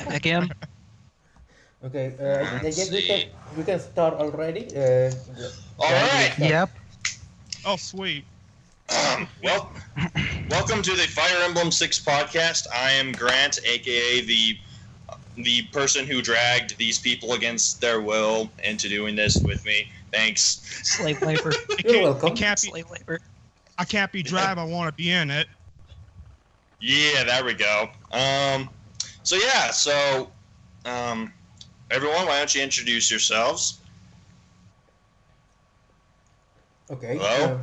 Again, Okay, I Let's guess see. we can start already. All Grant, you will right. start. yep. Oh, sweet. Well, welcome to the Fire Emblem 6 podcast. I am Grant, aka the person who dragged these people against their will into doing this with me. Thanks. Slave labor. You're welcome. It can't be. Slave labor. I can't be dragged. I want to be in it. Yeah, there we go. So everyone, why don't you introduce yourselves? Okay. Hello?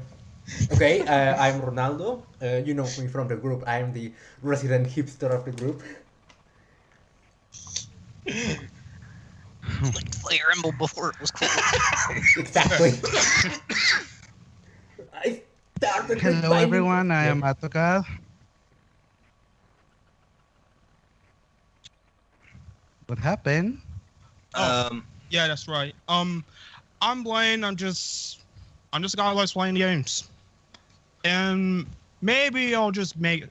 Okay, I'm Ronaldo. You know me from the group. I'm the resident hipster of the group. Like Fire Emblem before it was cool. Exactly. I started with Hello binding- everyone, I am Atokad. What happened? Yeah, that's right. I'm Blaine. I'm just a guy who likes playing games, and maybe I'll just make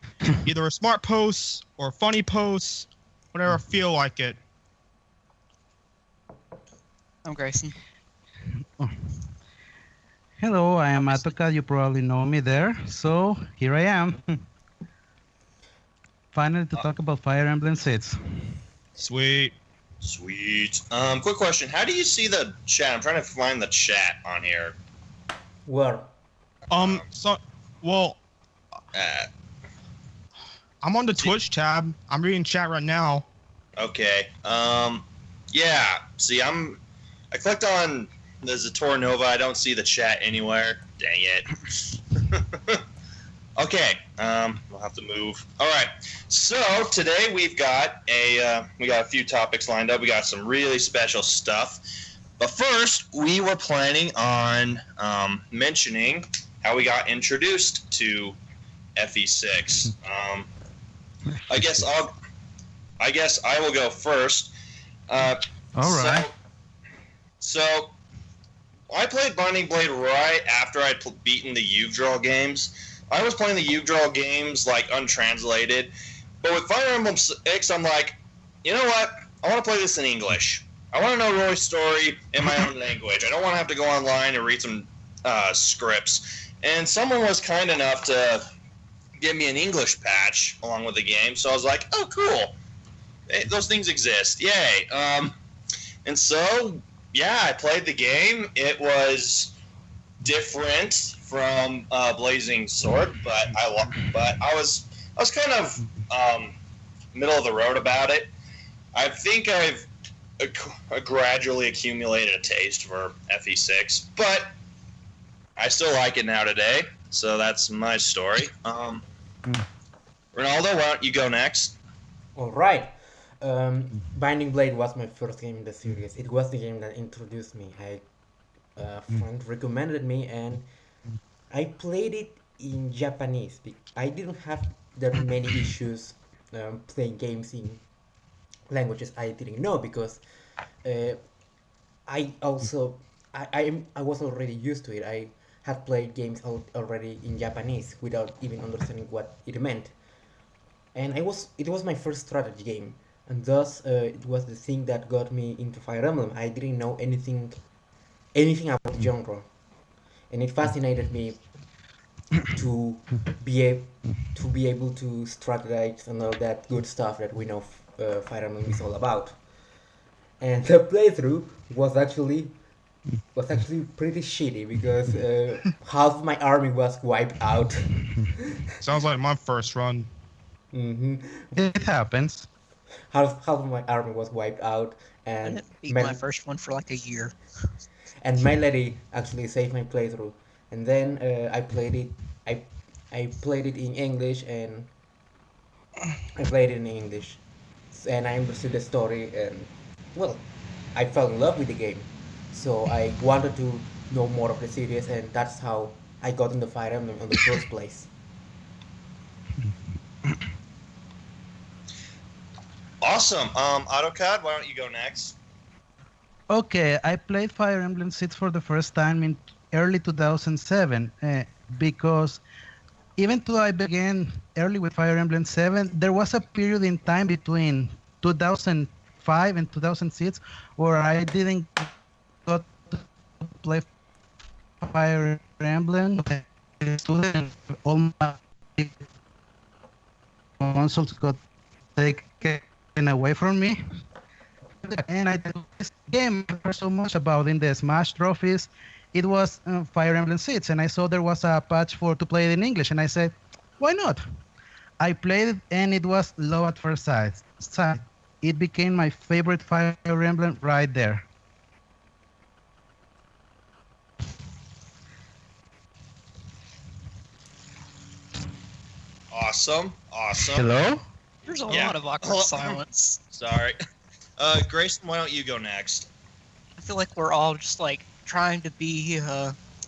either a smart post or a funny post, whatever I feel like it. I'm Grayson. Hello, I am Atokad. You probably know me there. So here I am. Finally to talk about Fire Emblem 6. Sweet. Sweet. Quick question. How do you see the chat? I'm trying to find the chat on here. Where? Well, Uh, I'm on the Twitch tab. I'm reading chat right now. okay. Yeah. See, I clicked on the Zator Nova. I don't see the chat anywhere. Dang it. Okay. We'll have to move. All right. So today we've got a few topics lined up. We got some really special stuff. But first, we were planning on mentioning how we got introduced to FE6. I guess I will go first. All right. So I played Binding Blade right after I'd beaten the Yggdrasil games. I was playing the Yggdrasil games like untranslated, but with Fire Emblem 6, I'm like, you know what? I want to play this in English. I want to know Roy's story in my own language. I don't want to have to go online and read some scripts. And someone was kind enough to give me an English patch along with the game, so I was like, oh, cool. Hey, those things exist. Yay. And so, yeah, I played the game. It was different from Blazing Sword, but I was kind of middle of the road about it. I think I've gradually accumulated a taste for FE6, but I still like it now today. So that's my story. Ronaldo, why don't you go next? All right. Binding Blade was my first game in the series. It was the game that introduced me. A friend recommended me, and I played it in Japanese. I didn't have that many issues playing games in languages I didn't know, because I was already used to it. I had played games already in Japanese without even understanding what it meant, and it was my first strategy game, and thus it was the thing that got me into Fire Emblem. I didn't know anything about the genre, and it fascinated me to be able to strategize and all that good stuff that we know Fire Emblem is all about. And the playthrough was actually pretty shitty, because half my army was wiped out. Sounds like my first run. hmm It happens. Half of my army was wiped out, I and didn't beat my first one for like a year. my lady actually saved my playthrough. And then I played it. I played it in English, and and I understood the story, and well, I fell in love with the game. So I wanted to know more of the series, and that's how I got into Fire Emblem in the first place. Awesome. AutoCAD, why don't you go next? Okay, I played Fire Emblem 6 for the first time in early 2007 because even though I began early with Fire Emblem 7, there was a period in time between 2005 and 2006, where I didn't got to play Fire Emblem. Student, all my consoles got taken away from me. And I did this game I heard so much about in the Smash trophies. It was Fire Emblem Seeds, and I saw there was a patch for to play it in English, and I said, why not? I played it, and it was love at first sight. It became my favorite Fire Emblem right there. Awesome. Hello? There's a Yeah. lot of awkward silence. Sorry. Grayson, why don't you go next? I feel like we're all just like trying to be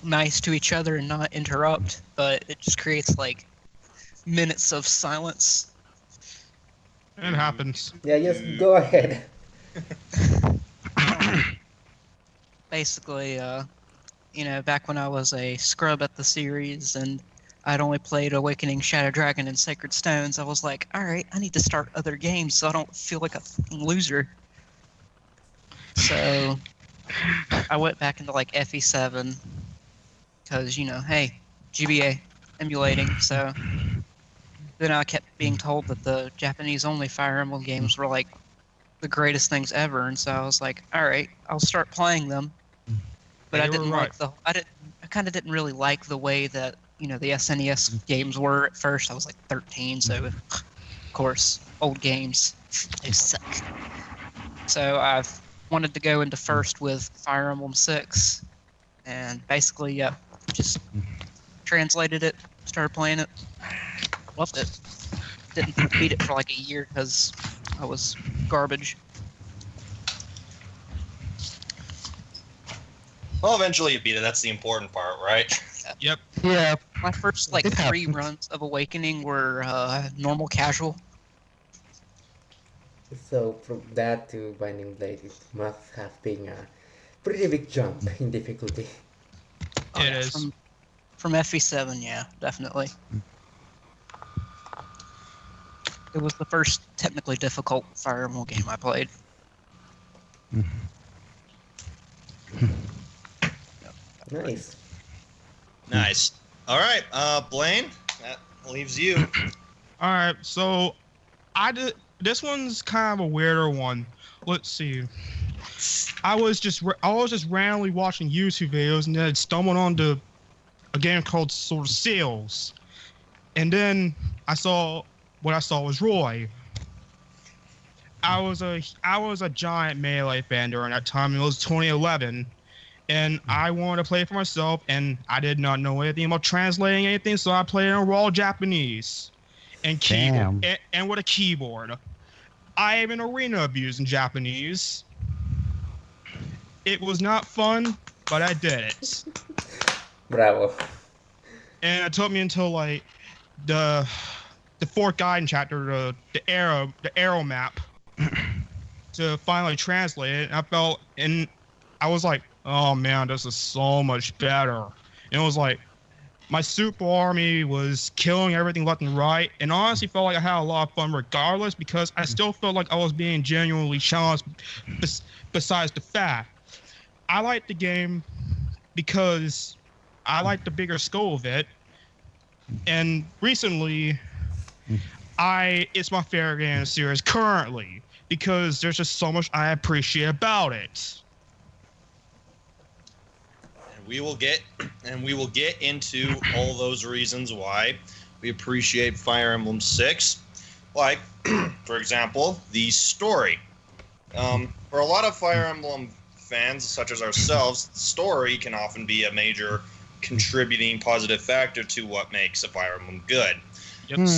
nice to each other and not interrupt, but it just creates like minutes of silence. It happens. Yeah, just go ahead. Basically, back when I was a scrub at the series and I'd only played Awakening, Shadow Dragon, and Sacred Stones, I was like, all right, I need to start other games so I don't feel like a loser. So I went back into like FE7 because, hey, GBA emulating. So then I kept being told that the Japanese-only Fire Emblem games were like the greatest things ever, and so I was like, all right, I'll start playing them. But I didn't like I kind of didn't really like the way that the SNES games were at first. I was like 13, so of course old games they suck. So I've wanted to go into first with Fire Emblem 6, and basically, just translated it, started playing it, loved it. Didn't beat it for like a year because I was garbage. Well, eventually you beat it. That's the important part, right? Yep. Yeah. My first like It 3 happens. runs of Awakening were normal casual. So from that to Binding Blade, it must have been a pretty big jump in difficulty. It is. From FE7, yeah, definitely. It was the first technically difficult Fire Emblem game I played. Nice. Nice. All right, Blaine, that leaves you. All right, so this one's kind of a weirder one. Let's see. I was just randomly watching YouTube videos and then stumbled onto a game called Sword of Seals, and then what I saw was Roy. I was a giant Melee fan during that time. It was 2011, and I wanted to play it for myself, and I did not know anything about translating anything, so I played it in raw Japanese and keyboard and with a keyboard. I even arena abused in Japanese. It was not fun, but I did it. Bravo. And it took me until like the fourth guidance chapter, the arrow map, to finally translate it. And I was like, oh man, this is so much better. And it was like my super army was killing everything left and right, and honestly felt like I had a lot of fun regardless, because I still felt like I was being genuinely challenged. Besides the fact, I liked the game because I liked the bigger scope of it, and recently, it's my favorite game in the series currently, because there's just so much I appreciate about it. And we will get into all those reasons why we appreciate Fire Emblem 6. Like, for example, the story. For a lot of Fire Emblem fans, such as ourselves, story can often be a major contributing positive factor to what makes a Fire Emblem good. Yep.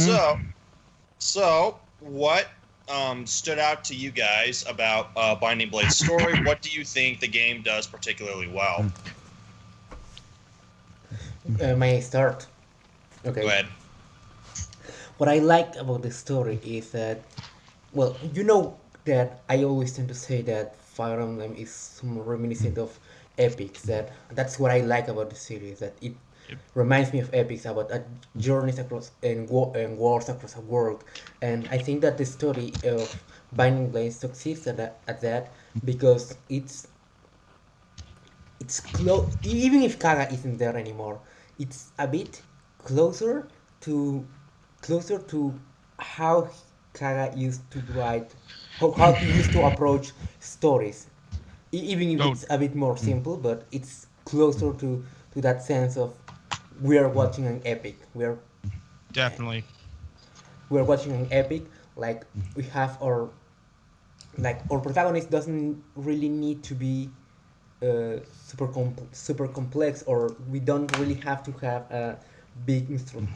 So what stood out to you guys about Binding Blade's story? What do you think the game does particularly well? May I start? Okay. Go ahead. What I like about the story is that, well, that I always tend to say that Fire Emblem is some reminiscent of epics. That's what I like about the series. That reminds me of epics about journeys across and wars across the world. And I think that the story of Binding Blades succeeds at that because it's close. Even if Kaga isn't there anymore, it's a bit closer to closer to how Kaga used to write, how he used to approach stories. Even if Oh, it's a bit more simple, but it's closer to that sense of we are watching an epic. definitely. We're watching an epic. Like we have our protagonist doesn't really need to be super complex, or we don't really have to have a big instro-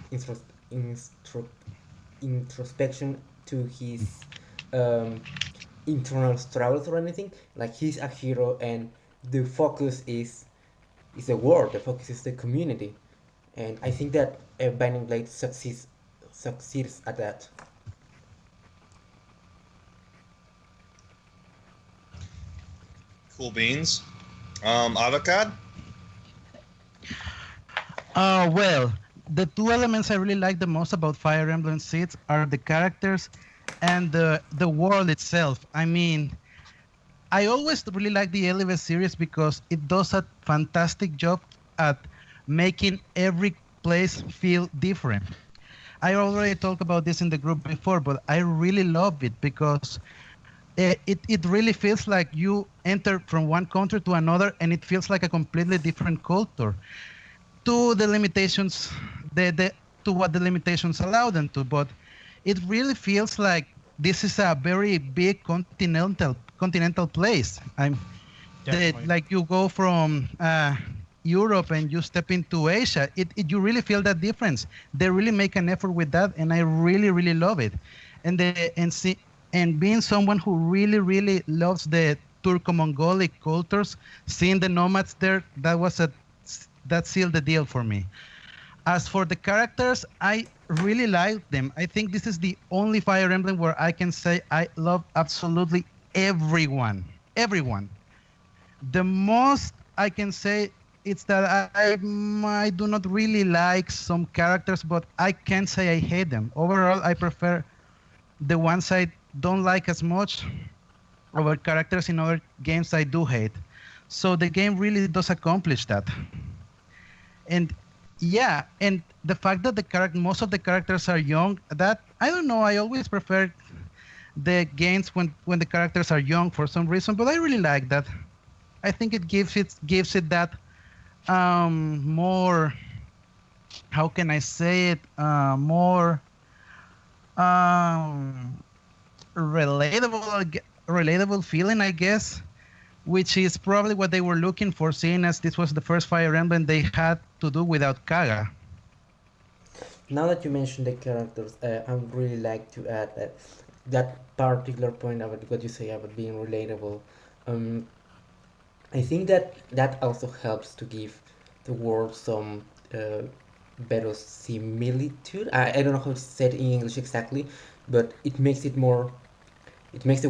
introspection to his um, internal struggles or anything. Like he's a hero, and the focus is the world. The focus is the community, and I think that Binding Blade succeeds at that. Cool beans. Avocado? Well, the two elements I really like the most about Fire Emblem Seeds are the characters and the world itself. I mean, I always really like the Eleve series because it does a fantastic job at making every place feel different. I already talked about this in the group before, but I really love it because it really feels like you enter from one country to another and it feels like a completely different culture to the limitations, the to what the limitations allow them to. But it really feels like this is a very big continental place. Definitely. Like you go from Europe and you step into Asia, you really feel that difference. They really make an effort with that, and I really love it. And being someone who really loves the Turco-Mongolic cultures, seeing the nomads there, that sealed the deal for me. As for the characters, I really like them. I think this is the only Fire Emblem where I can say I love absolutely everyone. Everyone. The most I can say it's that I do not really like some characters, but I can't say I hate them. Overall, I prefer the ones I don't like as much over characters in other games I do hate. So the game really does accomplish that. And yeah, and the fact that most of the characters are young, that I don't know, I always prefer the games when the characters are young for some reason, but I really like that. I think it gives it that more, how can I say it, more um, relatable feeling, I guess, which is probably what they were looking for, seeing as this was the first Fire Emblem they had to do without Kaga. Now that you mentioned the characters, I would really like to add that particular point about what you say about being relatable. Um, I think that also helps to give the world some verosimilitude. I don't know how to say it in English exactly, but it makes the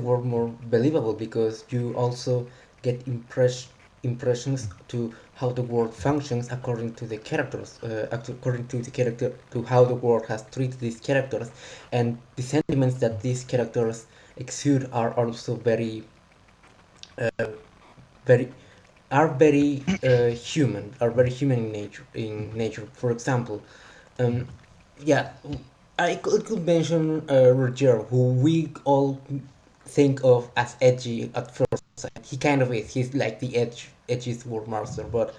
world more believable because you also get impressions to how the world functions according to the characters, according to the character, to how the world has treated these characters, and the sentiments that these characters exude are also very very human, are very human in nature. For example, um, yeah, I could mention Roger, who we all think of as edgy at first sight. He kind of is. He's like the edgy sword master. But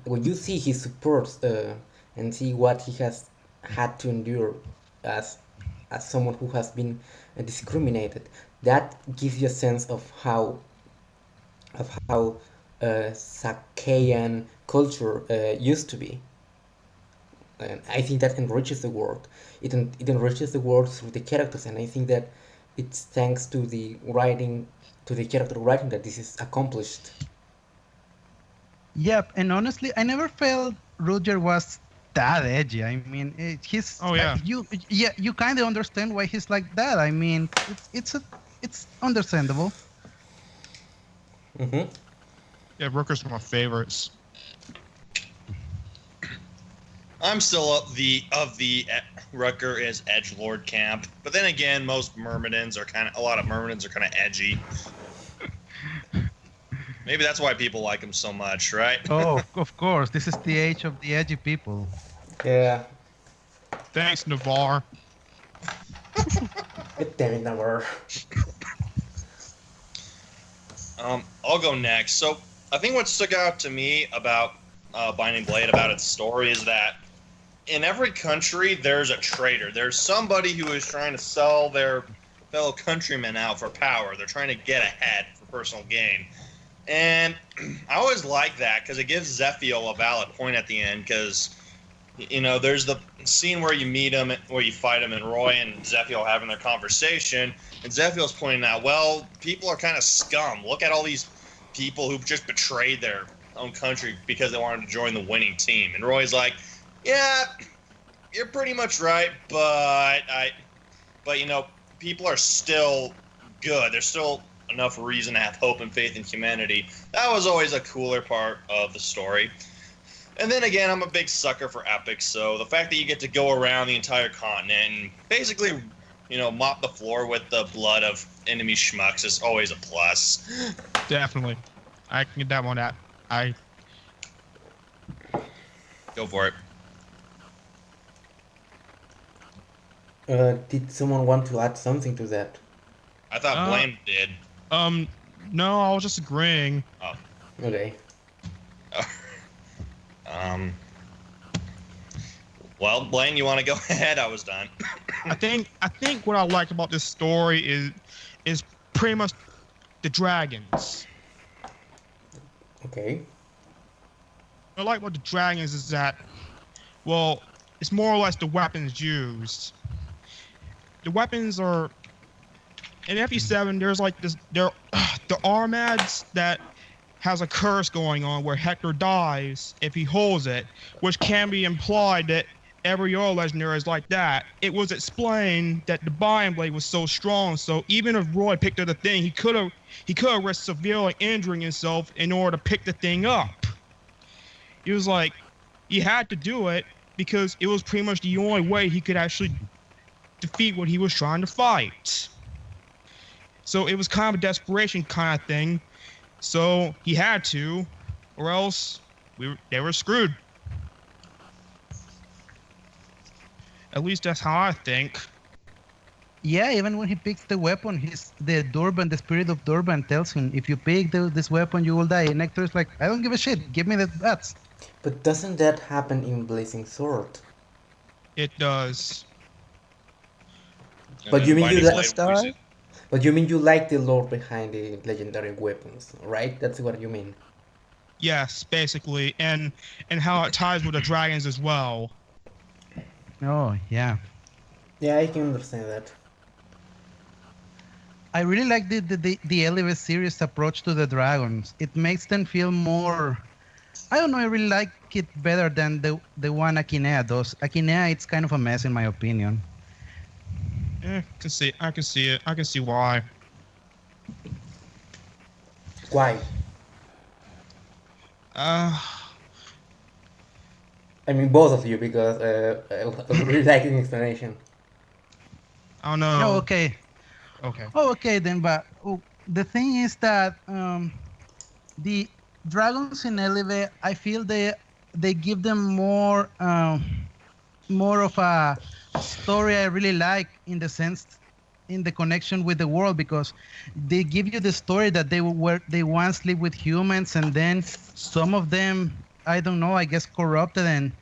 when you see his supports and see what he has had to endure as someone who has been discriminated, that gives you a sense of how Sakayan culture used to be. And I think that enriches the world. It enriches the world through the characters, and I think that it's thanks to the writing, to the character writing, that this is accomplished. Yep, and honestly, I never felt Roger was that edgy. I mean, he's Oh yeah. you kind of understand why he's like that. I mean, it's understandable. Mm-hmm. Yeah, Rooker's one of my favorites. I'm still of the Rucker is edgelord camp, but then again, most Myrmidons are a lot of Myrmidons are kind of edgy. Maybe that's why people like him so much, right? Oh, of course. This is the age of the edgy people. Yeah. Thanks, Navarre. God damn it, Navarre. I'll go next. So I think what stuck out to me about Binding Blade, about its story, is that in every country there's a traitor. There's somebody who is trying to sell their fellow countrymen out for power. They're trying to get ahead for personal gain. And I always like that because it gives Zephiel a valid point at the end, because there's the scene where you meet him, where you fight him, and Roy and Zephiel having their conversation, and Zephiel's pointing out, well, people are kind of scum. Look at all these people who just betrayed their own country because they wanted to join the winning team. And Roy's like, yeah, you're pretty much right, but people are still good. There's still enough reason to have hope and faith in humanity. That was always a cooler part of the story. And then again, I'm a big sucker for epics, so the fact that you get to go around the entire continent and basically, mop the floor with the blood of enemy schmucks is always a plus. Definitely. I can get that one out. Go for it. Did someone want to add something to that? I thought Blaine did. No, I was just agreeing. Oh. Okay. Well, Blaine, you want to go ahead? I was done. I think what I like about this story is pretty much the dragons. Okay. What I like about the dragons is that, well, it's more or less the weapons used. The weapons are in FE7. There's like this. The Armads that has a curse going on where Hector dies if he holds it, which can be implied that every other legendary is like that. It was explained that the Binding Blade was so strong, so even if Roy picked up the thing, he could have risked severely injuring himself in order to pick the thing up. He was like, he had to do it because it was pretty much the only way he could actually defeat what he was trying to fight. So it was kind of a desperation kind of thing. So he had to, or else they were screwed. At least that's how I think. Yeah, even when he picks the weapon, the Durban, the spirit of Durban tells him, if you pick this weapon, you will die. And Hector is like, I don't give a shit. Give me the bats. But doesn't that happen in Blazing Sword? It does. But you mean But you mean you like the lore behind the legendary weapons, right? That's what you mean. Yes, basically, and how it ties with the dragons as well. Oh, yeah. Yeah, I can understand that. I really like the Elevate series approach to the dragons. It makes them feel more... I don't know, I really like it better than the one Akinea does. Akinea, it's kind of a mess in my opinion. I can see it. I can see why. Why? I mean, both of you, because I really like an explanation. don't know. Oh, okay. Okay. Oh, okay then, but the thing is that the dragons in Eleve, I feel they give them more of a story I really like, in the sense, in the connection with the world, because they give you the story that they once lived with humans, and then some of them, I don't know, I guess corrupted and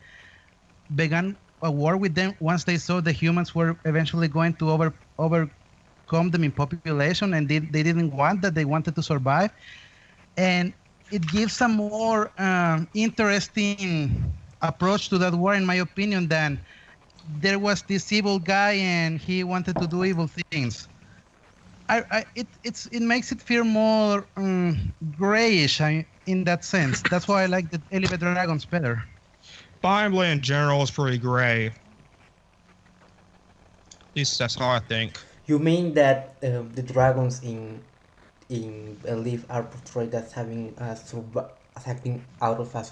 began a war with them once they saw the humans were eventually going to overcome them in population, and they didn't want that. They wanted to survive, and it gives a more interesting approach to that war, in my opinion, than there was this evil guy and he wanted to do evil things. It makes it feel more grayish in that sense. That's why I like the Elevate Dragons better. Binding Blade in general is pretty gray. At least that's how I think. You mean that the dragons in Leaf are portrayed as having acting out of a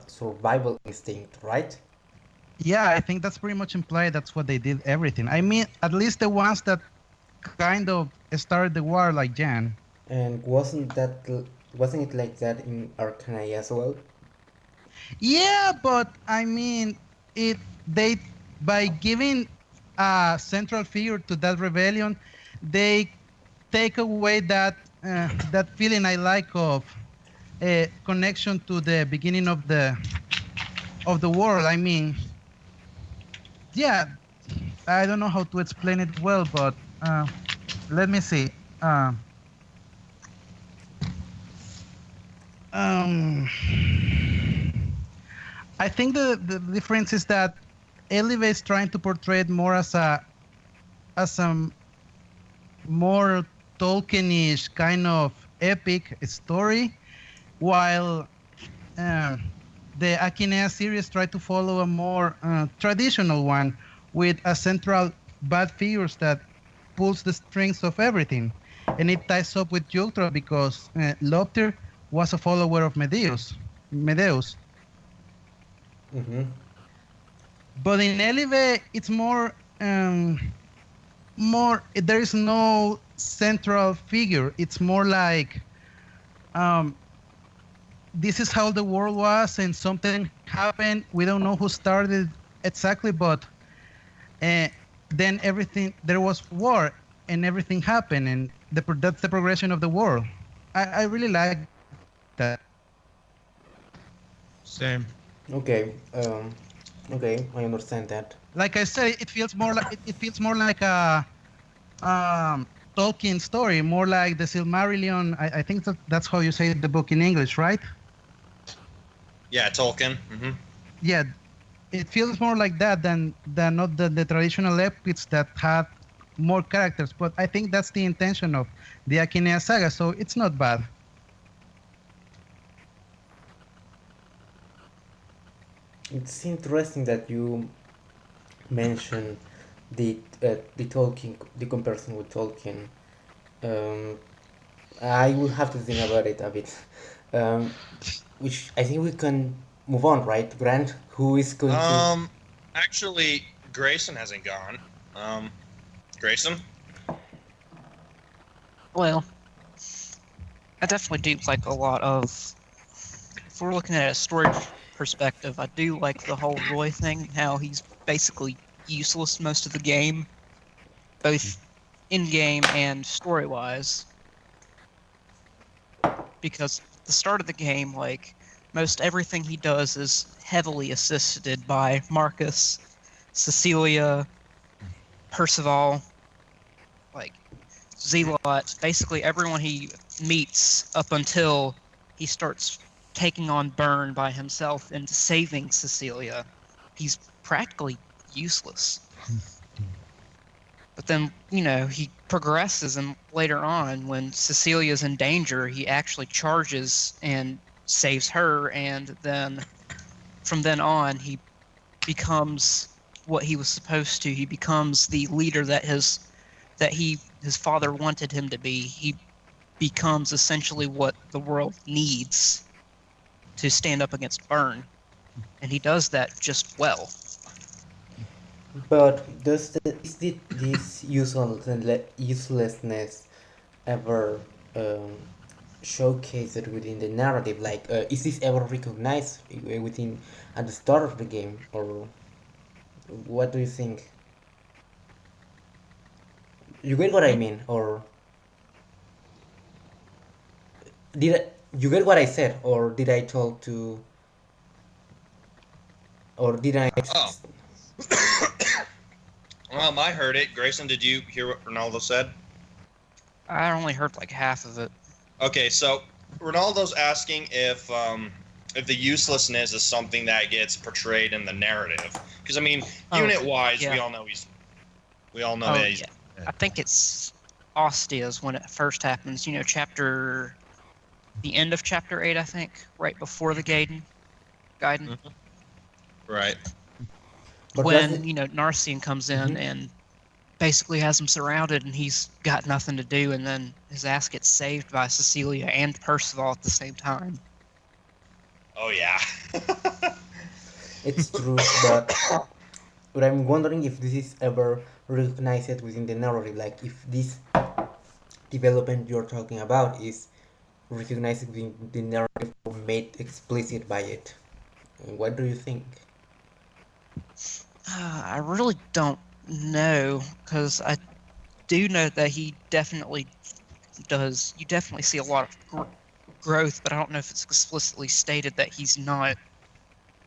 survival instinct, right? Yeah, I think that's pretty much implied. That's what they did. Everything. I mean, at least the ones that kind of started the war, like Jan. And wasn't it like that in Arcana as well? Yeah, but I mean, it they by giving a central figure to that rebellion, they take away that feeling I like of a connection to the beginning of the world. I mean, yeah, I don't know how to explain it well, but let me see. Uh, um, I think the difference is that Eleve is trying to portray it more as a more Tolkienish kind of epic story, while uh, the Akinea series tried to follow a more traditional one with a central bad figures that pulls the strings of everything. And it ties up with Jutra because Lopter was a follower of Medeus. Mm-hmm. But in Elive, it's more. There is no central figure. It's more like um, this is how the world was, and something happened. We don't know who started exactly, but uh, then everything there was war, and everything happened, and that's the progression of the world. I really like that. Same. Okay. Okay, I understand that. Like I said, it feels more like a Tolkien story, more like the Silmarillion. I think that's how you say the book in English, right? Yeah, Tolkien. Yeah, it feels more like that than not the traditional epics that had more characters. But I think that's the intention of the Akinea saga, so it's not bad. It's interesting that you mentioned the Tolkien, the comparison with Tolkien. Um, I will have to think about it a bit. Um, which I think we can move on, right, Grant? Who is going to? Actually, Grayson hasn't gone. Grayson? Well, I definitely do like a lot of. If we're looking at a story perspective, I do like the whole Roy thing. How he's basically useless most of the game, both in game and story wise. Because at the start of the game, like most everything he does is heavily assisted by Marcus, Cecilia, Percival, like Zealot, basically everyone he meets up until he starts taking on Burn by himself and saving Cecilia. He's practically useless. But then, he progresses, and later on, when Cecilia's in danger, he actually charges and saves her, and then from then on, he becomes what he was supposed to. He becomes the leader that his father wanted him to be. He becomes essentially what the world needs to stand up against Burn, and he does that just well. But this uselessness ever showcased within the narrative? Like, is this ever recognized within at the start of the game, or what do you think? You get what I mean, or you get what I said, or did I talk to, or did I? Oh. I heard it. Grayson, did you hear what Ronaldo said? I only heard like half of it. Okay, so Ronaldo's asking if the uselessness is something that gets portrayed in the narrative. Because I mean, unit-wise, yeah. we all know that he's. Yeah. I think it's Ostia's when it first happens. The end of chapter 8, I think, right before the Gaiden. Right. But When Narcian comes in and basically has him surrounded, and he's got nothing to do, and then his ass gets saved by Cecilia and Percival at the same time. Oh yeah. It's true, but I'm wondering if this is ever recognized within the narrative, like if this development you're talking about is recognized within the narrative or made explicit by it. What do you think? I really don't know, because I do know that he definitely does. You definitely see a lot of growth, but I don't know if it's explicitly stated that he's not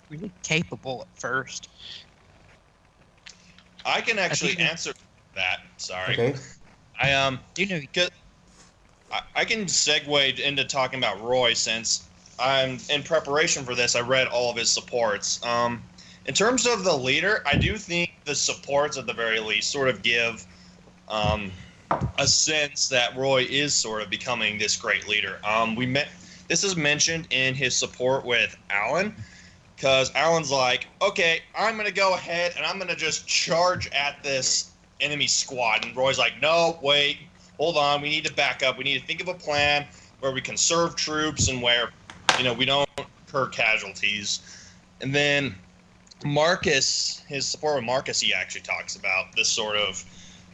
really capable at first. I can actually answer that. Sorry. Okay. I Do you know? I can segue into talking about Roy, since I'm in preparation for this. I read all of his supports. In terms of the leader, I do think the supports, at the very least, sort of give a sense that Roy is sort of becoming this great leader. This is mentioned in his support with Alan, because Alan's like, okay, I'm going to go ahead and I'm going to just charge at this enemy squad. And Roy's like, no, wait, hold on, we need to back up. We need to think of a plan where we conserve troops and where, we don't incur casualties. And then Marcus, his support with Marcus, he actually talks about this sort of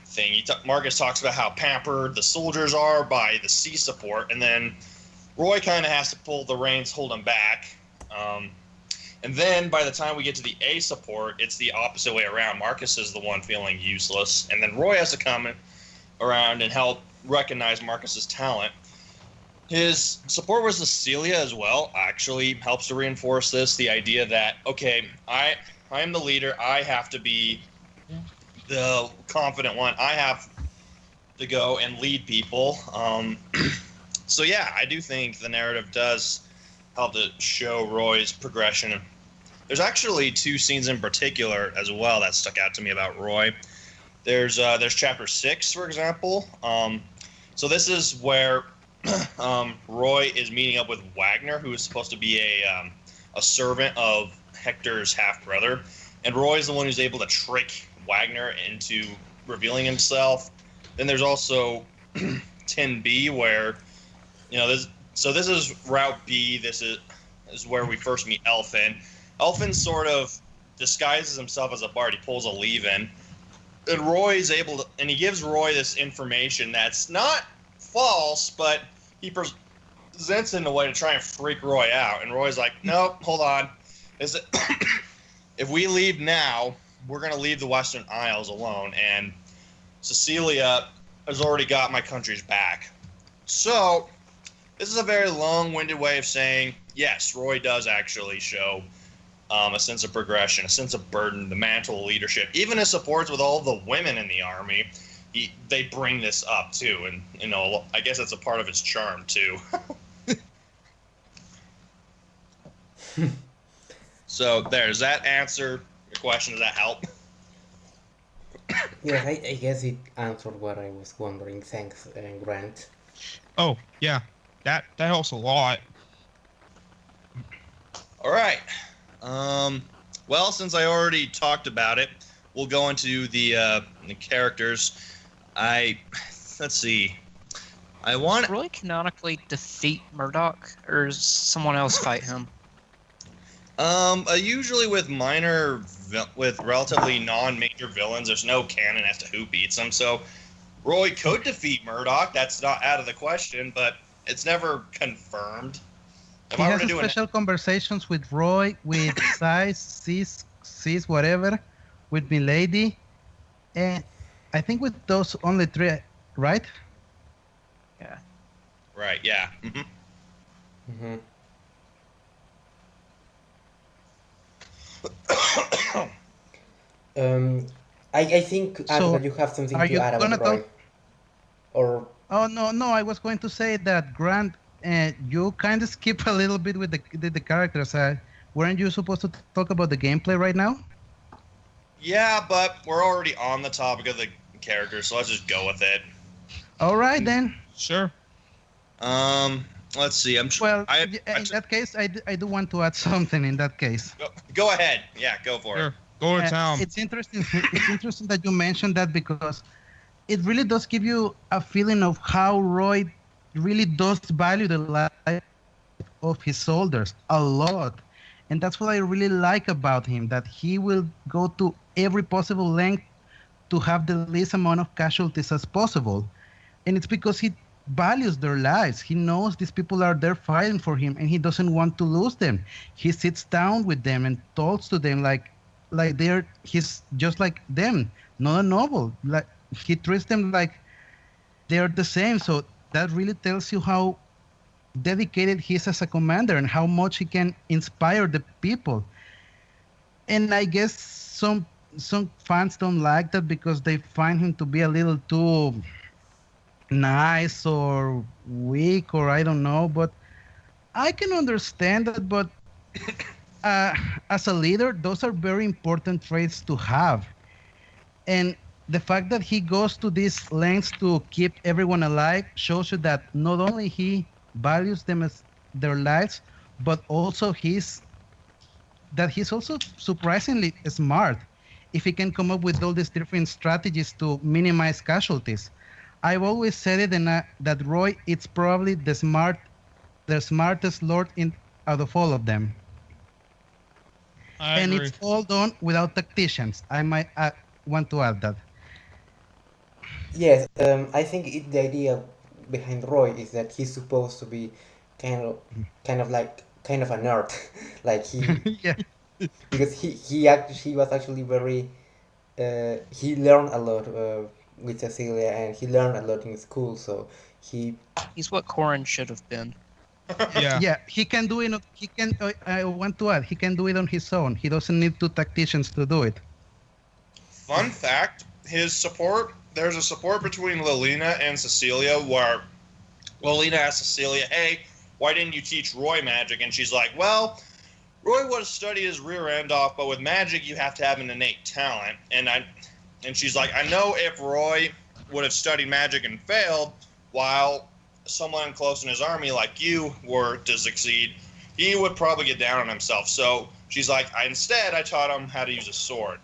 thing. Marcus talks about how pampered the soldiers are by the C support, and then Roy kind of has to pull the reins, hold them back. And then by the time we get to the A support, it's the opposite way around. Marcus is the one feeling useless, and then Roy has to come around and help recognize Marcus's talent. His support with Cecilia as well actually helps to reinforce this, the idea that, okay, I am the leader, I have to be the confident one, I have to go and lead people. So yeah, I do think the narrative does help to show Roy's progression. There's actually two scenes in particular as well that stuck out to me about Roy. There's chapter 6, for example. So this is where Roy is meeting up with Wagner, who is supposed to be a servant of Hector's half-brother. And Roy's the one who's able to trick Wagner into revealing himself. Then there's also 10B, where, this is Route B. This is where we first meet Elfin. Elfin sort of disguises himself as a bard. He pulls a leave-in. And Roy's able to, and he gives Roy this information that's not false, but he presents it in a way to try and freak Roy out. And Roy's like, nope, hold on. If we leave now, we're going to leave the Western Isles alone, and Cecilia has already got my country's back. So, this is a very long-winded way of saying, yes, Roy does actually show a sense of progression, a sense of burden, the mantle of leadership. Even his supports with all the women in the army, they bring this up too, and I guess that's a part of his charm too. So does that answer your question? Does that help? Yes, I guess it answered what I was wondering. Thanks, Grant. Oh yeah, that helps a lot. All right. Well, since I already talked about it, we'll go into the characters. Let's see. Does Roy canonically defeat Murdoch, or does someone else fight him? Usually with with relatively non-major villains, there's no canon as to who beats them. So Roy could defeat Murdoch. That's not out of the question, but it's never confirmed. He has special conversations with Roy, with Cis, whatever, with Milady, and I think with those only three, right? Yeah. Right. Yeah. I think Adler, you have something to add about Roy. Or oh no, I was going to say that Grant, you kind of skip a little bit with the characters. Weren't you supposed to talk about the gameplay right now? Yeah, but we're already on the topic of the characters, so let's just go with it. All right then. Sure. Let's see. In that case, I do want to add something. In that case, go ahead. Yeah, go for it. Go to town. It's interesting. It's interesting that you mentioned that, because it really does give you a feeling of how Roy really does value the life of his soldiers a lot, And that's what I really like about him, that he will go to every possible length to have the least amount of casualties as possible. And it's because he values their lives. He knows these people are there fighting for him and he doesn't want to lose them. He sits down with them and talks to them like he's just like them, not a noble. Like he treats them like they're the same. So that really tells you how dedicated he is as a commander and how much he can inspire the people. And I guess some fans don't like that because they find him to be a little too nice or weak, or I don't know, but I can understand that. But uh, as a leader, those are very important traits to have. And the fact that he goes to these lengths to keep everyone alive shows you that not only he values them as their lives, but also he's also surprisingly smart if he can come up with all these different strategies to minimize casualties. I've always said it, and that Roy is probably the smartest lord in out of all of them, I and agree. it's all done without tacticians. I might want to add that. Yes, I think the idea behind Roy is that he's supposed to be kind of, kind of a nerd, like he Yeah, because he was actually very he learned a lot with Cecilia, and he learned a lot in school. So he He's what Corin should have been. Yeah. yeah, he can do it. He can. I want to add, he can do it on his own. He doesn't need two tacticians to do it. Fun fact: his support. There's a support between Lilina and Cecilia where Lilina asks Cecilia, "Hey, why didn't you teach Roy magic?" And she's like, "Well, Roy would have studied his rear end off, but with magic you have to have an innate talent." And she's like, "I know if Roy would have studied magic and failed, while someone close in his army like you were to succeed, he would probably get down on himself." So she's like, instead I taught him how to use a sword."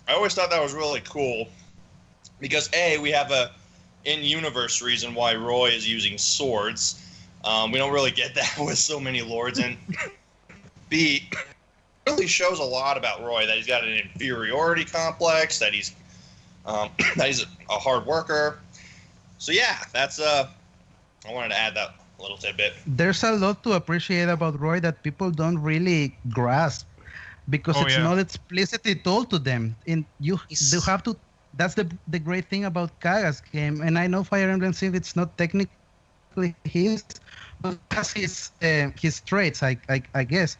I always thought that was really cool because A, we have a in-universe reason why Roy is using swords. We don't really get that with so many lords. And B, it really shows a lot about Roy, that he's got an inferiority complex, that he's a hard worker. So yeah, that's I wanted to add that little tidbit. There's a lot to appreciate about Roy that people don't really grasp because Oh, it's yeah. not explicitly told to them. And you have to. That's the great thing about Kaga's game. And I know Fire Emblem Six, it's not technically his, but has his traits, I guess.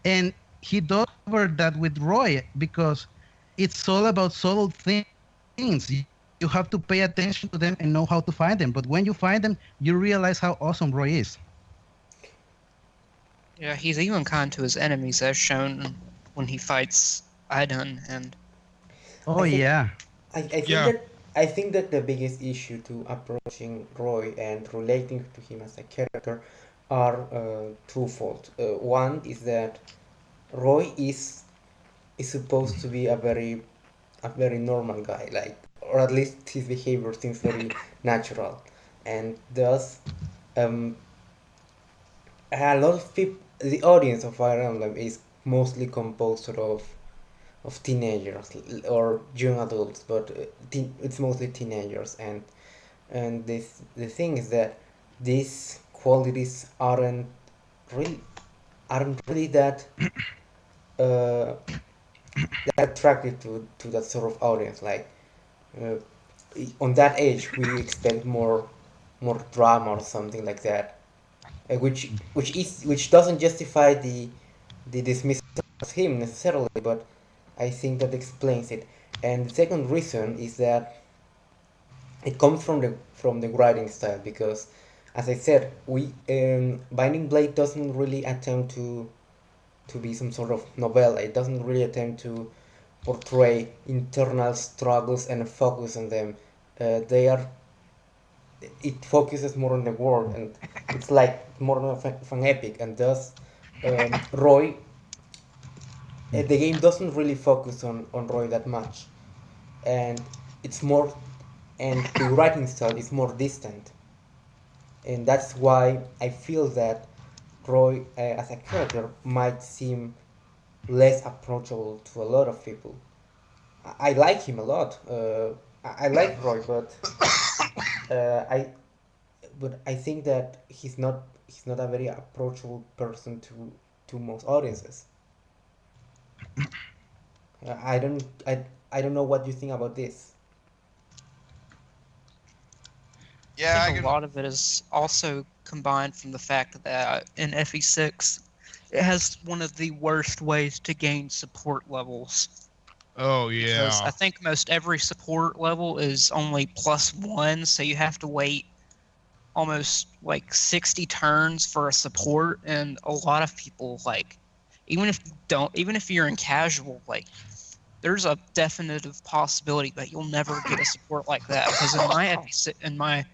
And he does cover that with Roy because it's all about subtle things. You have to pay attention to them and know how to find them. But when you find them, you realize how awesome Roy is. Yeah, he's even kind to his enemies, as shown when he fights Idun. And Oh I think, yeah. Yeah. I think that the biggest issue to approaching Roy and relating to him as a character are twofold. One is that Roy is supposed to be a very normal guy, like, or at least his behavior seems very natural, and thus um, a lot of people, the audience of Fire Emblem is mostly composed of teenagers or young adults, but it's mostly teenagers, and the thing is that these qualities really aren't really uh, that attractive to that sort of audience. Like uh, on that age, we expect more drama or something like that, which doesn't justify the dismissal of him necessarily, but I think that explains it. And the second reason is that it comes from the writing style, because, as I said, we Binding Blade doesn't really attempt to be some sort of novella. It doesn't really attempt to portray internal struggles and focus on them. They are. It focuses more on the world, and it's like more of an epic, and thus Roy. The game doesn't really focus on Roy that much, and it's more, and the writing style is more distant, and that's why I feel that Roy as a character might seem less approachable to a lot of people. I like him a lot. I like Roy, I I think that he's not a very approachable person to most audiences. I don't I don't know what you think about this. Yeah, I think a lot of it is also combined from the fact that in FE6, it has one of the worst ways to gain support levels. Oh Because yeah. I think most every support level is only +1, so you have to wait almost like 60 turns for a support, and a lot of people like, even if you're in casual, like there's a definitive possibility that you'll never get a support like that. Because in my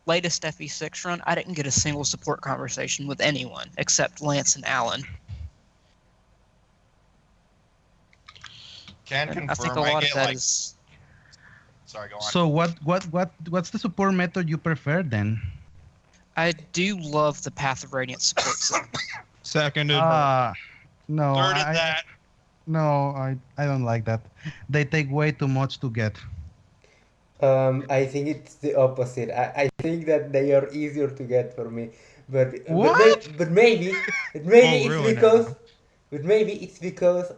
latest FE6 run, I didn't get a single support conversation with anyone except Lance and Alan. can And confirm. I think a lot of that is. Sorry, go on. So what's the support method you prefer then? I do love the Path of Radiance support system. Seconded. No, Third at that. no, I don't like that. They take way too much to get. I think it's the opposite. I think that they are easier to get for me, What? but maybe Oh, it's really because now? but maybe it's because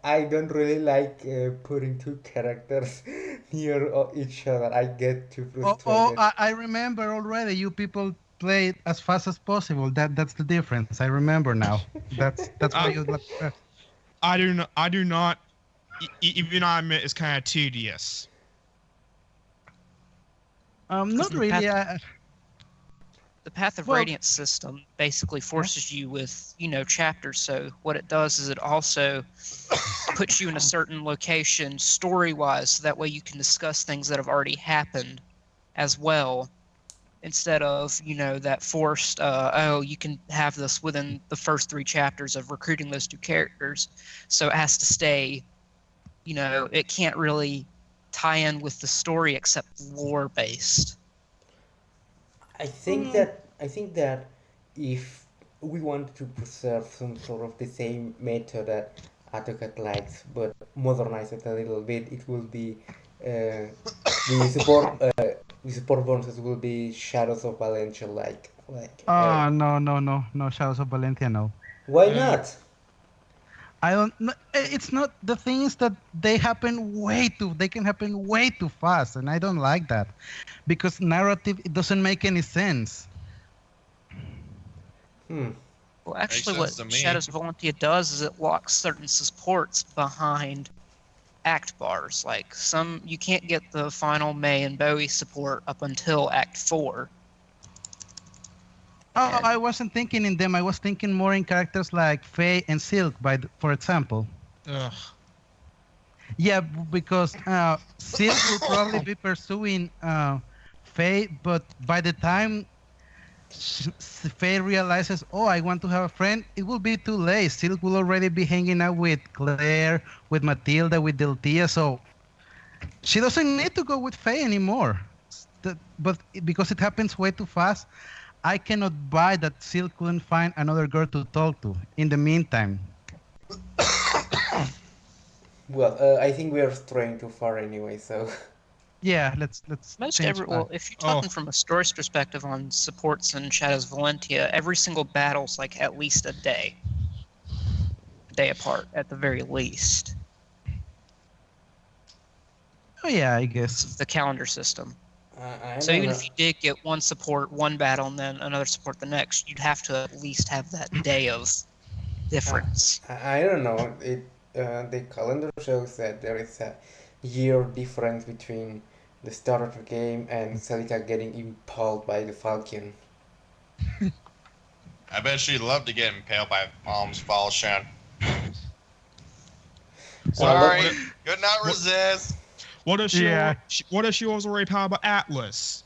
I don't really like putting two characters near each other. I get too frustrated. I remember already. You people play it as fast as possible. That's the difference. I remember now. That's why you. I do not. I do not. Even I admit it's kind of tedious. Not the really. The Path of Well- Radiance system basically forces you with, chapters. So what it does is it also puts you in a certain location story-wise, so that way you can discuss things that have already happened as well, instead of, that forced, you can have this within the first 3 chapters of recruiting those 2 characters. So it has to stay, it can't really tie in with the story except lore-based. I think that if we want to preserve some sort of the same method that AutoCAD likes, but modernize it a little bit, it will be the support bonuses will be Shadows of Valencia No, Shadows of Valentia, no. why not? I don't know. It's not the thing is that they can happen way too fast, and I don't like that because narrative it doesn't make any sense. Well, actually, sense to what me. Shadows of Valentia does is it locks certain supports behind act bars. Like you can't get the final May and Bowie support up until Act 4. Oh, And- I wasn't thinking in them. I was thinking more in characters like Faye and Silk, for example. Ugh. Yeah, because Silk will probably be pursuing Faye, but by the time Faye realizes, oh, I want to have a friend, it will be too late. Silk will already be hanging out with Claire, with Matilda, with Deltia, so she doesn't need to go with Faye anymore. But because it happens way too fast, I cannot buy that Silk couldn't find another girl to talk to in the meantime. Well, I think we are straying too far anyway, so Yeah, let's change back. If you're talking from a story's perspective on supports in Shadows of Valentia, every single battle's like at least a day apart at the very least. Oh yeah, I guess. It's the calendar system. I So don't even know. if you did get one support, one battle, and then another support the next, you'd have to at least have that day of difference. I don't know. The calendar shows that there is a year difference between the start of the game and Celica getting impaled by the Falcon. I bet she'd love to get impaled by Mom's Falchion. Sorry, could not resist. What if she? Yeah. What if she was already powered by Atlas?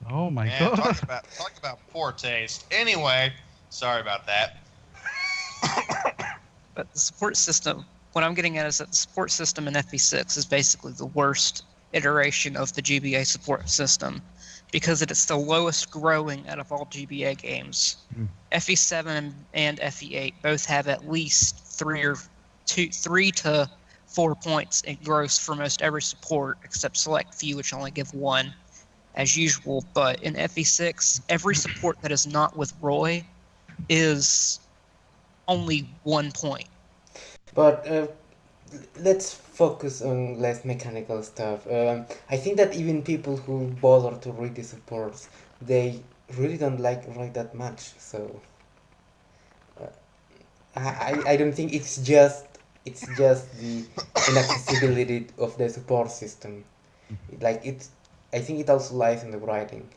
Oh my Man, god. talk about poor taste. Anyway, sorry about that. But the support system, what I'm getting at is that the support system in FP6 is basically the worst iteration of the GBA support system, because it is the lowest growing out of all GBA games. FE7 and FE8 both have at least 3 to 4 points in gross for most every support, except select few, which only give 1, as usual. But in FE6, every support that is not with Roy is only 1 point. But let's focus on less mechanical stuff. I think that even people who bother to read the supports, they really don't like Roy that much. So I don't think it's just the inaccessibility of the support system. Like it's, I think it also lies in the writing.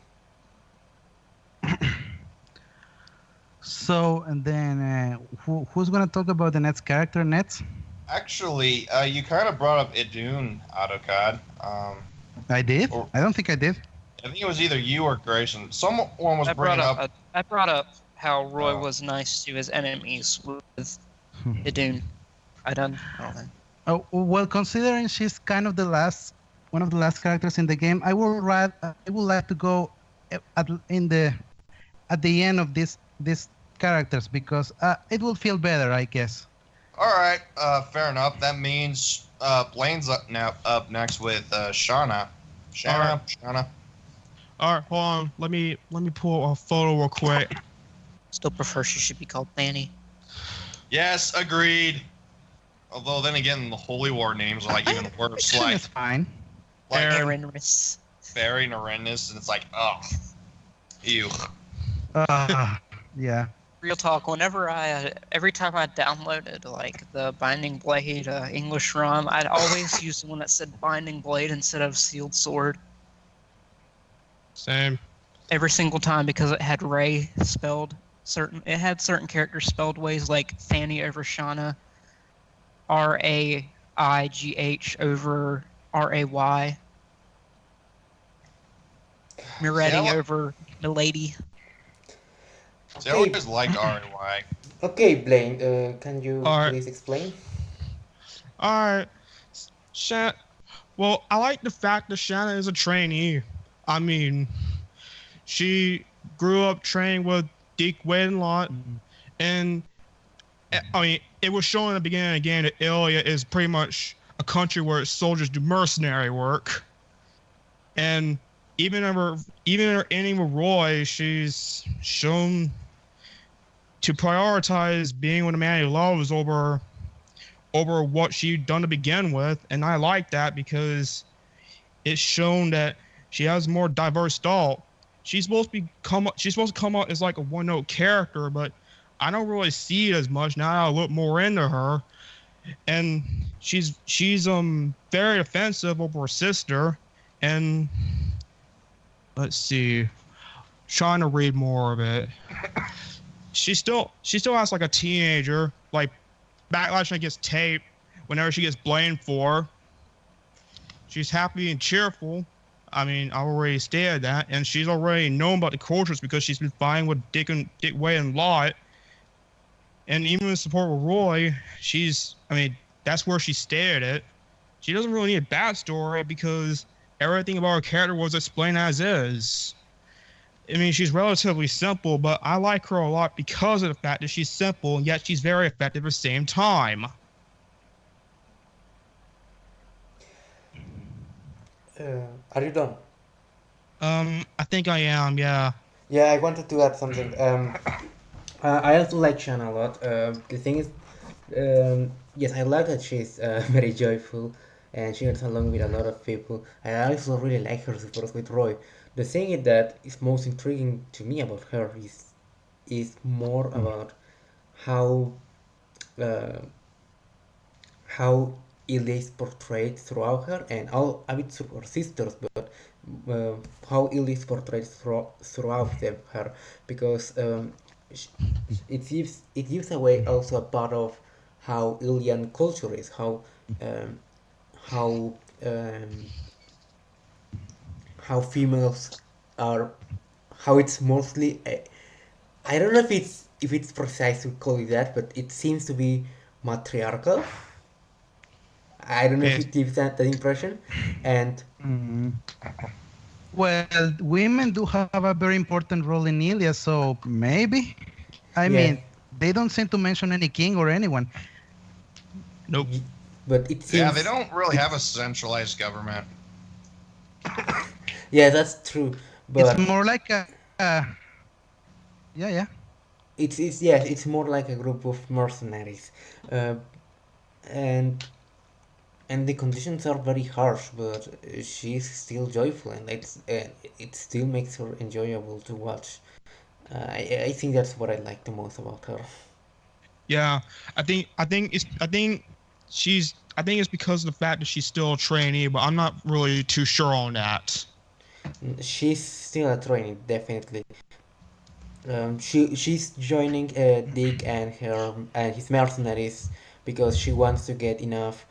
So, and then who's gonna talk about the next character, Nets? Actually, you kind of brought up Idun, AutoCAD. I did? Or- I don't think I did. I think it was either you or Grayson. Someone was bringing up. I brought up how Roy was nice to his enemies with Idun. I don't think. Oh, well, considering she's kind of one of the last characters in the game, I would like to go at the end of this characters, because it will feel better, I guess. All right, fair enough. That means Blaine's up next with Shauna. Shauna. All right, hold on. Let me pull a photo real quick. Still prefer she should be called Fanny. Yes, agreed. Although then again, the Holy War names are like even worse. Like It's fine. Erinris. Fairy and Horrendous, and it's like, oh, ew. Yeah. Real talk. Every time I downloaded like the Binding Blade English ROM, I'd always use the one that said Binding Blade instead of Sealed Sword. Same. Every single time, because it had Ray spelled it had certain characters spelled ways, like Fanny over Shauna, Raigh over Ray, Miretti over Milady. See, I always liked RAY. Okay, Blaine, can you please explain? All right. Well, I like the fact that Shanna is a trainee. I mean, she grew up training with Deke Wadenlot, and I mean, it was shown in the beginning of the game that Ilya is pretty much a country where soldiers do mercenary work. And even in her ending with Roy, she's shown to prioritize being with a man he loves over what she'd done to begin with, and I like that because it's shown that she has more diverse thought. She's supposed to come out as like a one-note character, but I don't really see it as much now. I look more into her, and she's very offensive over her sister, and let's see, trying to read more of it. She still has like a teenager, like backlash against tape whenever she gets blamed for. She's happy and cheerful. I mean, I already stated that, and she's already known about the cultures because she's been fighting with Dick Way and Lot. And even in support with Roy, that's where she stated it. She doesn't really need a backstory because everything about her character was explained as is. I mean, she's relatively simple, but I like her a lot because of the fact that she's simple, and yet she's very effective at the same time. Are you done? I think I am, yeah. Yeah, I wanted to add something. I also like Shanna a lot. The thing is, yes, I like that she's very joyful and she gets along with a lot of people. I also really like her support with Roy. The thing is that is most intriguing to me about her is more about how Ilya is portrayed throughout her, and all a bit through her sisters, but how Ilya is portrayed throughout her, because it gives away also a part of how Ilyan culture is, how females are, how it's mostly I don't know if it's precise to call it that, but it seems to be matriarchal. I don't know if it gives that impression, and Well, women do have a very important role in Ilya, so maybe. I Yeah, mean, they don't seem to mention any king or anyone. Nope. but it Yeah, they seems don't really it, have a centralized government. yeah, that's true. It's But more like yeah, yeah. it's yeah, it's more like a group of mercenaries, uh, and the conditions are very harsh. But she's still joyful, and it still makes her enjoyable to watch. I think that's what I like the most about her. Yeah, I think it's because of the fact that she's still a trainee, but I'm not really too sure on that. She's still a trainee, definitely. She's joining Dick and his mercenaries because she wants to get enough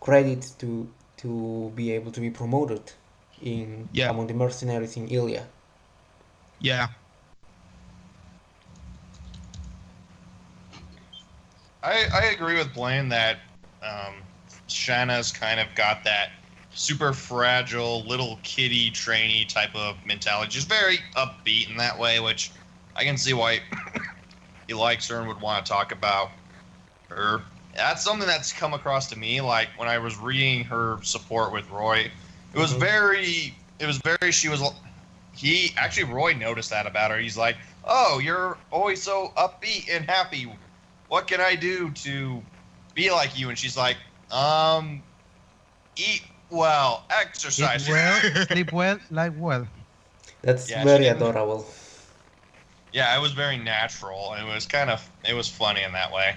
credits to be able to be promoted in Yeah, among the mercenaries in Ilya. yeah, I agree with Blaine that um, Shanna's kind of got that super fragile little kitty trainee type of mentality, just very upbeat in that way, which I can see why he likes her and would want to talk about her. That's something that's come across to me. Like when I was reading her support with Roy, it was Mhm. very, it was very. She was. He actually Roy noticed that about her. He's like, "Oh, you're always so upbeat and happy. What can I do to be like you?" And she's like, eat well, Eat exercise. well, sleep well, live well. That's Yeah, she very didn't. adorable. Yeah, it was very natural. It was kind of. It was funny in that way.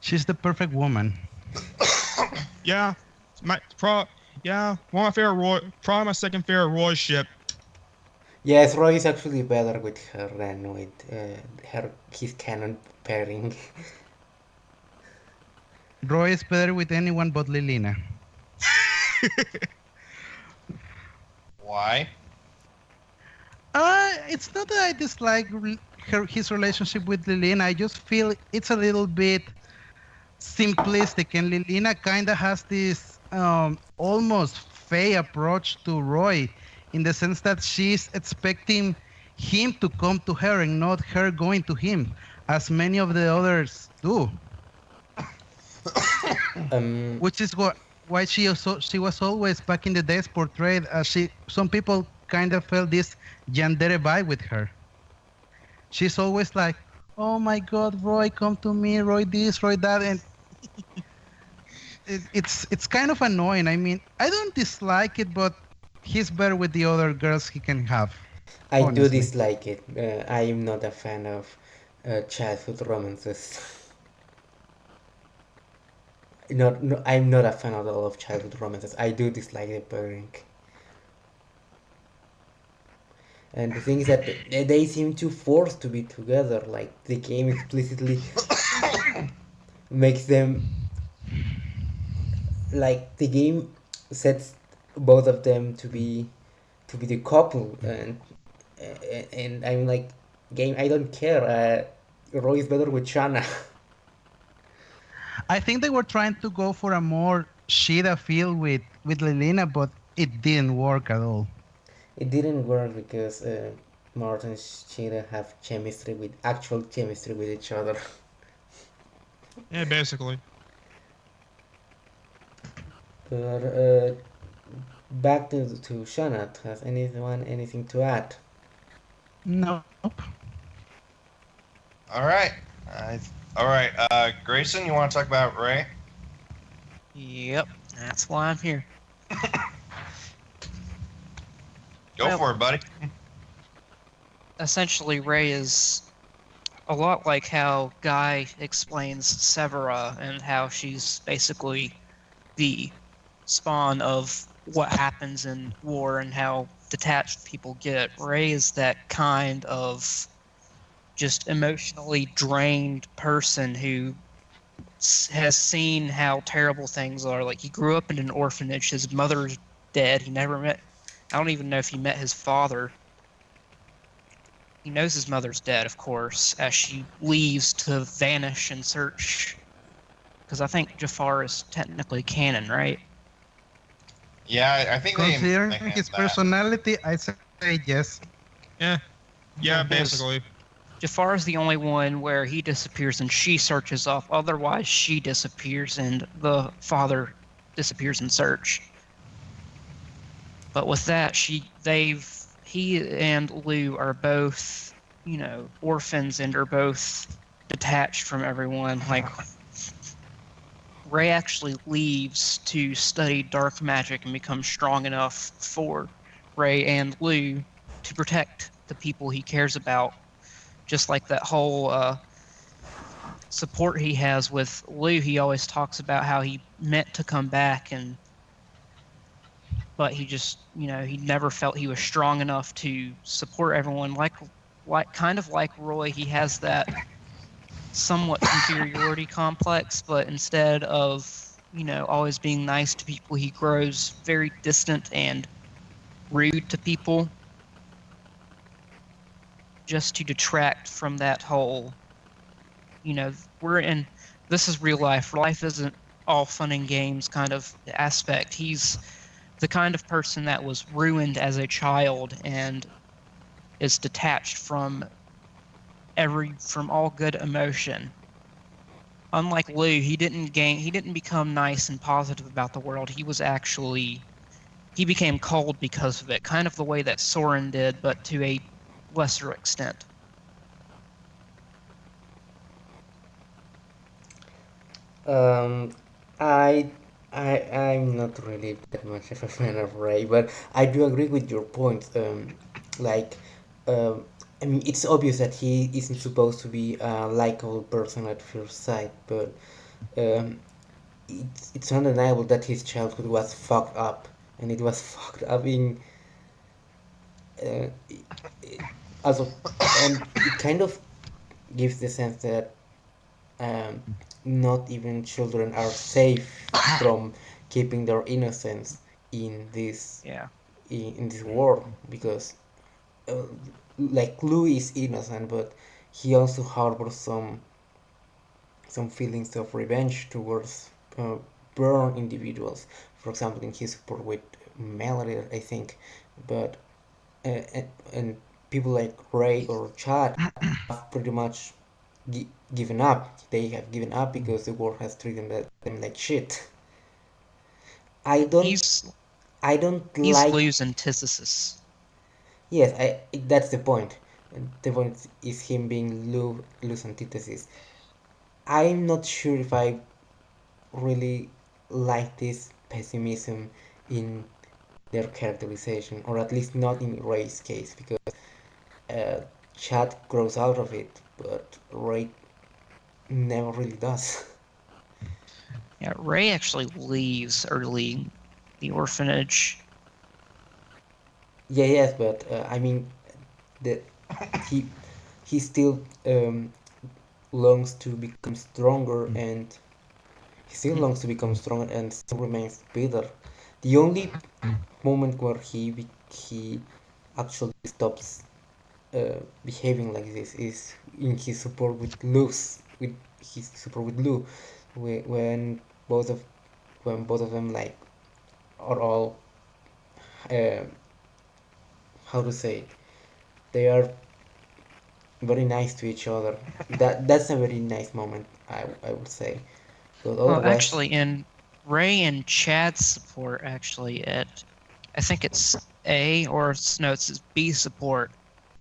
She's the perfect woman. yeah. Yeah, one of my favorite Roy, probably my second favorite Roy ship. Yes, Roy is actually better with her than with his canon pairing. Roy is better with anyone but Lilina. Why? It's not that I dislike his relationship with Lilina. I just feel it's a little bit simplistic, and Lilina kind of has this almost fey approach to Roy, in the sense that she's expecting him to come to her and not her going to him, as many of the others do. Um, Which is why she was always back in the days portrayed as some people kind of felt this yandere vibe with her. She's always like, oh my god, Roy, come to me, Roy this, Roy that, and it's kind of annoying. I mean, I don't dislike it, but he's better with the other girls he can have, I do honestly. dislike it. I am not a fan of childhood romances. Not, no, I'm not a fan at all of childhood romances. I do dislike the pairing. And the thing is that they seem too forced to be together. Like the game explicitly makes them, like the game sets both of them to be the couple, and I'm like, game, I don't care. Roy is better with Shanna. I think they were trying to go for a more Shida feel with Lilina, but it didn't work at all. It didn't work because Martin and Sheila have actual chemistry with each other. Yeah, basically. But back to Shanna. Has anyone anything to add? Nope. All right. All right. Grayson, you want to talk about Ray? Yep, that's why I'm here. Go Well- for it, buddy. Essentially, Ray is a lot like how Guy explains Severa and how she's basically the spawn of what happens in war and how detached people get. Ray is that kind of just emotionally drained person who has seen how terrible things are. Like, he grew up in an orphanage. His mother's dead. He never met. I don't even know if he met his father. He knows his mother's dead, of course, as she leaves to vanish and search. Because I think Jafar is technically canon, right? Yeah, I think Considering they his have that. personality, I say yes. Yeah, Yes. basically. Jafar is the only one where he disappears and she searches off. Otherwise, she disappears and the father disappears in search. But with that, he and Lou are both, orphans and are both detached from everyone. Like, Ray actually leaves to study dark magic and become strong enough for Ray and Lou to protect the people he cares about. Just like that whole support he has with Lou, he always talks about how he meant to come back but he just, he never felt he was strong enough to support everyone. Like kind of like Roy, he has that somewhat inferiority complex, but instead of, always being nice to people, he grows very distant and rude to people just to detract from that whole, this is real life. Life isn't all fun and games kind of aspect. He's the kind of person that was ruined as a child and is detached from all good emotion. Unlike Lou, he didn't become nice and positive about the world. He became cold because of it, kind of the way that Soren did, but to a lesser extent. Um, I, I'm not really that much of a fan of Ray, but I do agree with your point. Like, um, I mean, it's obvious that he isn't supposed to be a likable person at first sight, but um, it's undeniable that his childhood was fucked up, and it was fucked up in uh, also, and it kind of gives the sense that um, not even children are safe from keeping their innocence in this Yeah. in this world because uh, like Lou is innocent, but he also harbors some feelings of revenge towards born individuals. For example, in his support with Melody, I think, but and people like Ray or Chad have pretty much given up. They have given up because the world has treated them like shit. I don't He's I don't he's like. Lou's antithesis. Yes, that's the point. The point is him being Lou's antithesis. I'm not sure if I really like this pessimism in their characterization, or at least not in Ray's case, because uh, Chad grows out of it, but Ray never really does. Yeah, Ray actually leaves early the orphanage. Yeah, yes, but I mean, the he he still longs to become stronger, and he still longs to become stronger, and still remains bitter. The only moment where he actually stops behaving like this is in his support with his support with Lou, when both of when both of them like are all uh, how to say it, they are very nice to each other. That's a very nice moment, I would say. But Well, otherwise, actually, in Ray and Chad's support, actually, I think it's A or no, it's B support.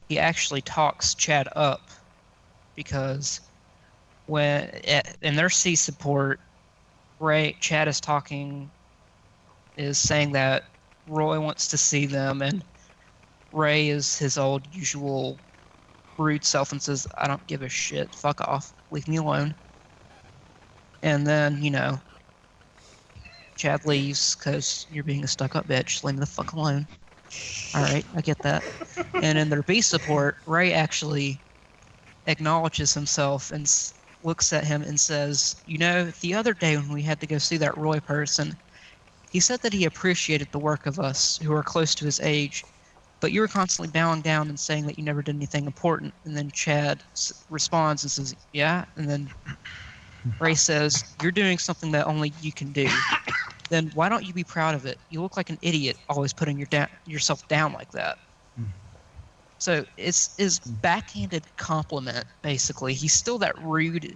He actually talks Chad up because in their C support, Chad is saying that Roy wants to see them, and Ray is his old usual rude self and says, "I don't give a shit. Fuck off. Leave me alone." And then, Chad leaves because you're being a stuck-up bitch. Leave me the fuck alone. All right, I get that. And in their B support, Ray actually acknowledges himself and looks at him and says, the other day when we had to go see that Roy person, he said that he appreciated the work of us who are close to his age, but you were constantly bowing down and saying that you never did anything important. And then Chad responds and says, yeah. And then Ray says, you're doing something that only you can do. then why don't you be proud of it? You look like an idiot always putting yourself down like that. So it's his backhanded compliment, basically. He's still that rude,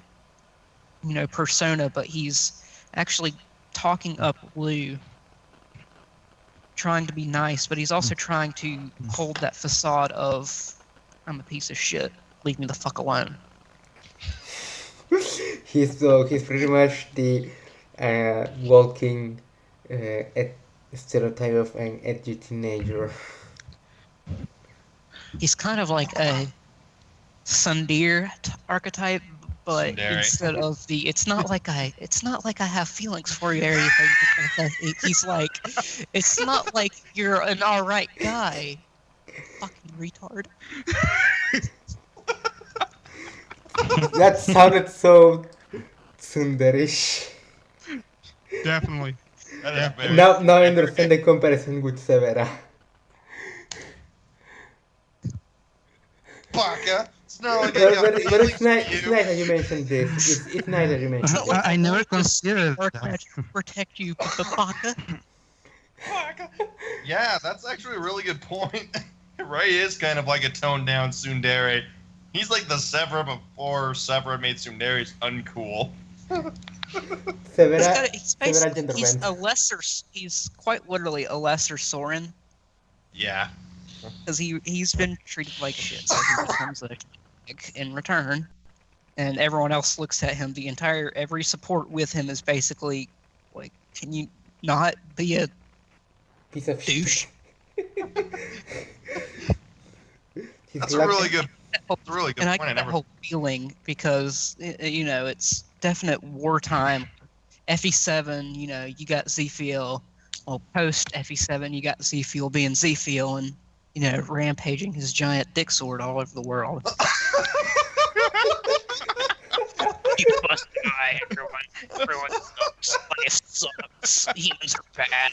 persona, but he's actually talking up Lou, trying to be nice, but he's also trying to hold that facade of, I'm a piece of shit, leave me the fuck alone. He's pretty much the walking stereotype of an edgy teenager. He's kind of like a Sundere archetype, but Tsundere. instead of it's not like I have feelings for you or anything. He's like, it's not like you're an alright guy, fucking retard. That sounded so tsunderish. Definitely. Now I understand the comparison with Severa. Baka. It's not like But it's nice that you mentioned this. It's nice that you mentioned this. I never considered that. Protect you, Baka. Yeah, that's actually a really good point. Ray is kind of like a toned down tsundere. He's like the Severa before Severa made tsunderes uncool. Severa He's a lesser. He's quite literally a lesser Soren. Yeah. Because he's been treated like shit, so he becomes a dick in return, and everyone else looks at him. Every support with him is basically like, can you not be a piece of douche? That's a really good. That's a really good and I point. get that whole feeling because it's definite wartime. FE7, you got Z-Fuel. Well, post FE7, you got Z-Fuel being Z-Fuel and rampaging his giant dick sword all over the world. You must die, everyone. Everyone sucks. Life sucks. Humans are bad.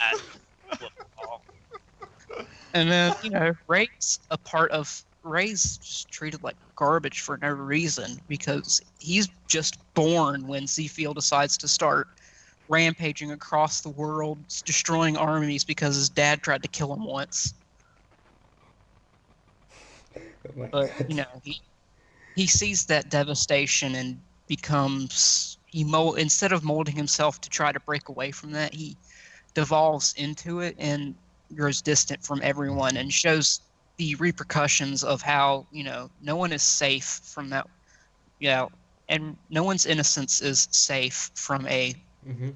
And then, Ray's just treated like garbage for no reason because he's just born when Z-Fuel decides to start rampaging across the world, destroying armies because his dad tried to kill him once. But he sees that devastation and becomes instead of molding himself to try to break away from that, he devolves into it and grows distant from everyone and shows the repercussions of how no one is safe from that. And no one's innocence is safe from a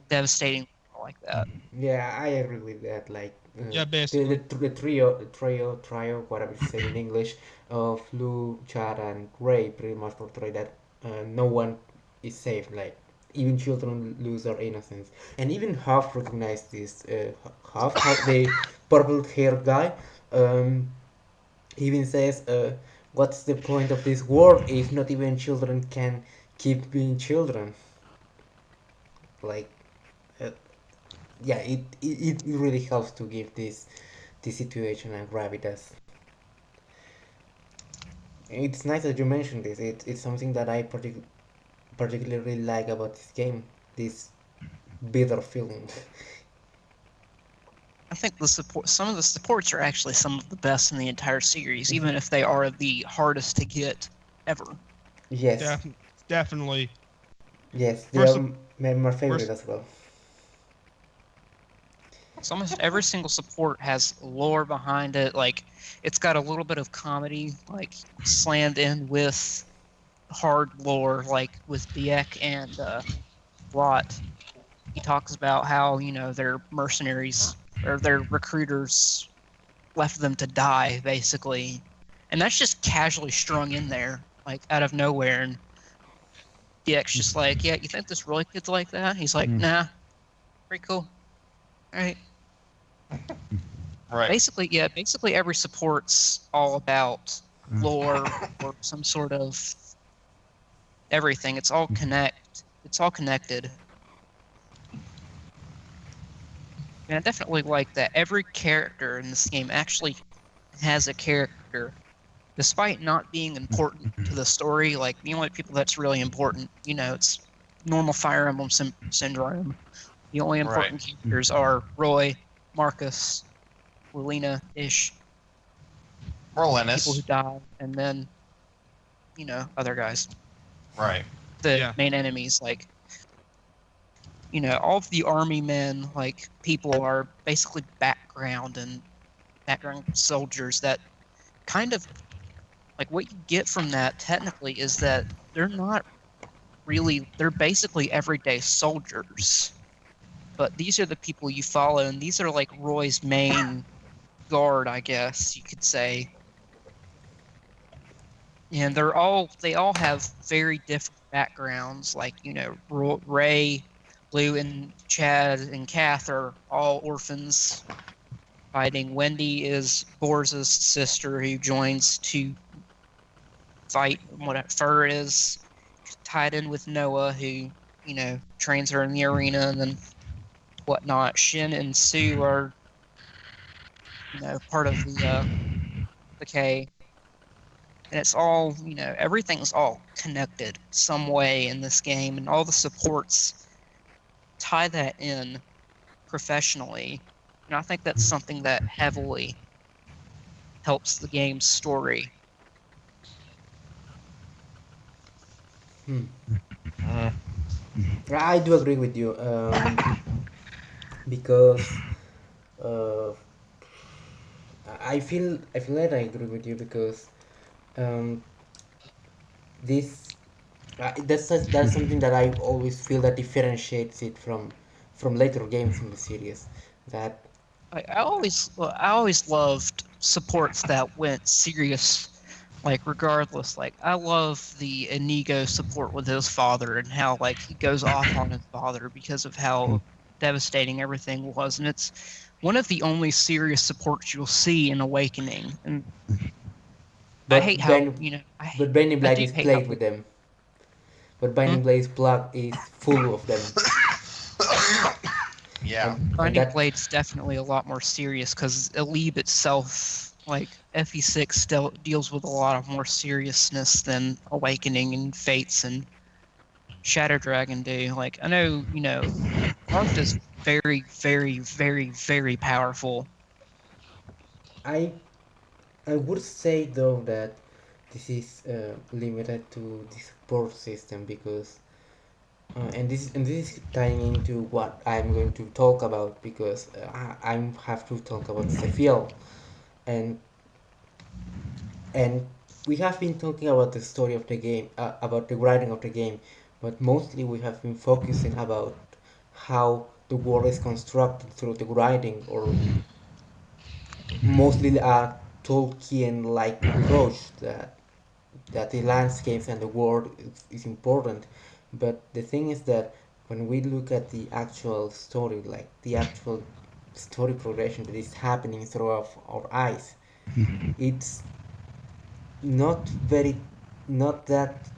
devastating like that. Yeah, I agree with that. Like, basically. the trio, whatever you say in English, of Lou, Chad, and Ray pretty much portray that no one is safe. Like, even children lose their innocence. And even Huff recognized this. Huff, the purple-haired guy, even says, what's the point of this world if not even children can keep being children? Like, yeah, it really helps to give this situation and gravitas. It's nice that you mentioned this. It's something that I particularly like about this game. This bitter feeling. I think some of the supports are actually some of the best in the entire series, even if they are the hardest to get ever. Yes. Definitely. Yes, they are my favorite as well. So almost every single support has lore behind it. Like, it's got a little bit of comedy, like, slammed in with hard lore, like with Biek and Lot. He talks about how, their mercenaries or their recruiters left them to die, basically. And that's just casually strung in there, like, out of nowhere. And Biek's just like, yeah, you think this really kid's like that? He's like, nah, pretty cool. All right. Right. Basically every support's all about lore or some sort of everything. It's all connected. And I definitely like that every character in this game actually has a character, despite not being important to the story. Like, the only people that's really important, it's normal Fire Emblem syndrome. The only important characters are Roy, Marcus, Lelina-ish, people who Linus. die, and then, other guys. Right. The main enemies, like, all of the army men, like, people are basically background soldiers that kind of, like, what you get from that technically is that they're not really, they're basically everyday soldiers. But these are the people you follow, and these are like Roy's main guard, I guess you could say. And they all have very different backgrounds. Like, Ray, Blue, and Chad and Kath are all orphans fighting. Wendy is Borza's sister who joins to fight what Fur is tied in with Noah, who, trains her in the arena and then whatnot. Shin and Sue are, part of the K. And it's all, everything's all connected some way in this game, and all the supports tie that in professionally. And I think that's something that heavily helps the game's story. I do agree with you, because I feel that I agree with you because this that's something that I always feel that differentiates it from later games in the series. That I always loved supports that went serious, like, regardless. Like, I love the Inigo support with his father and how, like, he goes off on his father because of how devastating everything was. And it's one of the only serious supports you'll see in Awakening. And I hate how, but Binding Blade is plagued with them. But Binding Blade's plot is full of them. Yeah. Binding Blade's definitely a lot more serious because Elebe itself, like, FE6 still deals with a lot of more seriousness than Awakening and Fates and Shadow Dragon do. Like, I know, Arct is very, very, very, very powerful. I would say though that this is limited to the support system because and this is tying into what I'm going to talk about because I have to talk about Sephiel and we have been talking about the story of the game, about the writing of the game, but mostly we have been focusing about how the world is constructed through the writing, or mostly a Tolkien-like approach that the landscapes and the world is important. But the thing is that when we look at the actual story, like the actual story progression that is happening through our eyes, it's not that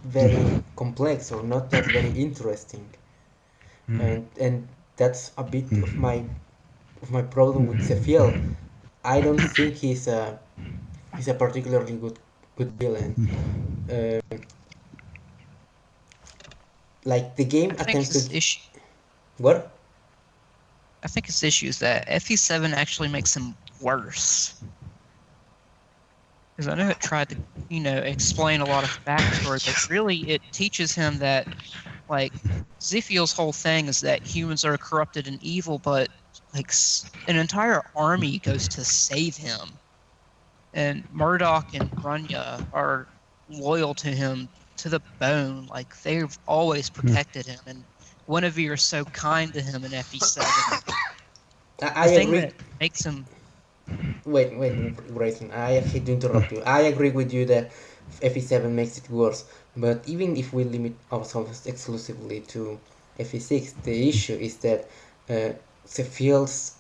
very complex or not that very interesting, and that's a bit of my problem with Sephiel. I don't think he's a particularly good villain. Like the game attempts to what? I think his issue is that FE7 actually makes him worse. Because I know it tried to, explain a lot of backstory, but really it teaches him that, like, Zephiel's whole thing is that humans are corrupted and evil, but, like, an entire army goes to save him. And Murdoch and Runya are loyal to him to the bone. Like, they've always protected him, and Guinevere is so kind to him in FE7. I agree. That makes him... Wait, Grayson, I hate to interrupt you. I agree with you that FE7 makes it worse, but even if we limit ourselves exclusively to FE6, the issue is that Sephiel's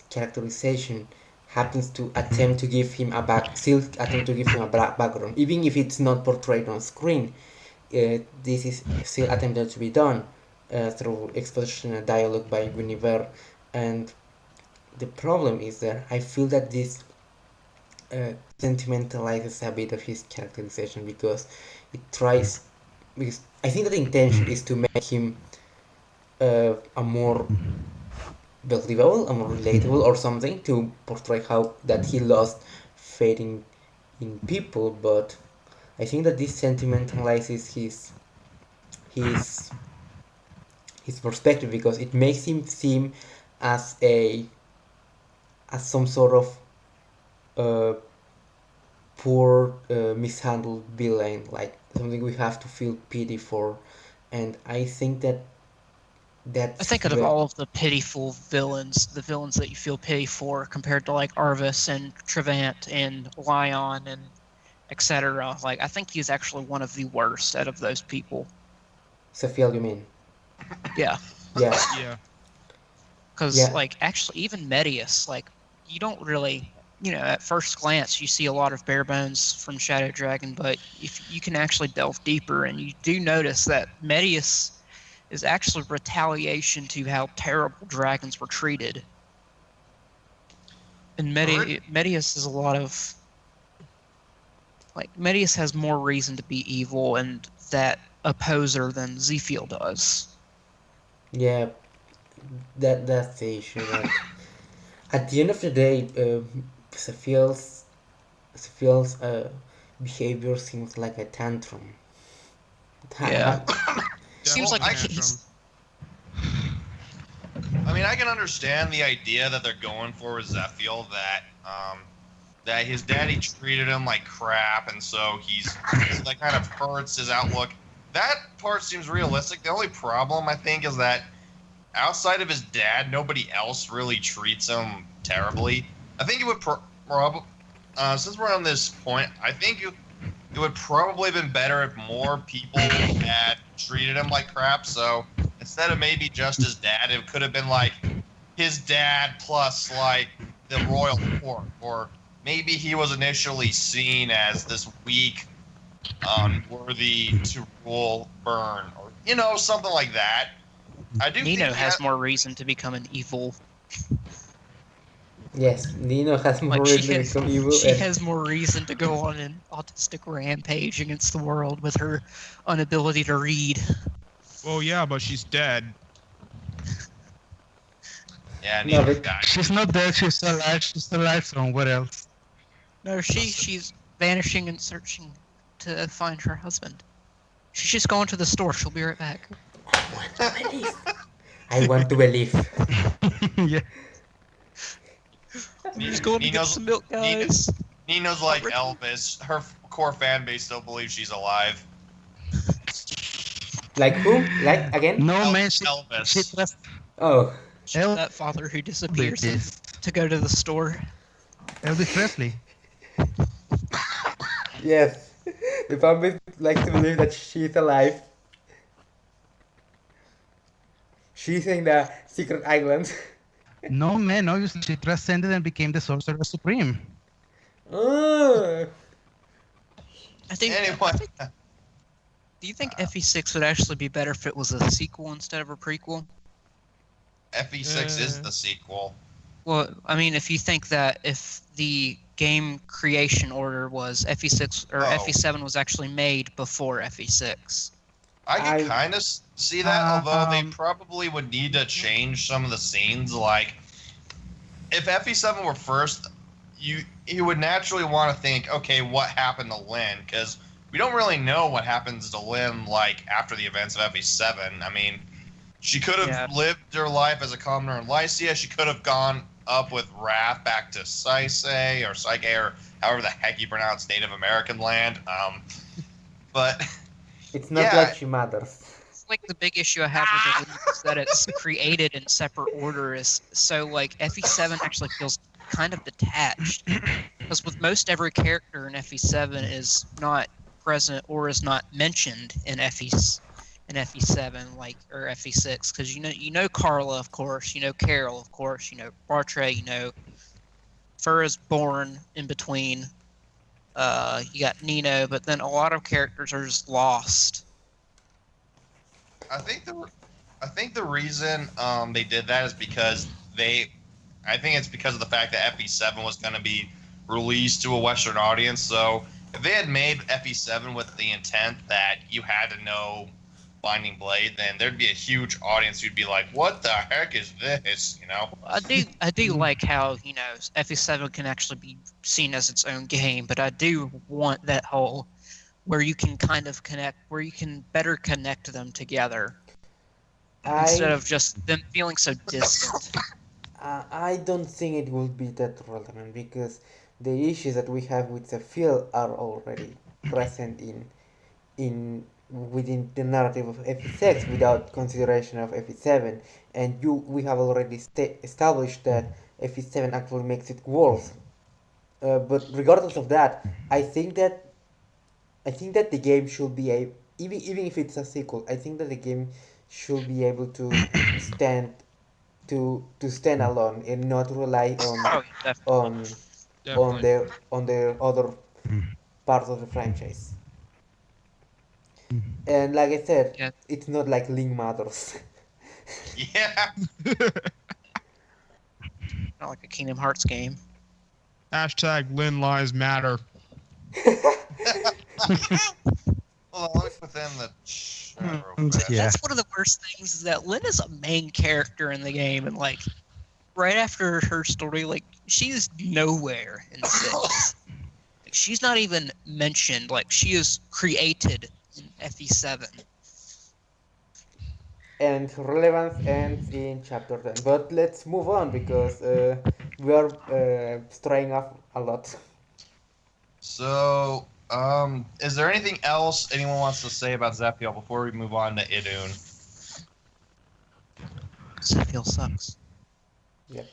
characterization happens to attempt to give him a background, even if it's not portrayed on screen. This is still attempted to be done through exposition and dialogue by Guinevere, and the problem is that I feel that this sentimentalizes a bit of his characterization because it tries, because I think that the intention is to make him a more believable, a more relatable, or something to portray how that he lost faith in people. But I think that this sentimentalizes his his perspective because it makes him seem as a as some sort of uh, poor, mishandled villain, like something we have to feel pity for. And I think that I that's think out of all of the pitiful villains, the villains that you feel pity for compared to like Arvis and Trevant and Lion and etc., like I think he's actually one of the worst out of those people. Sephiel, you mean? Yeah. Yeah, Yeah. Because, yeah, like, actually, even Medius, like, you don't really, at first glance, you see a lot of bare bones from Shadow Dragon, but if you can actually delve deeper, and you do notice that Medius is actually retaliation to how terrible dragons were treated. And Medius is a lot of, like, Medius has more reason to be evil and that opposer than Zephiel does. yeah. That's the issue. That at the end of the day, Sephiel's behavior seems like a tantrum. Yeah. Seems Well, like he's... I mean, I can understand the idea that they're going for with Zephiel, that his daddy treated him like crap, and so that kind of hurts his outlook. That part seems realistic. The only problem, I think, is that outside of his dad, nobody else really treats him terribly. I think it would probably, since we're on this point, I think it would probably have been better if more people had treated him like crap. So instead of maybe just his dad, it could have been like his dad plus like the royal court, or maybe he was initially seen as this weak, unworthy to rule Burn, or something like that. I do. Nino has more reason to become an evil. Yes, Nino has more Like reason to become evil. she has more reason to go on an autistic rampage against the world with her inability to read. Well, yeah, but she's dead. Yeah, No, Nino but- died. She's not dead. She's alive. She's alive somewhere else. No, she's vanishing and searching to find her husband. She's just going to the store. She'll be right back. I want to believe. Yeah. Just going to get some milk, guys. Nino's like Elvis. Her core fan base still believes she's alive. Like who? Like again? No man. She Elvis. trusts Oh, That father who disappears to go to the store. Elvis Presley. yes. The fan base likes to believe that she's alive. She's in the secret island. No man. Obviously, she transcended and became the Sorcerer Supreme. Oh. I think. Anyway, Do you think FE6 would actually be better if it was a sequel instead of a prequel? FE6 is the sequel. Well, I mean, if you think that if the game creation order was FE6 or FE7 was actually made before FE6. I can kind of see that, although they um, probably would need to change some of the scenes. Like, if FE7 were first, you would naturally want to think, okay, what happened to Lynn? Because we don't really know what happens to Lynn, like, after the events of FE7. I mean, she could have lived her life as a commoner in Lycia. She could have gone up with Wrath back to Psyche, or however the heck you pronounce Native American land. But... It's not like she matters. It's like the big issue I have with it is that it's created in separate order. So like FE7 actually feels kind of detached, because with most every character in FE7 is not present or is not mentioned in FE7 or FE6, because you know Carla, of course, you know Carol, of course, you know Bartray, you know Fur is born in between. You got Nino, but then a lot of characters are just lost. I think the reason they did that is because I think it's because of the fact that FE7 was going to be released to a Western audience. So if they had made FE7 with the intent that you had to know Binding Blade, then there'd be a huge audience who'd be like, "What the heck is this?" You know? I do like how, FE7 can actually be seen as its own game, but I do want that whole where you can kind of connect, where you can better connect them together instead of just them feeling so distant. I don't think it will be that relevant because the issues that we have with the field are already present in within the narrative of FE6 without consideration of FE7, and we have already established that FE7 actually makes it worse. But regardless of that, I think that the game should be a even if it's a sequel, I think that the game should be able to stand stand alone and not rely Oh, definitely. on their other parts of the franchise. And like I said, Yeah. it's not like Link Matters. Yeah. Not like a Kingdom Hearts game. Hashtag Lin Lives Matter. Well, within the. Yeah. That's one of the worst things is that Lynn is a main character in the game, and like right after her story, like she's nowhere in 6. Like, she's not even mentioned. Like she is created in FE7. And relevance ends in chapter 10. But let's move on because we are straying off a lot. So, is there anything else anyone wants to say about Zephiel before we move on to Idun? Zephiel sucks. Yep.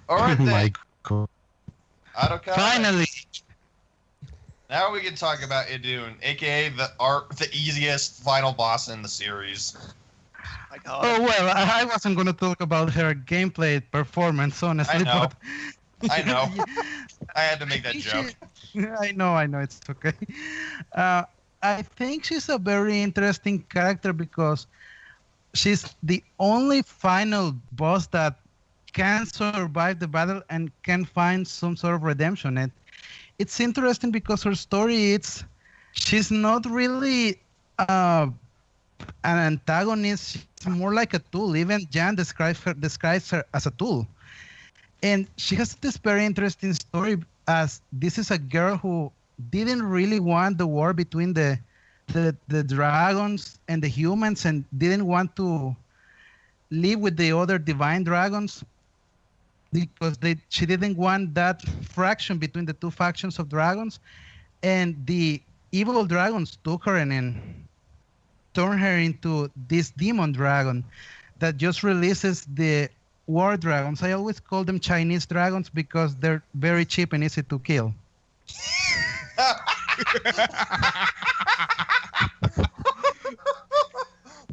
All right, then. Michael. Autokai. Finally. Now we can talk about Idun, aka the easiest final boss in the series. My God. Oh well, I wasn't gonna talk about her gameplay performance, honestly, I know. but I know. I had to make that think joke. I know, it's okay. I think she's a very interesting character because she's the only final boss that can survive the battle and can find some sort of redemption. And it's interesting because her story, she's not really an antagonist. She's more like a tool. Even Jan describes her as a tool. And she has this very interesting story as this is a girl who didn't really want the war between the dragons and the humans and didn't want to live with the other divine dragons because she didn't want that fraction between the two factions of dragons. And the evil dragons took her and turned her into this demon dragon that just releases the war dragons. I always call them Chinese dragons because they're very cheap and easy to kill.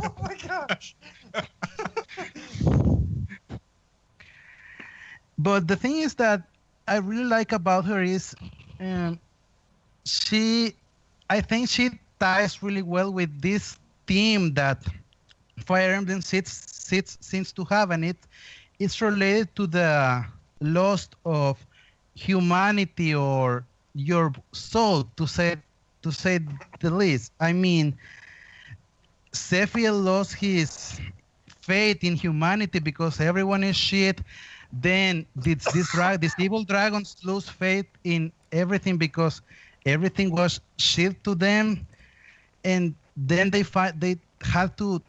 Oh my gosh. But the thing is that I really like about her is I think she ties really well with this theme that Fire Emblem seems to have, and it's related to the loss of humanity or your soul, to say the least. I mean, Zephiel lost his faith in humanity because everyone is shit. Then these evil dragons lose faith in everything because everything was shit to them, and then they had to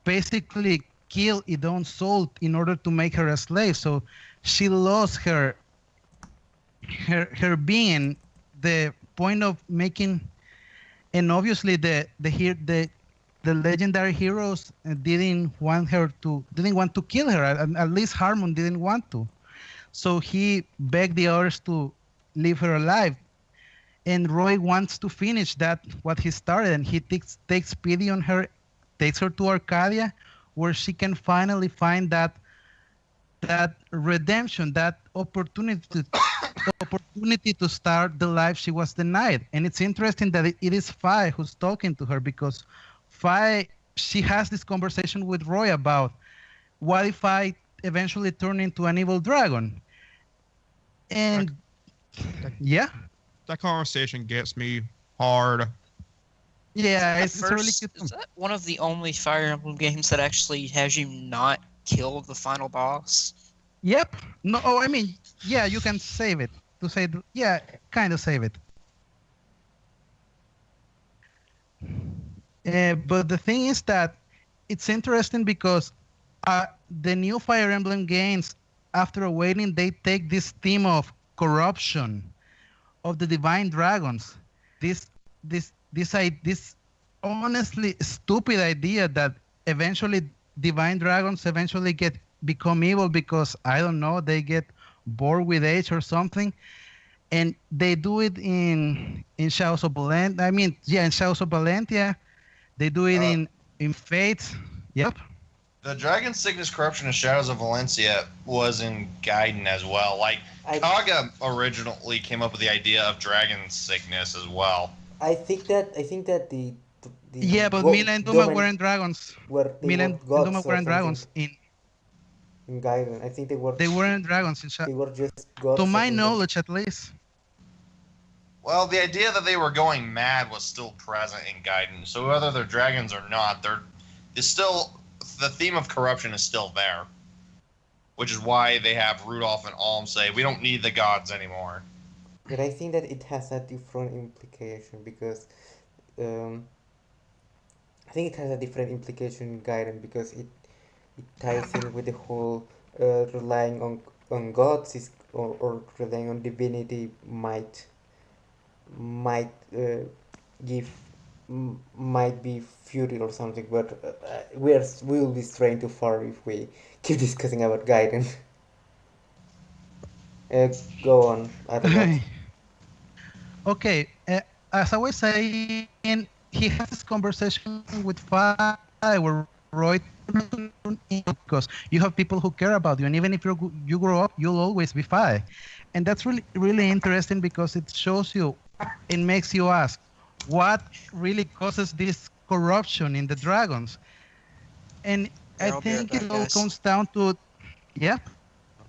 basically kill Idun's soul in order to make her a slave. So she lost her being, the point of making, and obviously the legendary heroes didn't want to kill her. At least Harmon didn't want to. So he begged the others to leave her alive. And Roy wants to finish what he started, and he takes pity on her, takes her to Arcadia, where she can finally find that redemption, that opportunity to start the life she was denied. And it's interesting that it is Fi who's talking to her, because she has this conversation with Roy about what if I eventually turn into an evil dragon. And yeah, That conversation gets me hard. Yeah, That it's a really first, cute is one. that one of the only Fire Emblem games that actually has you not kill the final boss? Yep. No, oh, I mean, yeah, you can save it to say, yeah, kind of save it. But the thing is that it's interesting because the new Fire Emblem games, after waiting, they take this theme of corruption of the divine dragons. This this honestly stupid idea that eventually divine dragons eventually become evil because I don't know, they get bored with age or something, and they do it in Shadows of Valentia. I mean, yeah, in Shadows of Valentia. They do it Uh, in Fate. Yep. the Dragon Sickness Corruption of Shadows of Valencia was in Gaiden as well. Like, I Kaga originally came up with the idea of Dragon Sickness as well. I think that the Yeah, but Mila and Duma domain weren't dragons. were they Mila were and Duma gods or weren't something dragons. in Gaiden. I think They weren't dragons they were just to gods or my something. knowledge, at least. Well, the idea that they were going mad was still present in Gaiden. So whether they're dragons or not, it's still the theme of corruption is still there, which is why they have Rudolph and Alm say we don't need the gods anymore. But I think that it has a different implication because um, I think it has a different implication in Gaiden because it ties in with the whole relying on gods or relying on divinity might give might be futile or something, but we will be straying too far if we keep discussing about Gaiden. Go on, Advocat. Okay, as I was saying, he has this conversation with Fi where Roy because you have people who care about you, and even if you grow up, you'll always be Fi, and that's really interesting because it shows you, it makes you ask, what really causes this corruption in the dragons, and I I'll be right think it back, all guys. comes down to, yeah,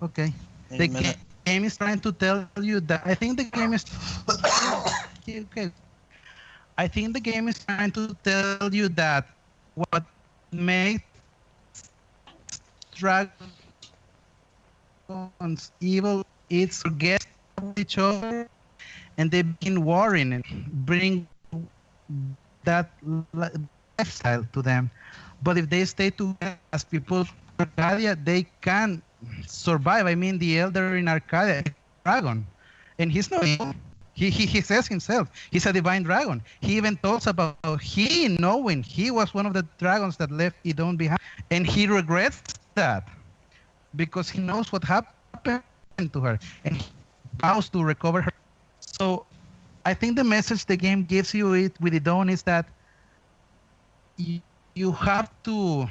okay, In the a minute. game is trying to tell you that I think the game is okay. I think the game is trying to tell you that what makes dragons evil is forget each other, and they begin warring and bring that lifestyle to them. But if they stay together as people of Arcadia, they can survive. I mean, the elder in Arcadia is a dragon, and he's not evil. He says himself, he's a divine dragon. He even talks about he knowing he was one of the dragons that left Idon behind, and he regrets that because he knows what happened to her, and he vows to recover her. So I think the message the game gives you with Idon is that you have to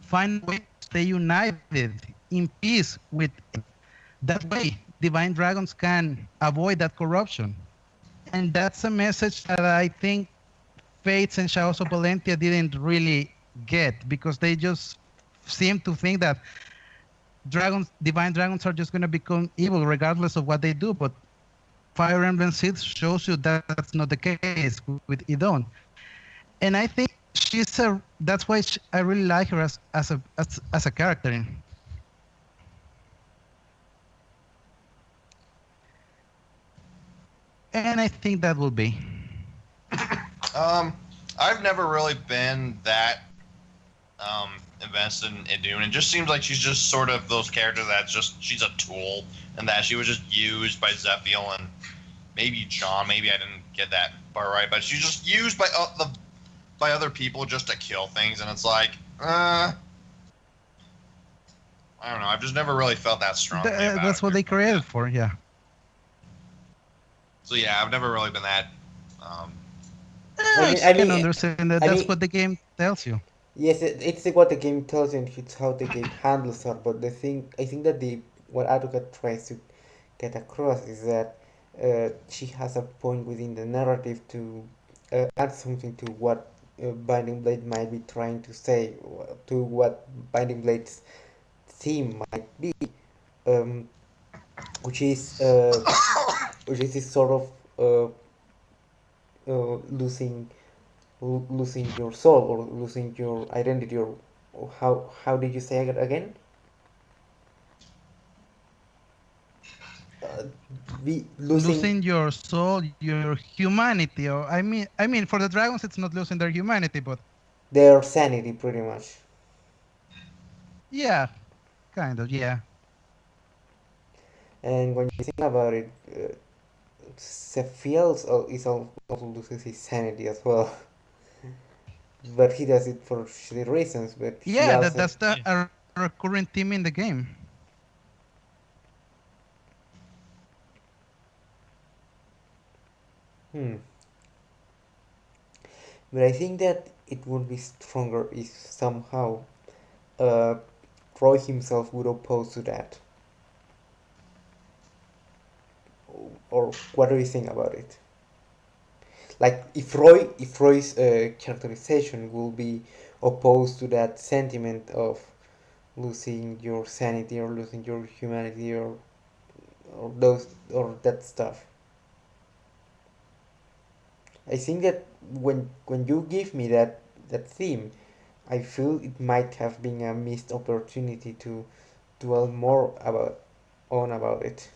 find a way to stay united in peace with that way divine dragons can avoid that corruption. And that's a message that I think Fates and Shadows of Valentia didn't really get because they just seem to think that divine dragons are just going to become evil regardless of what they do. But Fire Emblem Six shows you that that's not the case with Idon. And I think that's why I really like her as a character. And I think that will be. I've never really been that invested in Dune. It just seems like she's just sort of those characters she's a tool, and that she was just used by Zephiel and maybe John. Maybe I didn't get that part right, but she's just used by other people just to kill things, and it's like, I don't know. I've just never really felt that strongly about That's what they created for, yeah. So yeah, I've never really been that. I can understand that. That's what the game tells you. Yes, it's what the game tells you, and it's how the game handles her. But I think that what Advocat tries to get across is that she has a point within the narrative to add something to what Binding Blade might be trying to say, to what Binding Blade's theme might be, um, which is this sort of losing losing your soul or losing your identity, or how did you say it again? Uh, be losing Losing your soul, your humanity, or I mean, for the dragons, it's not losing their humanity, but their sanity, pretty much. yeah, kind of, yeah. And when you think about it, Sephiel also loses his sanity as well. But he does it for shitty reasons. But he Yeah, also, that's the a recurring theme in the game. hmm. But I think that it would be stronger if somehow uh, Roy himself would oppose to that. Or what do you think about it? Like if Roy's characterization will be opposed to that sentiment of losing your sanity or losing your humanity or those or that stuff. I think that when you give me that theme, I feel it might have been a missed opportunity to dwell more about it.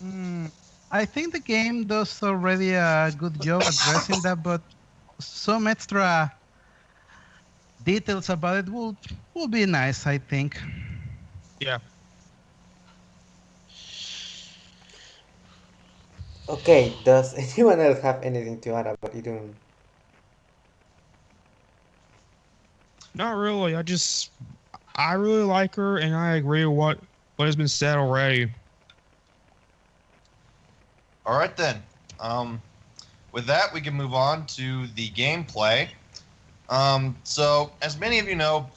Mm, I think the game does already a good job addressing that, but some extra details about it would be nice, I think. Yeah. Okay, does anyone else have anything to add about Idun? Not really. I really like her, and I agree with what has been said already. All right then. With that, we can move on to the gameplay. So, as many of you know,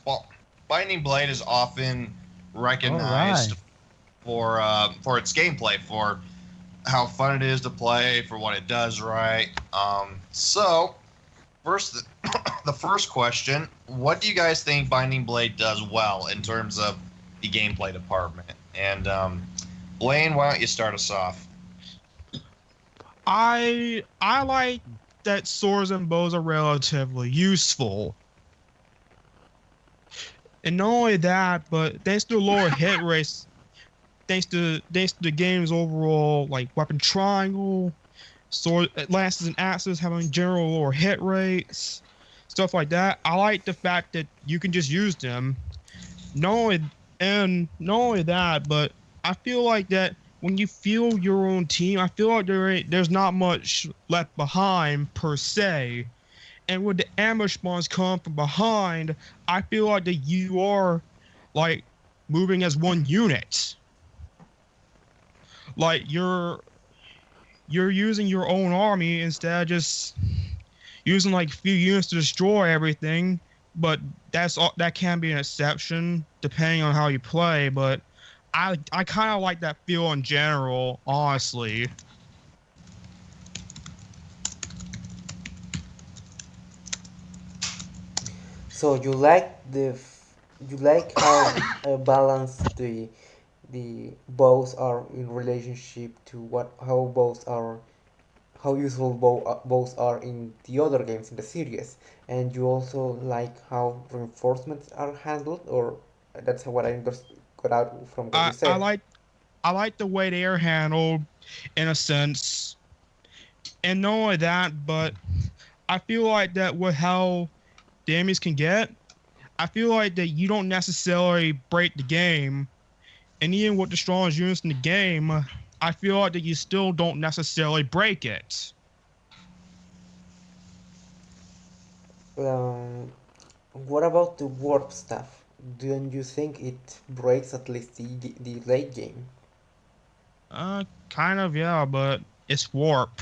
Binding Blade is often All right. recognized for its gameplay, for how fun it is to play, for what it does right. So, first, the first question: what do you guys think Binding Blade does well in terms of the gameplay department? And Blaine, why don't you start us off? I like that swords and bows are relatively useful. And not only that, but thanks to the lower hit rates, thanks to the game's overall like weapon triangle, sword lances and axes having general lower hit rates, stuff like that. I like the fact that you can just use them. Not only not only that, but I feel like that when you feel your own team, I feel like there's not much left behind per se. And when the ambush spawns come from behind, I feel like that you are like moving as one unit. Like you're using your own army instead of just using like a few units to destroy everything. But that can be an exception depending on how you play. But I kind of like that feel in general, honestly. So you like how balanced the bows are in relationship to what how bows are how useful bows are in the other games in the series, and you also like how reinforcements are handled, or that's what I got out from what you I I said. like I like the way they are handled in a sense. And not only that, but I feel like that with how damage can get, I feel like that you don't necessarily break the game. And even with the strongest units in the game, I feel like that you still don't necessarily break it. Um, what about the warp stuff? Don't you think it breaks at least the late game? Kind of, yeah, but it's warp.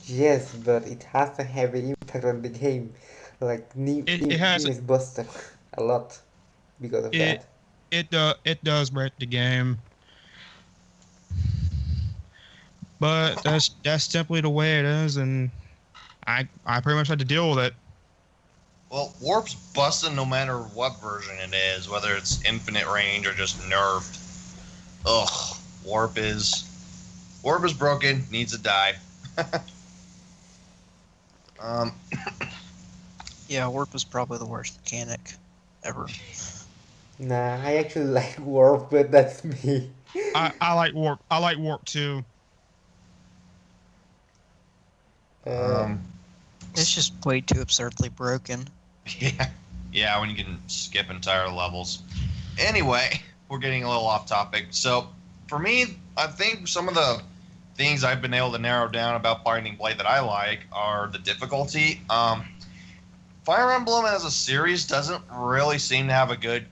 Yes, but it has a heavy impact on the game. Like It has team is busted a lot because of it that. it does break the game, but that's simply the way it is, and I pretty much had to deal with it. Well, Warp's busting no matter what version it is, whether it's infinite range or just nerfed. Ugh, Warp is broken, needs to die. um, Yeah, warp is probably the worst mechanic ever. Nah, I actually like Warp, but that's me. I like warp. I like warp too. Uh, It's just way too absurdly broken. yeah, when you can skip entire levels. Anyway, we're getting a little off topic. So, for me, I think some of the things I've been able to narrow down about Binding Blade that I like are the difficulty. Fire Emblem as a series doesn't really seem to have a good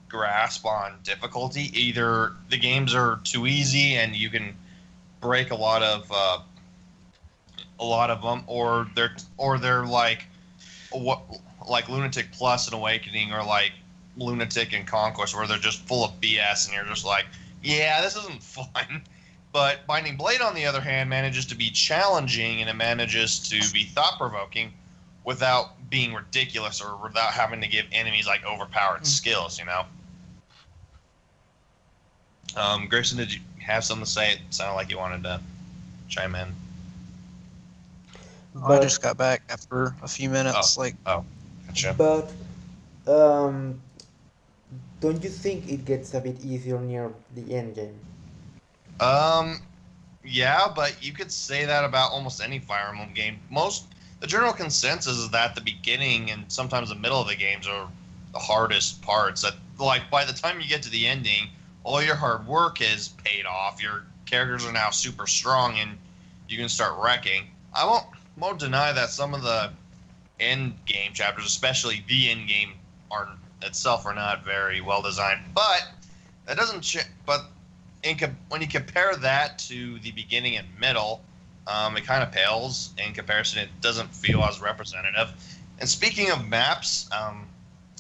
grasp on difficulty. Either the games are too easy and you can break a lot of them, or they're like Lunatic Plus and Awakening, or like Lunatic and Conquest, where they're just full of BS and you're just like, yeah, this isn't fun. But Binding Blade, on the other hand, manages to be challenging, and it manages to be thought-provoking without being ridiculous or without having to give enemies like overpowered skills, you know? Grayson, did you have something to say? It sounded like you wanted to chime in. I just got back after a few minutes. Gotcha. But don't you think it gets a bit easier near the end game? Yeah, but you could say that about almost any Fire Emblem game. The general consensus is that the beginning and sometimes the middle of the games are the hardest parts. That, like, by the time you get to the ending, all your hard work is paid off. Your characters are now super strong, and you can start wrecking. I won't deny that some of the end game chapters, especially the end game, are not very well designed. But that doesn't. When you compare that to the beginning and middle, it kind of pales in comparison. It doesn't feel as representative. And speaking of maps,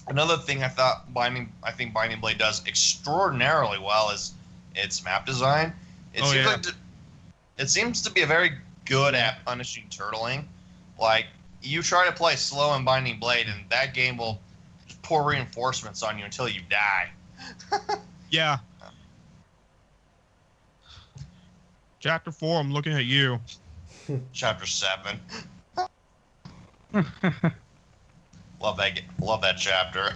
another thing I think Binding Blade does extraordinarily well is its map design. It seems to be very good at punishing turtling. Like, you try to play slow in Binding Blade, and that game will pour reinforcements on you until you die. Yeah. Chapter 4, I'm looking at you. Chapter 7. Love that chapter.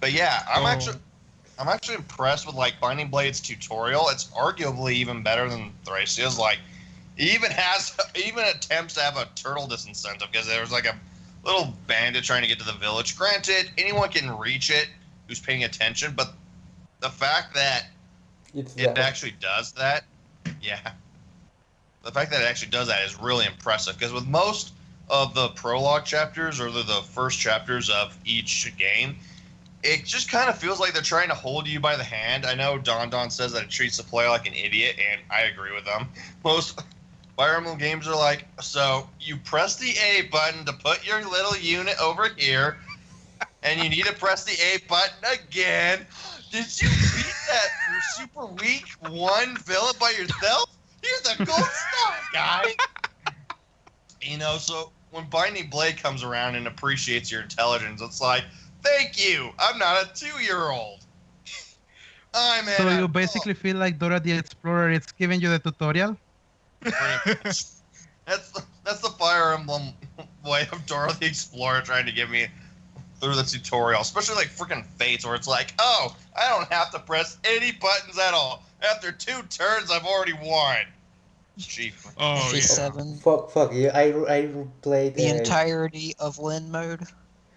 But yeah, I'm actually impressed with like Binding Blade's tutorial. It's arguably even better than Thracia's. Like, it even attempts to have a turtle disincentive, because there's like a little bandit trying to get to the village. Granted, anyone can reach it who's paying attention, but the fact that it actually does that, the fact that it actually does that is really impressive. Because with most of the prologue chapters, or the first chapters of each game, it just kind of feels like they're trying to hold you by the hand. I know Don says that it treats the player like an idiot, and I agree with them. Most Fire Emblem games are like, so you press the A button to put your little unit over here, and you need to press the A button again. Did you beat that super weak one villain by yourself? Here's a gold star, guy. So when Binding Blade comes around and appreciates your intelligence, it's like, thank you. I'm not a 2-year-old. So you basically feel like Dora the Explorer. It's giving you the tutorial. That's the Fire Emblem way of Dora the Explorer trying to get me through the tutorial. Especially like freaking Fates, where it's like, oh, I don't have to press any buttons at all. After 2 turns, I've already won. Chief. Oh, yeah. 7. Fuck you. I played The entirety of Lin mode.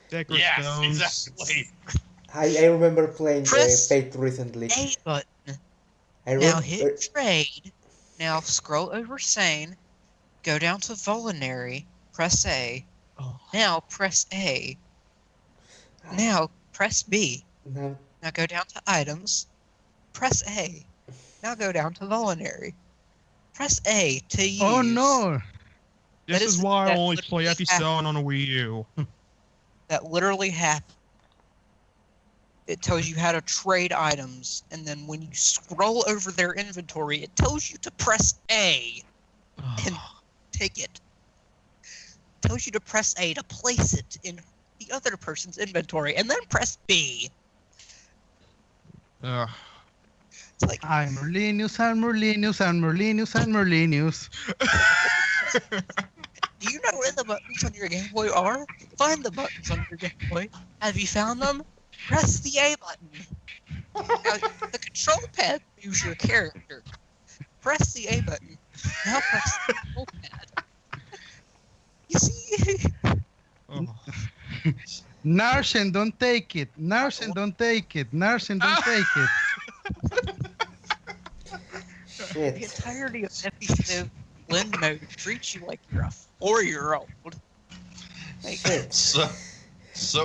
Yes, Stones. exactly. I remember playing Press Fate recently. A button. I Now hit trade. Now scroll over Sane. Go down to Volinary. Press A. Oh. Now press A. Now press B. No, Now go down to Items. Press A. Now go down to Volinary. Press A to use. Oh no! This is why I only play FE7 on a Wii U. That literally happened. It tells you how to trade items, and then when you scroll over their inventory, it tells you to press A and take it. It tells you to press A to place it in the other person's inventory, and then press B. It's like, I'm Merlinius, I'm Merlinius, I'm Merlinius, I'm Merlinius. do you know where the buttons on your Game Boy are? Find the buttons on your Game Boy. Have you found them? Press the A button. Now, the control pad moves your character. Press the A button. Now press the control pad. You see? Oh. Narsen, don't take it. Narsen, don't take it. Narsen, don't take it. Shit. The entirety of FE2 blend mode treats you like you're a 4-year-old. Like, Shit. So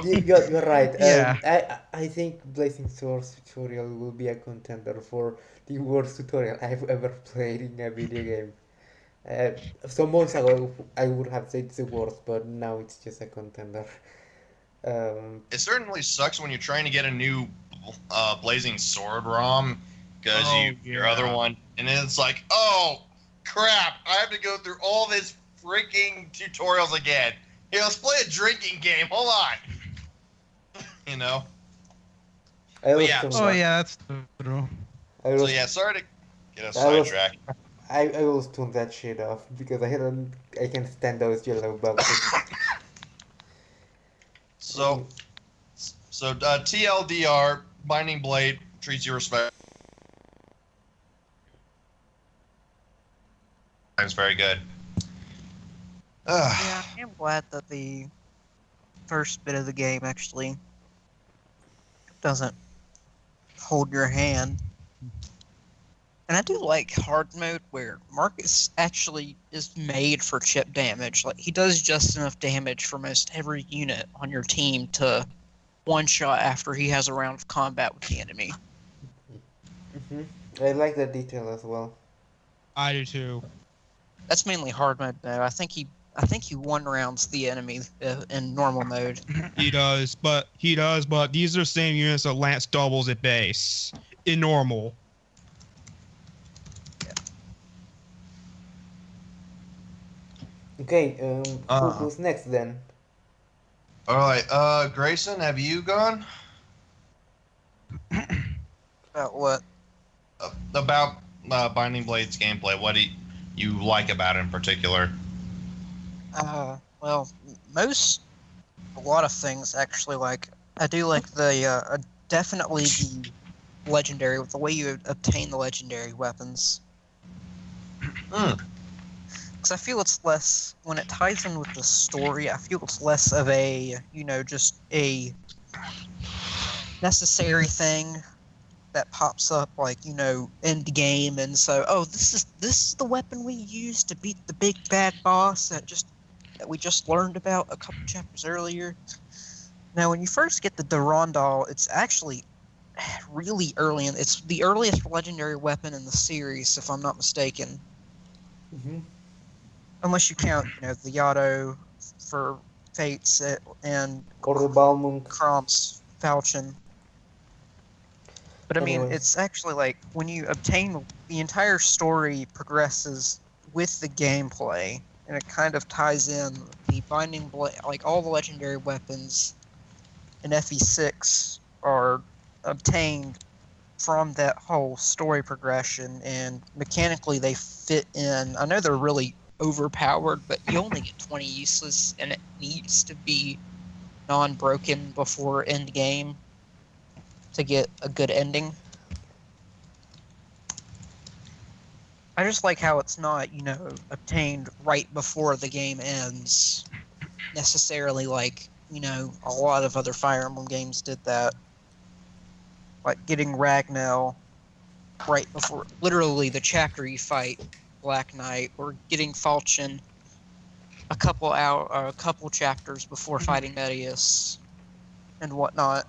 You're right. Yeah. I think Blazing Swords tutorial will be a contender for the worst tutorial I've ever played in a video game. Some months ago, I would have said it's the worst, but now it's just a contender. it certainly sucks when you're trying to get a new Blazing Sword ROM because your other one, and then it's like, oh crap, I have to go through all this freaking tutorials again. Here, let's play a drinking game. Hold on. You know. Yeah. Oh yeah, that's true. So yeah, sorry to get us sidetracked. I will turn that shit off because I can't stand those yellow boxes. So TLDR, Binding Blade treats you respect. It's very good. yeah, I'm glad that the first bit of the game actually doesn't hold your hand. And I do like hard mode where Marcus actually is made for chip damage. Like, he does just enough damage for most every unit on your team to one-shot after he has a round of combat with the enemy. I like that detail as well. I do too. That's mainly hard mode though. I think he one-rounds the enemy in normal mode. He does, but these are the same units that Lance doubles at base in normal. Okay, who's next then? All right, Grayson, have you gone? About what? About Binding Blade's gameplay. What do you like about it in particular? Well, a lot of things actually. Like, I do like the definitely the legendary, the way you obtain the legendary weapons. Because I feel it's less, when it ties in with the story, I feel it's less of a, just a necessary thing that pops up, like, end game, and so, oh, this is the weapon we use to beat the big bad boss that we just learned about a couple chapters earlier. Now, when you first get the Durandal, it's actually really early, and it's the earliest legendary weapon in the series, if I'm not mistaken. Mm-hmm. Unless you count, the Yado for Fates and Balmung. Krom's Falchion. But I mean, Anyway. it's actually like when you obtain the entire story progresses with the gameplay, and it kind of ties in the Binding Blade, like all the legendary weapons in FE6 are obtained from that whole story progression, and mechanically they fit in. I know they're really overpowered, but you only get 20 useless, and it needs to be non-broken before end game to get a good ending. I just like how it's not, obtained right before the game ends, necessarily like, a lot of other Fire Emblem games did that. Like getting Ragnell right before, literally the chapter you fight Black Knight, or getting Falchion a couple chapters before fighting Medius and whatnot.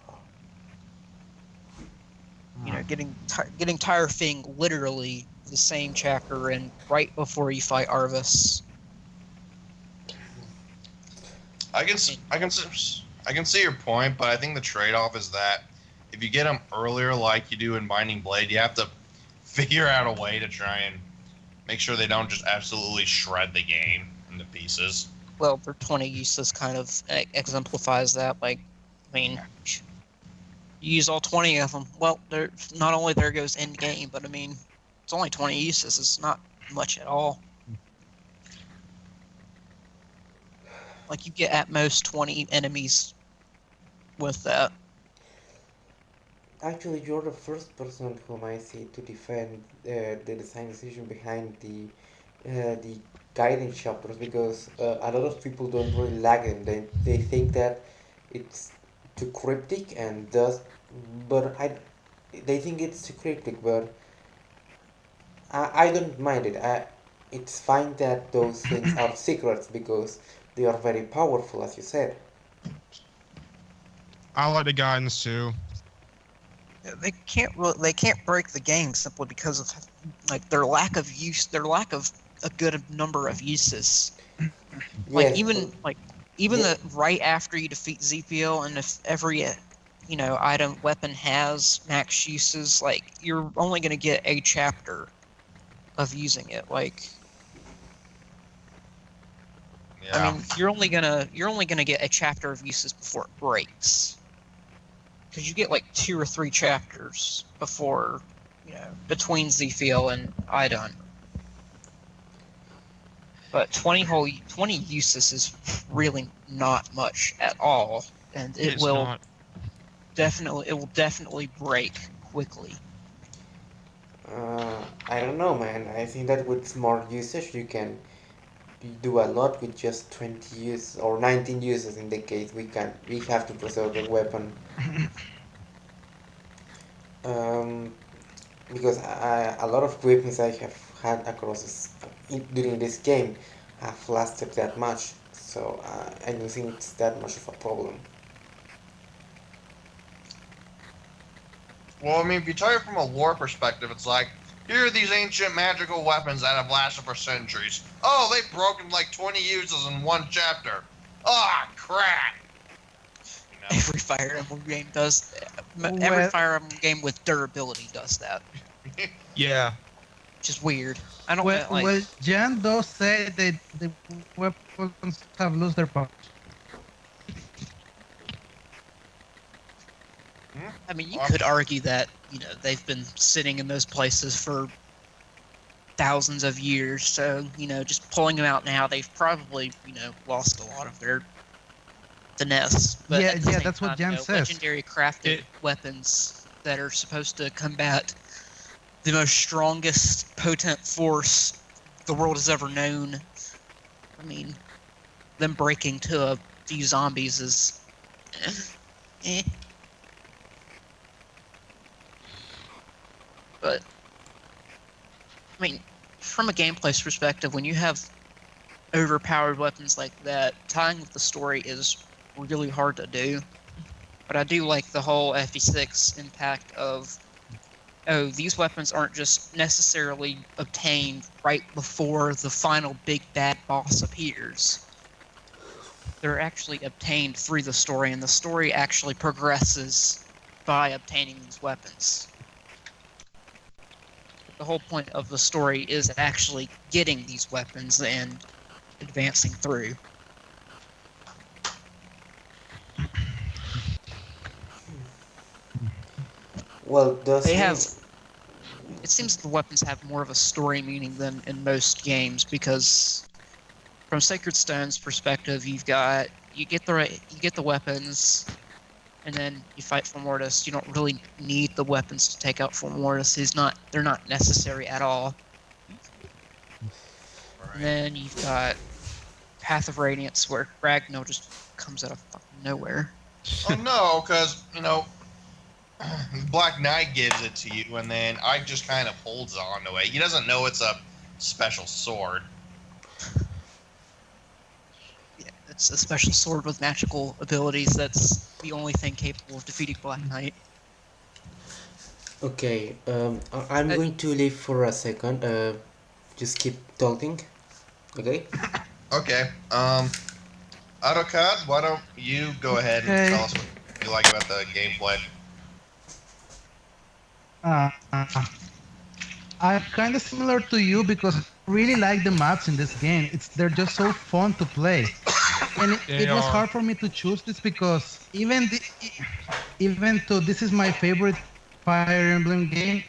Getting Tire Fing literally the same chapter and right before you fight Arvis. I can see your point, but I think the trade-off is that if you get them earlier, like you do in Binding Blade, you have to figure out a way to try and make sure they don't just absolutely shred the game into pieces. Well, their 20 useless kind of exemplifies that. Like, I mean, You use all 20 of them. Well, not only there goes end game, but I mean, it's only 20 uses. It's not much at all. Like, you get at most 20 enemies with that. Actually, you're the first person whom I see to defend the design decision behind the guidance chapters, because a lot of people don't really like them. They think that it's too cryptic and does, but they think it's too cryptic, but I don't mind it. It's fine that those things are secrets because they are very powerful, as you said. I like the guidance too. They can't break the game simply because of like their lack of a good number of uses. Like Yes, even yeah. the right after you defeat ZPL, and if every item weapon has max uses, like you're only gonna get a chapter of using it. Like Yeah. I mean, you're only gonna get a chapter of uses before it breaks. Because you get like 2 or 3 chapters before, between ZFL and Idun. But 20 uses is really not much at all, and it will definitely break quickly. I don't know, man. I think that with smart usage, you can do a lot with just 20 uses or 19 uses in the case we have to preserve the weapon. Um, because a lot of weapons I have had during this game have lasted that much, so I don't think it's that much of a problem. Well, I mean, if you tell it from a lore perspective, it's like, here are these ancient magical weapons that have lasted for centuries. Oh, they've broken like 20 uses in one chapter. Ah, crap! You know? Every Fire Emblem game does. Every Well- Fire Emblem game with durability does that. Yeah. Which is weird. I don't Well, get, like. well, Jan does say that the weapons have lost their power. I mean, you could argue that they've been sitting in those places for thousands of years. So just pulling them out now, they've probably lost a lot of their finesse. But Yeah, at the yeah, same that's what time, Jan says. legendary crafted weapons that are supposed to combat the most strongest, potent force the world has ever known. I mean, them breaking to a few zombies is. Eh. But, I mean, from a gameplay perspective, when you have overpowered weapons like that, tying with the story is really hard to do. But I do like the whole FE6 impact of, these weapons aren't just necessarily obtained right before the final big bad boss appears. They're actually obtained through the story, and the story actually progresses by obtaining these weapons. The whole point of the story is actually getting these weapons and advancing through. Well, It seems the weapons have more of a story meaning than in most games, because from Sacred Stone's perspective, you get the weapons, and then you fight for Mortis. You don't really need the weapons to take out for Mortis. They're not necessary at all. And then you've got Path of Radiance, where Ragnar just comes out of fucking nowhere. Oh no, because, Black Knight gives it to you, and then Ike just kind of holds on to it. He doesn't know it's a special sword. Yeah, it's a special sword with magical abilities. That's the only thing capable of defeating Black Knight. Okay, I'm going to leave for a second. Just keep talking. Okay? Okay, AutoCAD, why don't you go ahead and Okay. tell us what you like about the gameplay? I'm kind of similar to you because I really like the maps in this game. They're just so fun to play, and it was hard for me to choose this because even though this is my favorite Fire Emblem game,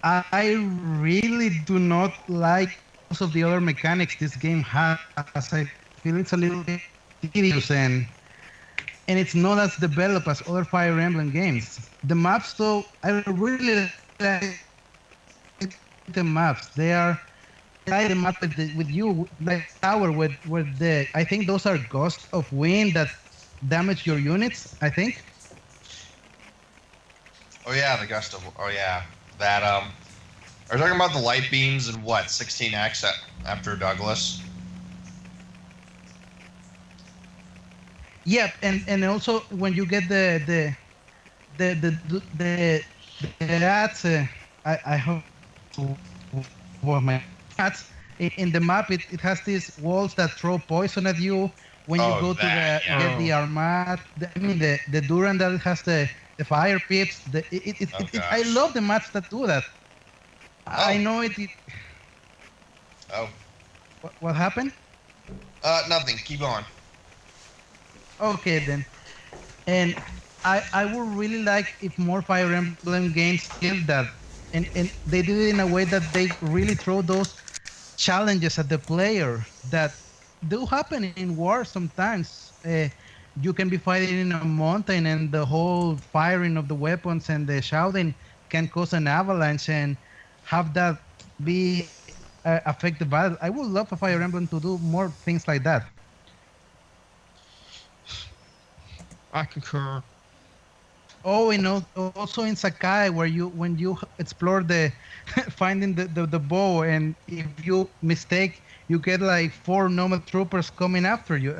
I really do not like most of the other mechanics this game has. I feel it's a little bit tedious and it's not as developed as other Fire Emblem games. The maps, though, I really like the maps. I like the map with you, like tower where the I think those are ghosts of wind that damage your units. I think. Oh yeah, the gust of. Oh yeah, that Are we talking about the light beams and what 16x after Douglas? Yep, and also when you get the ads, I hope for my ads in the map it has these walls that throw poison at you when you go to get the armat. I mean the Duran that has the fire pits. I love the maps that do that. I know it. Oh. What happened? Nothing. Keep going. Okay then. And I would really like if more Fire Emblem games did that. And they did it in a way that they really throw those challenges at the player that do happen in war sometimes. You can be fighting in a mountain and the whole firing of the weapons and the shouting can cause an avalanche and have that be affect the battle. I would love for Fire Emblem to do more things like that. I concur. Oh, and also in Sakai, where when you explore the finding the bow, and if you mistake, you get like 4 normal troopers coming after you.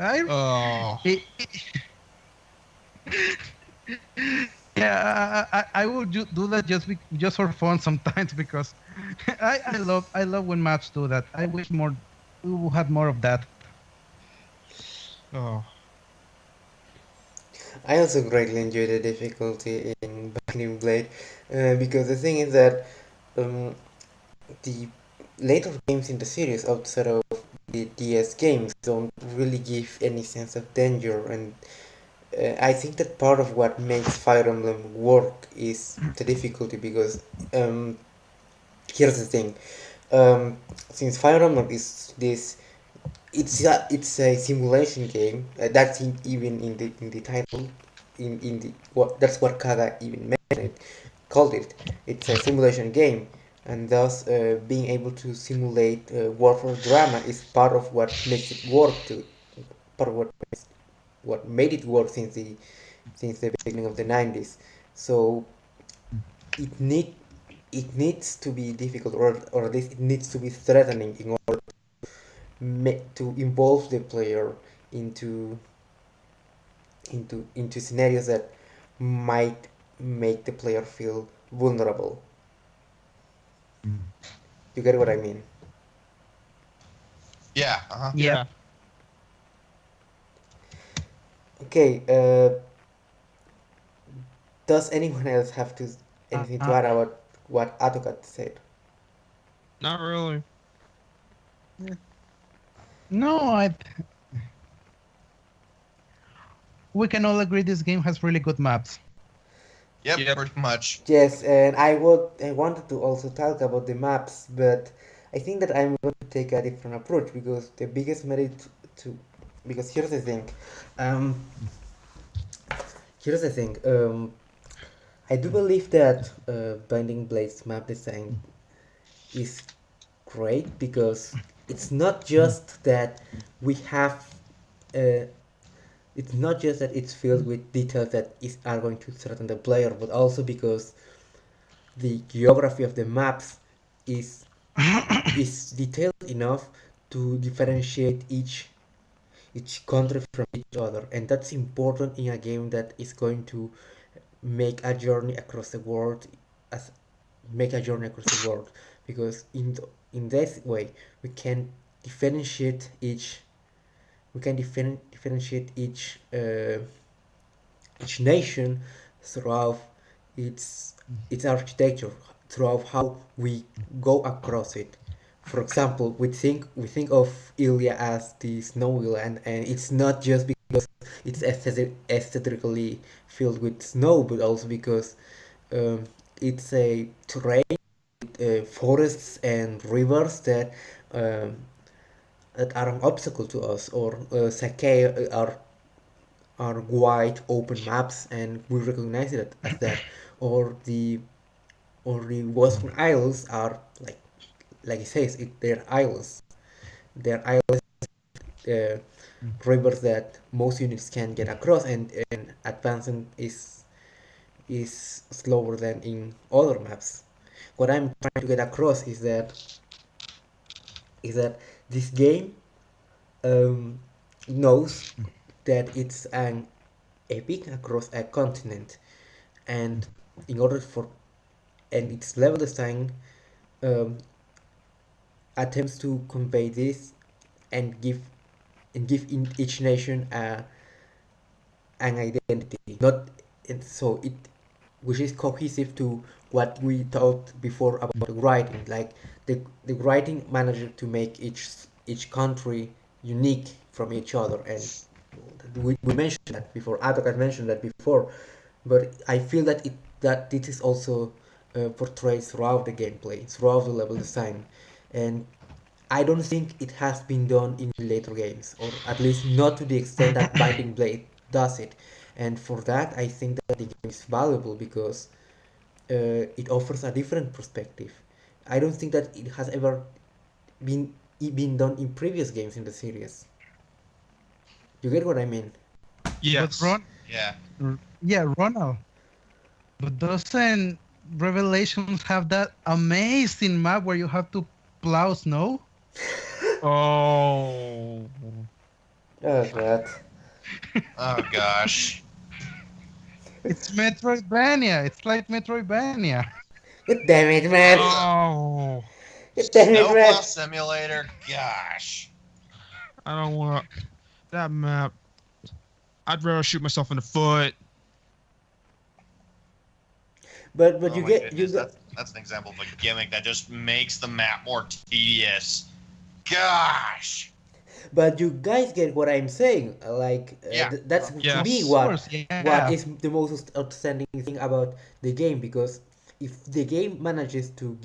Yeah, I would do that just for fun sometimes because I love when maps do that. I wish we would have more of that. Oh. I also greatly enjoy the difficulty in Binding Blade because the thing is that the later games in the series outside of the DS games don't really give any sense of danger, and I think that part of what makes Fire Emblem work is the difficulty because here's the thing, since Fire Emblem is this it's a simulation game. That's even in the title. In the what that's what Kaga even mentioned it, called it. It's a simulation game, and thus being able to simulate warfare drama is part of what makes it work. Part of what made it work since the beginning of the 90s. So it needs to be difficult, or at least it needs to be threatening in order to involve the player into scenarios that might make the player feel vulnerable. You get what I mean? Yeah. Yeah. Okay. Does anyone else have anything to add about what Atokat said? Not really. No, we can all agree this game has really good maps. Yep, pretty much. Yes, and I wanted to also talk about the maps, but I think that I'm going to take a different approach because the biggest merit because here's the thing, I do believe that Binding Blade's map design is great because it's not just that we have it's not just that it's filled with details that are going to threaten the player, but also because the geography of the maps is detailed enough to differentiate each country from each other, and that's important in a game that is going to make a journey across the world because in this way we can differentiate each each nation throughout its architecture, throughout how we go across it. For example, we think of Ilya as the snowy land, and it's not just because because it's aesthetically filled with snow, but also because it's a terrain with forests and rivers um, that are an obstacle to us, or Sake are wide open maps, and we recognize it as that, or the Western Isles are like it says, they're islands. They're islands, rivers that most units can get across, and advancing is slower than in other maps. What I'm trying to get across is that this game um, knows that it's an epic across a continent, and in order for and its level design um, attempts to convey this and give in each nation an identity, not and so it which is cohesive to what we talked before about the writing. Like the writing managed to make each country unique from each other, and we mentioned that before. Adok had mentioned that before, but I feel that this is also portrayed throughout the gameplay, throughout the level design, and I don't think it has been done in later games, or at least not to the extent that Binding Blade does it. And for that, I think that the game is valuable because it offers a different perspective. I don't think that it has ever been done in previous games in the series. You get what I mean? Yes. But Yeah. yeah, Ronald. But doesn't Revelations have that amazing map where you have to plow snow? Oh. Oh god. Oh gosh. It's Metroidvania. It's like Metroidvania. God damn it, man! Oh. God damn it, man! Snowplow Simulator. Gosh. I don't want that map. I'd rather shoot myself in the foot. But Oh you my get you goodness, got that's an example of a gimmick that just makes the map more tedious. Gosh. But you guys get what I'm saying. Yeah. That's to me Yes. Of what course, yeah. what is the most outstanding thing about the game, because if the game manages to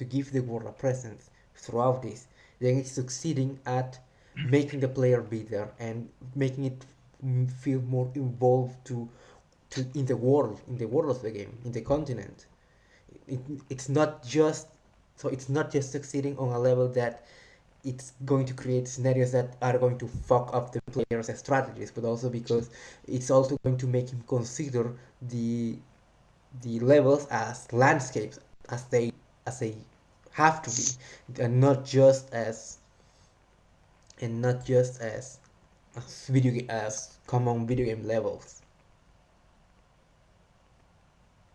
give the world a presence throughout this, then it's succeeding at making the player be there and making it feel more involved to in the world of the game, in the continent. it, it's not just it's not just succeeding on a level that it's going to create scenarios that are going to fuck up the player's strategies, but also because it's also going to make him consider the levels as landscapes, as they have to be, and not just as common video game levels.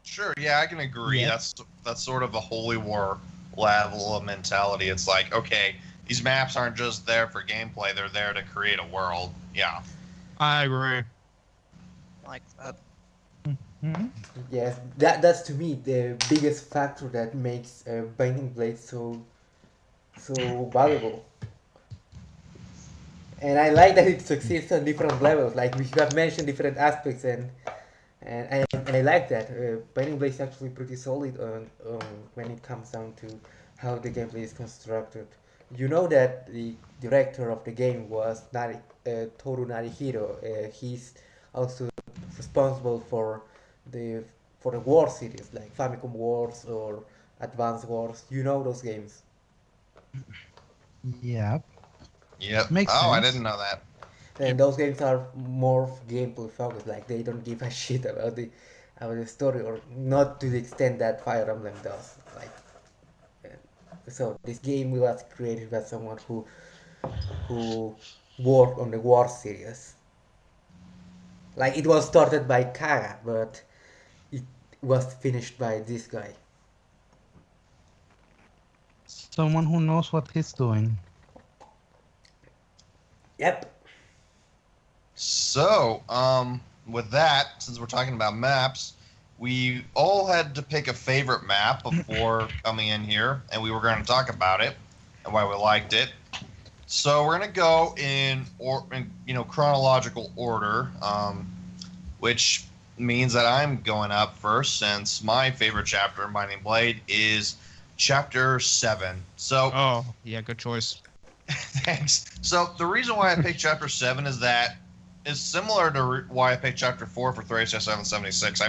Sure, yeah, I can agree. Yeah. That's sort of a holy war level of mentality. It's like, okay, these maps aren't just there for gameplay; they're there to create a world. Yeah. I agree. Like that. Mhm. Yes, that's to me the biggest factor that makes Binding Blade so valuable. And I like that it succeeds on different levels. Like we have mentioned different aspects, and I like that. Binding Blade is actually pretty solid on when it comes down to how the gameplay is constructed. You know that the director of the game was Toru Narihiro. He's also responsible the for the War series, like Famicom Wars or Advance Wars. You know those games. Yeah. Yep. Makes Oh, I sense. didn't know that. And those games are more gameplay focused. Like they don't give a shit about the story, or not to the extent that Fire Emblem does. So this game was created by someone who worked on the War series. Like it was started by Kaga, but it was finished by this guy. Someone who knows what he's doing. Yep. So, with that, since we're talking about maps, we all had to pick a favorite map before coming in here, and we were going to talk about it and why we liked it. So we're gonna go in chronological order, which means that I'm going up first since my favorite chapter in Binding Blade is chapter 7. So Oh, yeah, good choice. thanks. So the reason why I picked chapter 7 is that it's similar to why I picked chapter 4 for Thracia 776.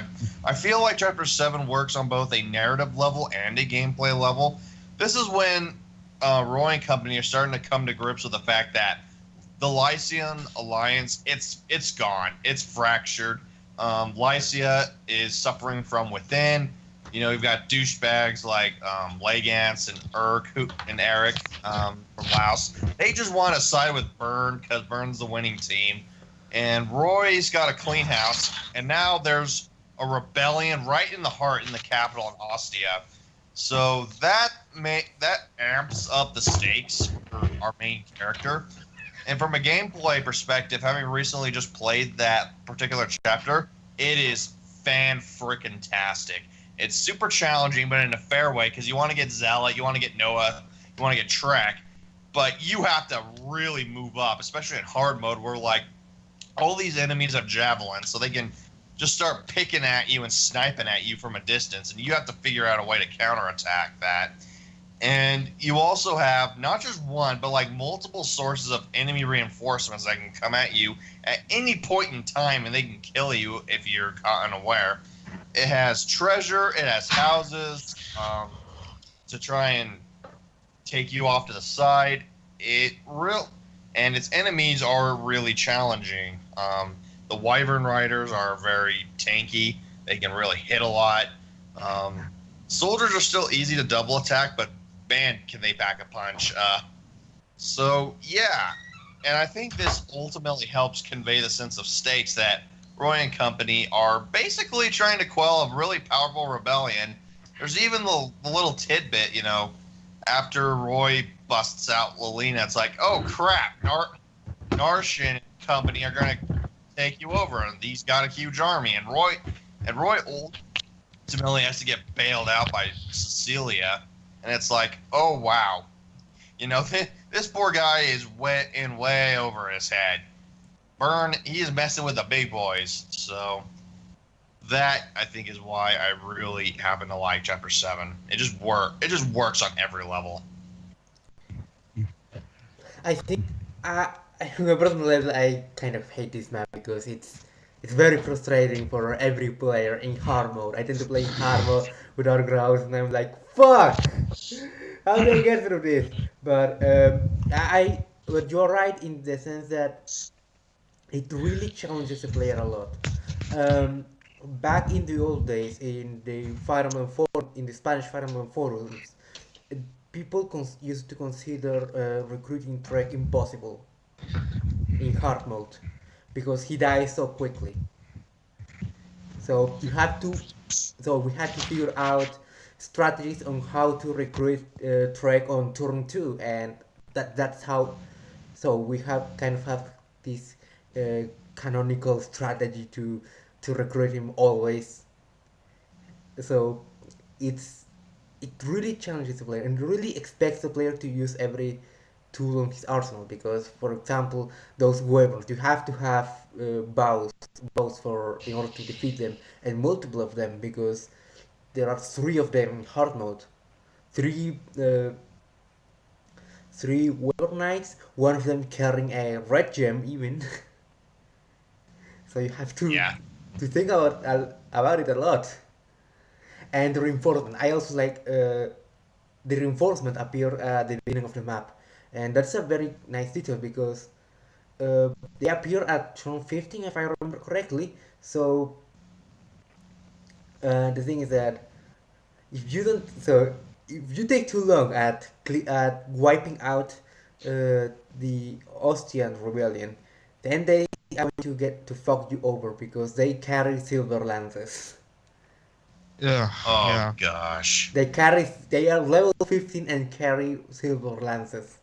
I feel like chapter 7 works on both a narrative level and a gameplay level. This is when Roy and company are starting to come to grips with the fact that the Lycian Alliance, it's gone. It's fractured. Lycia is suffering from within. You know, you've got douchebags like Legance and and Eric from Laos. They just want to side with Byrne because Byrne's the winning team. And Roy's got a clean house. And now there's a rebellion right in the heart in the capital in Ostia. So that amps up the stakes for our main character. And from a gameplay perspective, having recently just played that particular chapter, it is fan-frickin-tastic. It's super challenging, but in a fair way, because you want to get Zealot, you want to get Noah, you want to get Trek, but you have to really move up, especially in hard mode, where like all these enemies have javelins, so they can just start picking at you and sniping at you from a distance, and you have to figure out a way to counterattack that. And you also have not just one, but like multiple sources of enemy reinforcements that can come at you at any point in time, and they can kill you if you're caught unaware. It has treasure, it has houses to try and take you off to the side. And its enemies are really challenging. The Wyvern Riders are very tanky. They can really hit a lot. Soldiers are still easy to double attack, but man, can they pack a punch. So, yeah. And I think this ultimately helps convey the sense of stakes that Roy and company are basically trying to quell a really powerful rebellion. There's even the little tidbit, you know, after Roy busts out Lelina, it's like, oh crap, Narsh and company are going to take you over, and he's got a huge army, and Roy ultimately has to get bailed out by Cecilia, and it's like, oh wow, you know, this poor guy is way over his head. Byrne, he is messing with the big boys, so that I think is why I really happen to like chapter 7. It just works on every level. I think on a personal level, I kind of hate this map because it's very frustrating for every player in hard mode. I tend to play in hard mode without grounds, and I'm like, fuck! How do I get through this? But but you're right in the sense that it really challenges the player a lot. Back in the old days, in the in the Spanish Fire Emblem forums, people used to consider recruiting Trek impossible in hard mode because he dies so quickly. So we had to figure out strategies on how to recruit Trek on turn 2, and that's how. So we have this canonical strategy to recruit him always. So it really challenges the player and really expects the player to use every tool on his arsenal, because for example those weapons, you have to have bows in order to defeat them, and multiple of them, because there are 3 of them in hard mode. Three weapon knights, one of them carrying a red gem even. So you have to think about it a lot. And the reinforcement, I also like the reinforcement appear at the beginning of the map, and that's a very nice detail because they appear at turn 15 if I remember correctly. So the thing is that if you take too long at wiping out the Ostian rebellion, then they are going to get to fuck you over because they carry silver lances. Yeah. Oh gosh. They are level 15 and carry silver lances.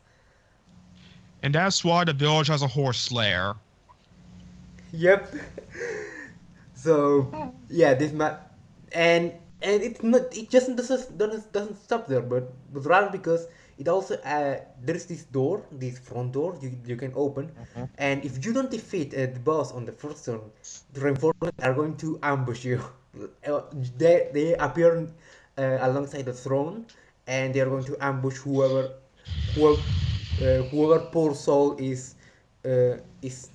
And that's why the village has a horse slayer. Yep. So yeah, this map, and it's not, it just doesn't stop there, but rather because it also there's this door, this front door you can open, and if you don't defeat the boss on the first turn, the reinforcements are going to ambush you. They appear alongside the throne, and they are going to ambush whoever poor soul is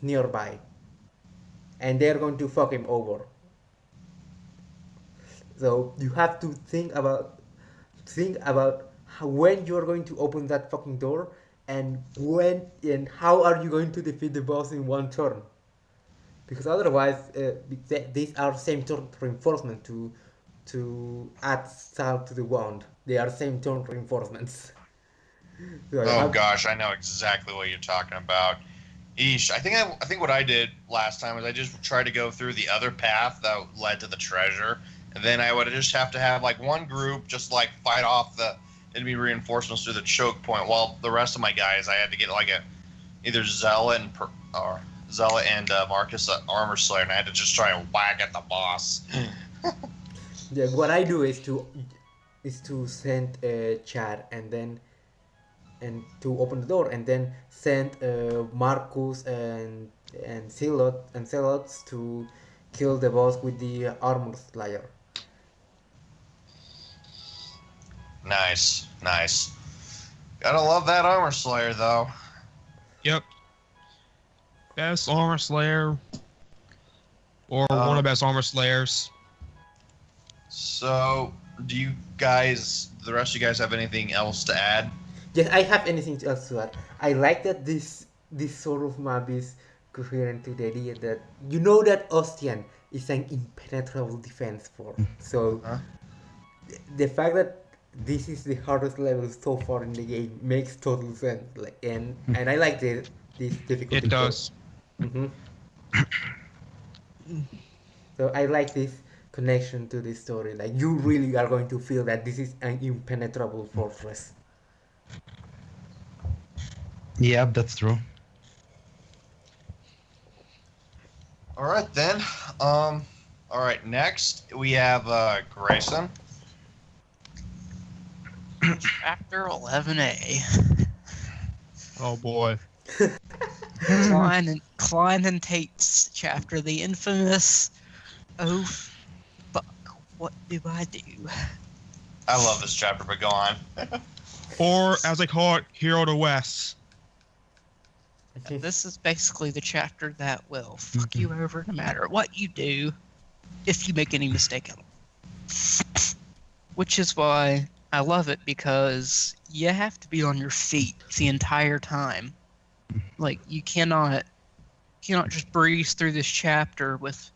nearby, and they are going to fuck him over. So you have to think about when you are going to open that fucking door, and how are you going to defeat the boss in one turn, because otherwise these are same turn reinforcement to add salt to the wound. They are same turn reinforcements. So Oh gosh, I know exactly what you're talking about. Eesh, I think what I did last time was I just tried to go through the other path that led to the treasure, and then I would just have to have like one group just like fight off the enemy reinforcements through the choke point, while the rest of my guys I had to get like either Zealot and Marcus Armor Slayer, and I had to just try and whack at the boss. Yeah, what I do is to send Chad and to open the door, and then send Marcus and Zealots to kill the boss with the armor slayer. Nice. Gotta love that Armor Slayer though. Yep. Best Armor Slayer. Or one of the best Armor Slayers. So, do you guys, the rest of you guys, have anything else to add? Yes, I have anything else to add. I like that this sort of map is coherent to the idea that you know that Ostian is an impenetrable defense for. So the fact that this is the hardest level so far in the game makes total sense. Like, and I like this difficulty. It does. Mm-hmm. So I like this connection to the story. Like, you really are going to feel that this is an impenetrable fortress. Yep, that's true. All right then. All right. Next we have Grayson. Chapter 11A. Oh boy. Klein and Tate's chapter, the infamous "Oh fuck, what do I do?" I love this chapter, but go on. Or, as they call it, Hero to West. This is basically the chapter that will fuck you over no matter what you do, if you make any mistake at all. Which is why I love it, because you have to be on your feet the entire time. Like, you cannot just breeze through this chapter with...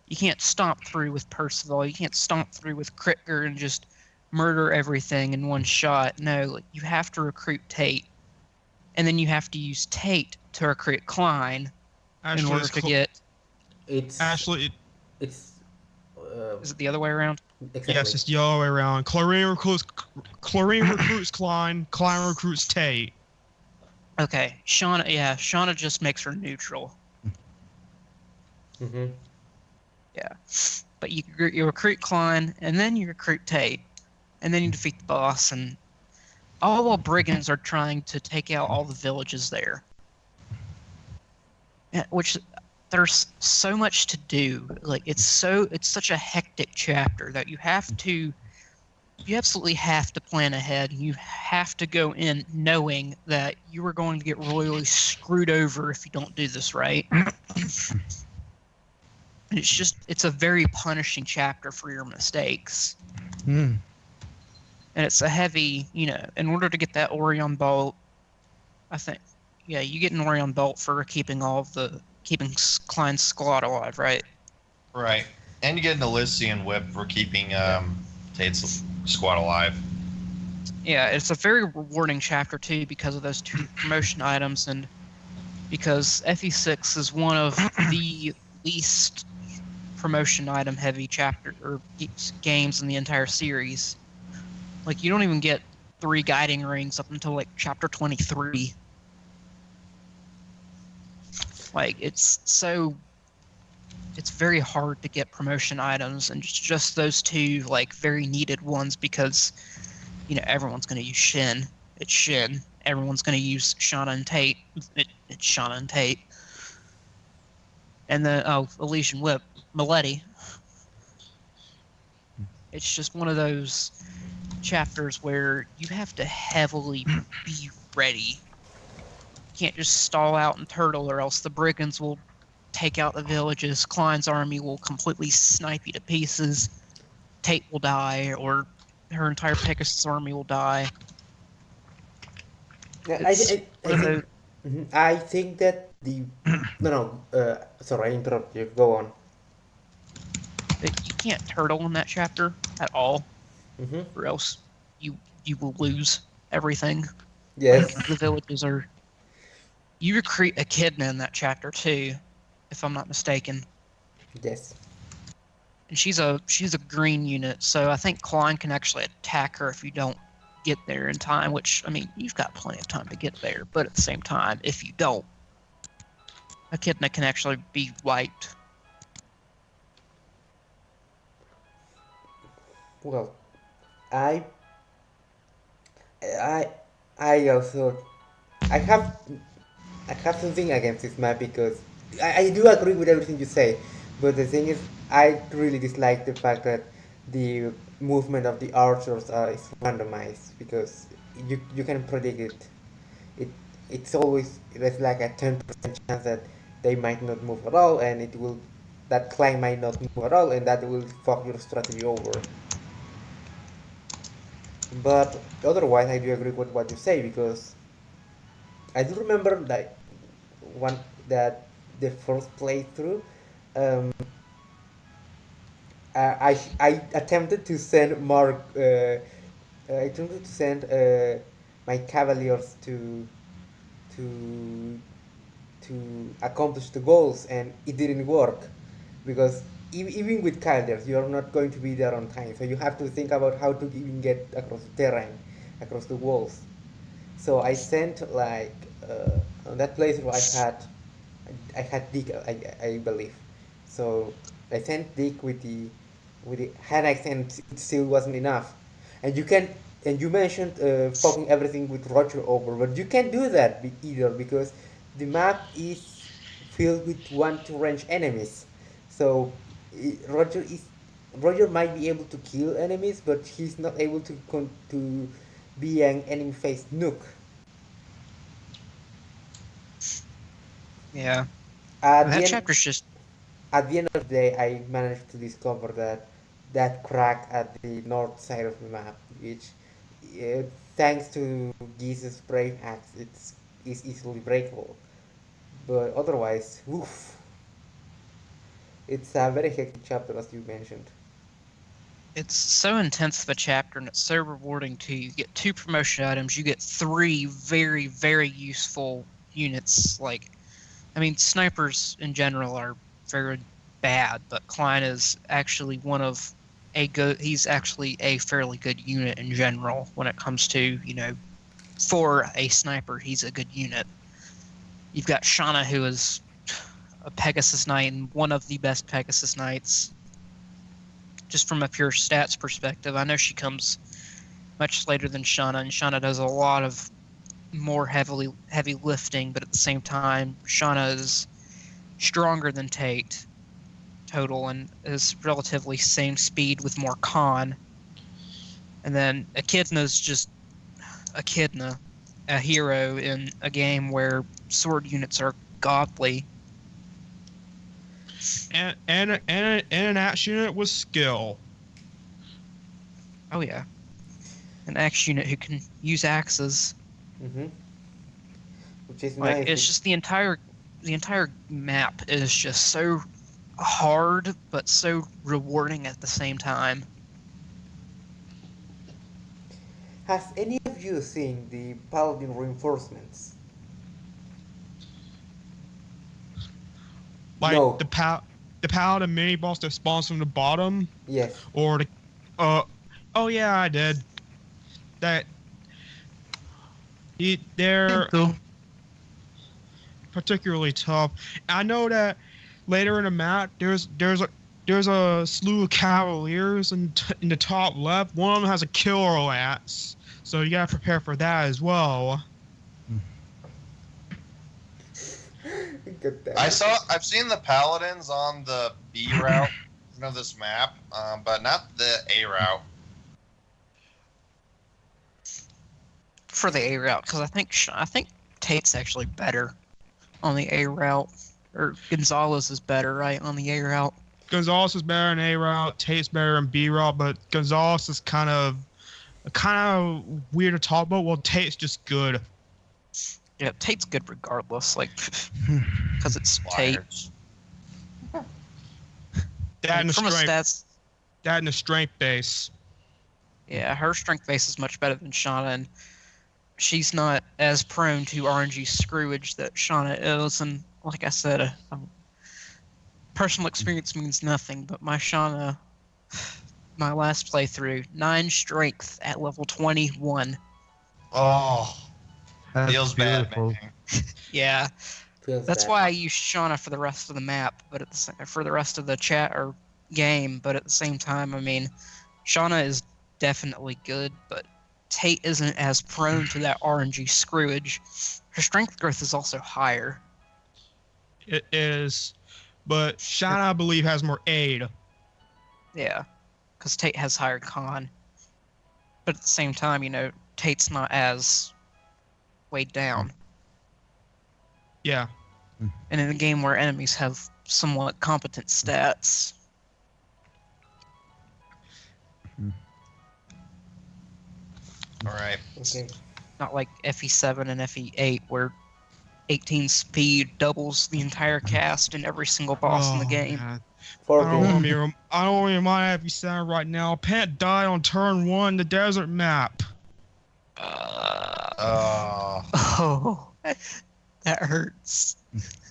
You can't stomp through with Percival, you can't stomp through with Kritger and just murder everything in one shot. No, like, you have to recruit Tate. And then you have to use Tate to recruit Klein in order to get... It's... Actually, It's... Is it the other way around? Exactly. yes, it's the other way around. Chlorine recruits Klein. Klein recruits Tate. Okay, Shauna just makes her neutral. Mm-hmm. Yeah. But you recruit Klein, and then you recruit Tate, and then you defeat the boss, and all while brigands are trying to take out all the villages there. Yeah, which, there's so much to do. Like, it's such a hectic chapter that you absolutely have to plan ahead. You have to go in knowing that you are going to get royally screwed over if you don't do this right. It's a very punishing chapter for your mistakes. Mm. And it's a heavy, in order to get that Orion bolt, I think, yeah, you get an Orion bolt for keeping Klein's squad alive, right? Right. And you get an Elysian whip for keeping Tate's squad alive. Yeah, it's a very rewarding chapter too because of those 2 promotion items, and because FE6 is one of the least promotion item heavy chapter or games in the entire series. Like, you don't even get 3 guiding rings up until like chapter 23. Like, it's very hard to get promotion items, and just those 2 like very needed ones because everyone's going to use Shin. it's Shin. Everyone's going to use Shauna and Tate. It's Shauna and Tate. And then, Elysian Whip, Maletti. It's just one of those chapters where you have to heavily be ready. You can't just stall out and turtle, or else the brigands will take out the villages. Klein's army will completely snipe you to pieces. Tate will die, or her entire Pegasus army will die. Yeah, I think that the sorry, I interrupt you. Go on. You can't turtle in that chapter at all, or else you will lose everything. Yes. The villages are. You recruit Echidna in that chapter too, if I'm not mistaken. Yes. And she's a green unit, so I think Klein can actually attack her if you don't get there in time. Which, I mean, you've got plenty of time to get there, but at the same time, if you don't, Echidna can actually be wiped. Well, I also I have something against this map because I do agree with everything you say, but the thing is I really dislike the fact that the movement of the archers is randomized because you can predict it. It's always there's like a 10% chance that they might not move at all, and that Klein might not move at all, and that will fuck your strategy over. But otherwise, I do agree with what you say because I do remember that the first playthrough, I attempted to send my cavaliers to accomplish the goals, and it didn't work because even with cavaliers you are not going to be there on time, so you have to think about how to even get across the terrain, across the walls. So I sent on that place where I had Dick, I believe. So I sent Dick with the Hanax, and it still wasn't enough. And you mentioned fucking everything with Roger over, but you can't do that either because the map is filled with 1-2 range enemies. So Roger might be able to kill enemies, but he's not able to be an enemy-faced nuke. Yeah. That chapter's just. At the end of the day, I managed to discover that crack at the north side of the map, which, thanks to Jesus' brave axe, is easily breakable. But otherwise, woof. It's a very hectic chapter, as you mentioned. It's so intense of a chapter, and it's so rewarding too. You get 2 promotion items. You get 3 very, very useful units. Snipers in general are very bad, but Klein is actually he's actually a fairly good unit in general when it comes to, for a sniper, he's a good unit. You've got Shauna, who is a Pegasus Knight and one of the best Pegasus Knights. Just from a pure stats perspective, I know she comes much later than Shauna, and Shauna does a lot of more heavy lifting, but at the same time, Shauna is stronger than Tate total and is relatively same speed with more con. And then Echidna's just Echidna, a hero in a game where sword units are godly. And an axe unit with skill. Oh yeah, an axe unit who can use axes. Which is nice. It's just the entire map is just so hard but so rewarding at the same time. Has any of you seen the Paladin reinforcements? No. the Paladin mini boss that spawns from the bottom? Yes. Or the oh yeah, I did. They're particularly tough. I know that later in the map there's a slew of cavaliers in the top left. One of them has a killer lance, So you gotta prepare for that as well. I've seen the paladins on the B route of this map, but not the A route. For the A route, because I think Tate's actually better on the A route, or Gonzalez is better, right, on the A route. Gonzalez is better in A route, Tate's better in B route, but Gonzalez is kind of weird to talk about. Well, Tate's just good. Yeah, Tate's good regardless, like, because it's Tate. That and the From a strength. stats, That and the strength base. yeah, her strength base is much better than Shauna, and she's not as prone to RNG screwage that Shauna is. And like I said, personal experience means nothing, but my Shauna, my last playthrough, 9 strength at level 21. Oh, That's feels bad, beautiful. man. Yeah, Feels that's bad. why I use Shauna for the rest of the map, but for the rest of the chat or game. But at the same time, I mean, Shauna is definitely good, but Tate isn't as prone to that RNG screwage. Her strength growth is also higher. It is, but Shauna, I believe, has more aid. Yeah, because Tate has higher con. But at the same time, you know, Tate's not as weighed down. Yeah. And in a game where enemies have somewhat competent stats, All right. Okay. not like FE7 and FE8 where 18 speed doubles the entire cast and every single boss in the game. Man. I 14. don't want to be reminded of sound right now. Pant died on turn 1, the desert map. Oh, that hurts.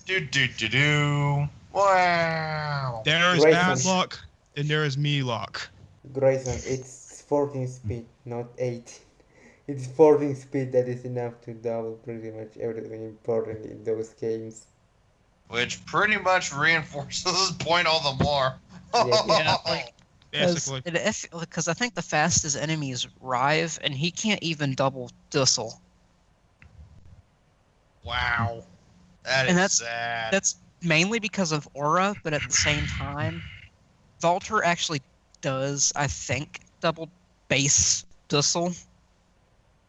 Do. Wow. There is Grayson. bad luck, and there is me luck. Grayson, it's 14 speed, not 8. It's 14 speed that is enough to double pretty much everything important in those games. Which pretty much reinforces this point all the more. Yeah, like, Basically. Because I think the fastest enemy is Rive, and he can't even double Dussel. Wow. That And is that's- sad. That's mainly because of Aura, but at the same time, Valter actually does, I think, double base Dussel.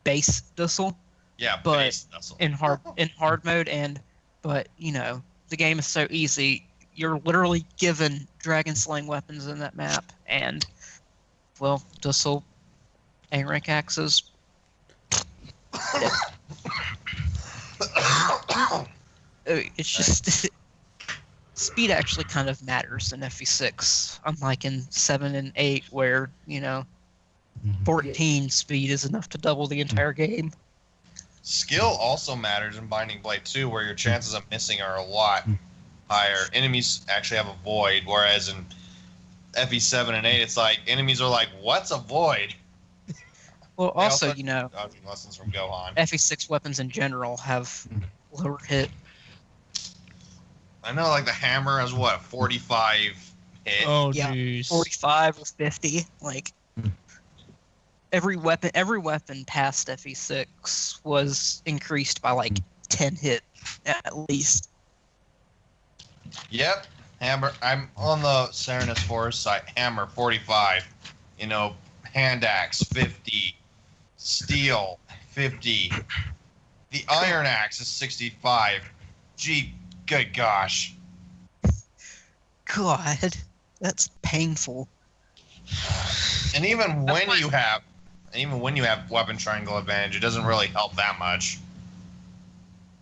Base Dussel yeah, but base Nuzzle. in hard mode, but you know, the game is so easy. You're literally given dragon slaying weapons in that map, and well, Dussel, A rank axes. It's just speed actually kind of matters in FE6, unlike in 7 and 8, where you know 14 speed is enough to double the entire game. Skill also matters in Binding Blade 2, where your chances of missing are a lot higher. Enemies actually have a void, whereas in FE7 and 8, it's like enemies are like, "What's a void?" Well, They also, have you know, dodging lessons from Gohan. FE6 weapons in general have lower hit. I know, like the hammer has what 45 hit. Oh, Yeah, jeez. 45 or 50. Like every weapon past FE6 was increased by like 10 hit at least. Yep, hammer. I'm on the Serenus Forest site. Hammer 45. You know, hand axe 50. Steel 50. The iron axe is 65. Gee, good gosh. God, that's painful. And even when you have weapon triangle advantage, it doesn't really help that much.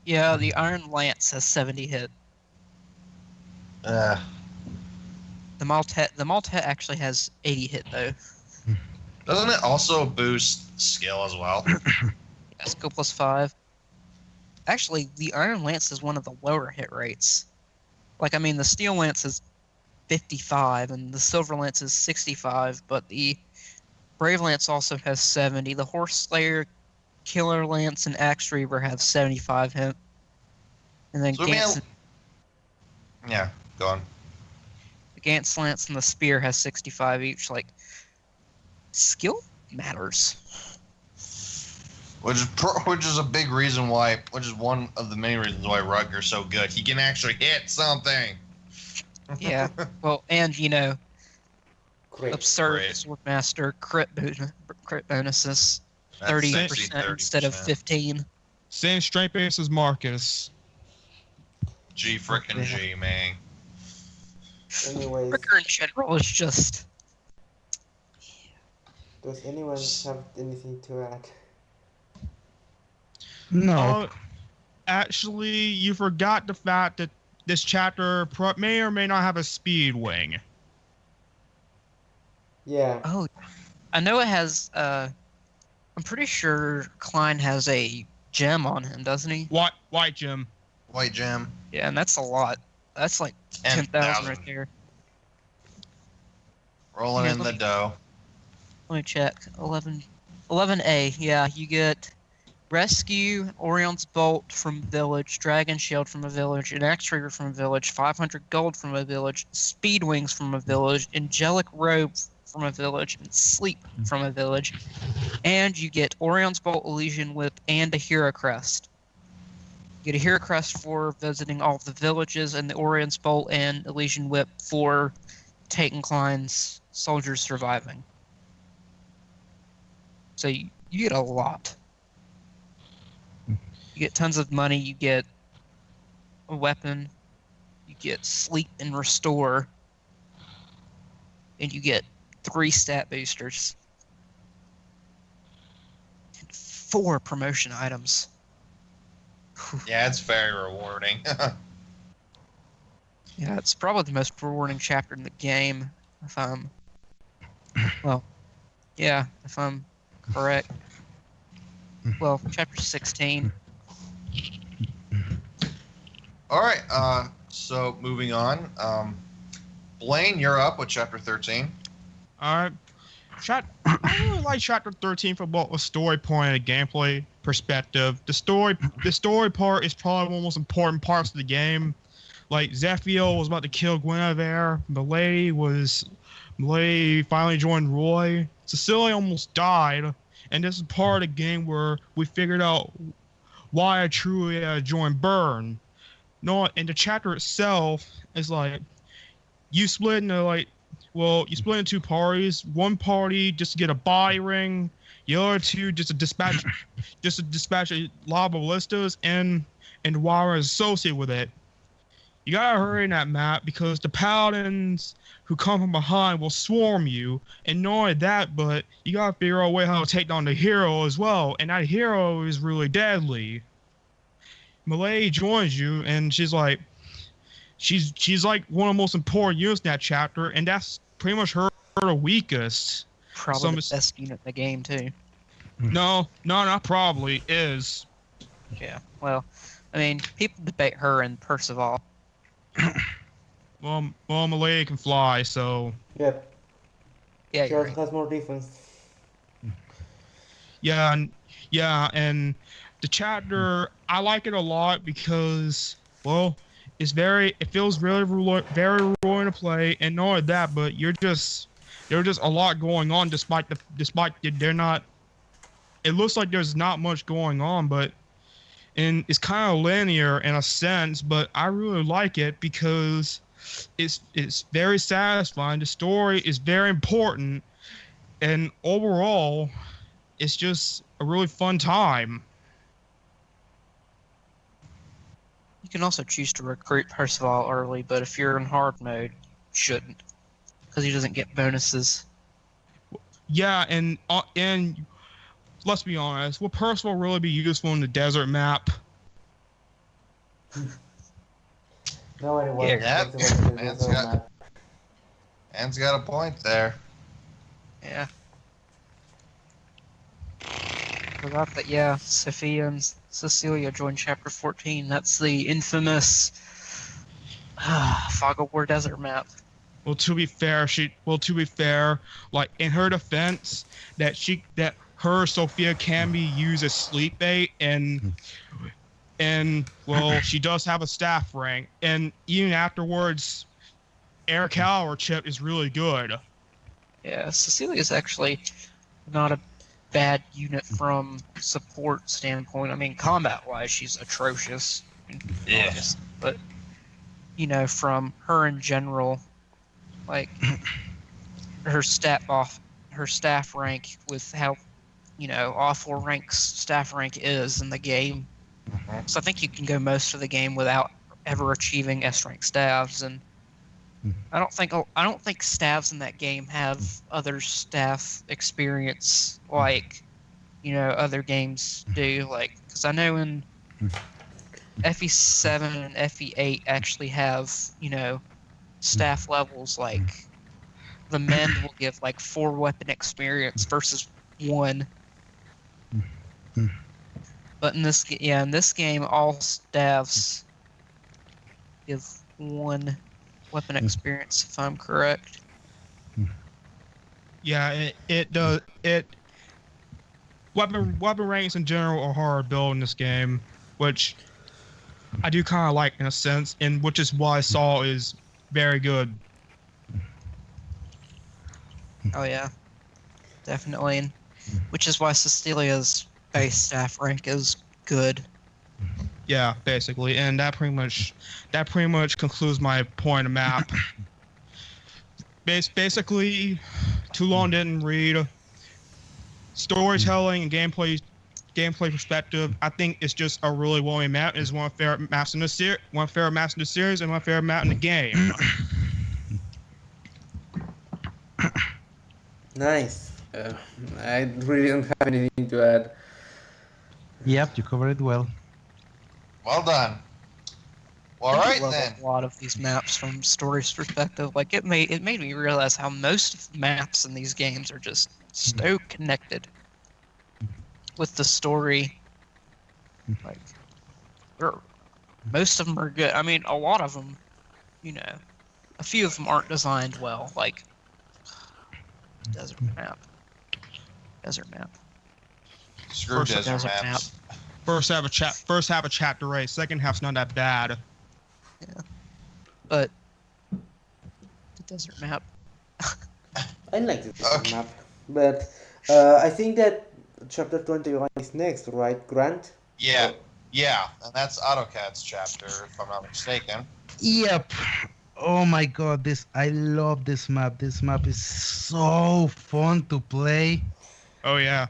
Yeah, the Iron Lance has 70 hit. The Maltet actually has 80 hit though. Doesn't it also boost skill as well? Yeah, skill plus 5. Actually, the Iron Lance is one of the lower hit rates. Like, I mean, the Steel Lance is 55 and the Silver Lance is 65, but the Brave Lance also has 70. The Horse Slayer, Killer Lance, and Axe Reaver have 75 hit. And then So yeah, go on. the Gantz Lance and the Spear has 65 each. Like, skill matters. which is a big reason why, which is one of the many reasons why Rutger's so good. He can actually hit something. Yeah. Well, and Great. absurd Great. Swordmaster crit bonuses, That's 30% sexy, instead of 30%. 15. Same strength base as Marcus. G frickin' G, man. Anyways, Ricker in general is just. does anyone have anything to add? No. Actually, you forgot the fact that this chapter may or may not have a speed wing. Yeah. Oh, I know it has. I'm pretty sure Klein has a gem on him, doesn't he? White Jim. White Gem. Yeah, and that's a lot. That's like 10,000 right there. Rolling Here, in let the me- dough. Let me check. 11A. Yeah, you get Rescue, Orion's Bolt from Village, Dragon Shield from a village, an Axe Trigger from a village, 500 gold from a village, Speed Wings from a village, Angelic Robe from a village, and Sleep from a village. And you get Orion's Bolt, Elysian Whip, and a Hero Crest. You get a Hero Crest for visiting all of the villages, and the Orion's Bolt and Elysian Whip for Tate and Klein's soldiers surviving. So you get a lot. You get tons of money, you get a weapon, you get sleep and restore, and you get 3 stat boosters. And 4 promotion items. Yeah, it's very rewarding. Yeah, it's probably the most rewarding chapter in the game, if I'm... Well, yeah, if I'm correct. Well, chapter 16. All right. So moving on. Blaine, you're up with chapter 13. I really like chapter 13 from both a story point and a gameplay perspective. The story part is probably one of the most important parts of the game. Like Zephiel was about to kill Guinevere. Milady finally joined Roy. Cecilia almost died. And this is part of the game where we figured out why I truly joined Burn. No, and the chapter itself is like you split into you split into 2 parties. One party just to get a body ring, the other 2 just to dispatch a lot of ballistas and wire associated with it. You gotta hurry in that map because the paladins who come from behind will swarm you, and not only that, but you gotta figure out a way how to take down the hero as well, and that hero is really deadly. Milady joins you, and she's like one of the most important units in that chapter, and that's pretty much her weakest. Probably the best unit in the game, too. No, not probably, is. Yeah, well, I mean, people debate her and Percival. Well, Milady can fly, so... Yep. Yeah, She you're also right. has more defense. Yeah, and the chapter, I like it a lot because, well, it feels very rewarding to play, and not only that, but there's just a lot going on despite they're not. It looks like there's not much going on, and it's kind of linear in a sense, but I really like it because it's very satisfying. The story is very important, and overall, it's just a really fun time. You can also choose to recruit Percival early, but if you're in hard mode, you shouldn't. Because he doesn't get bonuses. Yeah, and let's be honest, will Percival really be useful in the desert map? No one wants Yeah. Man's got a point there. Yeah. Forgot that, yeah, Sophia and Cecilia joined chapter 14. That's the infamous Fog of War desert map. Well, to be fair, like in her defense, that Sophia can be used as sleep bait, and well, she does have a staff rank, and even afterwards, Air Calor chip is really good. Yeah, Cecilia's actually not a bad unit from support standpoint. I mean, combat-wise, she's atrocious. Yeah. But, you know, from her in general, like, her staff rank with how, you know, awful ranks staff rank is in the game. So I think you can go most of the game without ever achieving S rank staffs, and I don't think staffs in that game have other staff experience like, you know, other games do. Like, because I know in FE7 and FE8 actually have, you know, staff levels. Like, the men will give like 4 weapon experience versus 1. But in this game, all staffs give 1 weapon experience, if I'm correct. Yeah, it does. Weapon ranks in general are hard to build in this game, which I do kind of like in a sense, and which is why Saul is very good. Oh yeah, definitely, and which is why Cecilia's base staff rank is good. Yeah, basically, and that pretty much concludes my point of map. Basically, too long didn't read. Storytelling and gameplay perspective, I think it's just a really well-made map. It's one of my favorite maps in the series, and my favorite map in the game. Nice. I really don't have anything to add. Yep, you covered it well. Well done. Well, all I right love then. a lot of these maps from story's perspective. Like, it made me realize how most of the maps in these games are just so connected with the story. Like, most of them are good. I mean, a lot of them, you know, a few of them aren't designed well. Like, desert map. Screw First desert desert maps. First half of chapter 8. Second half's not that bad. Yeah, but the desert map. I like this Okay. map, but I think that chapter 21 is next, right, Grant? Yeah, and that's AutoCAD's chapter, if I'm not mistaken. Yep. Oh my god, I love this map. This map is so fun to play. Oh yeah.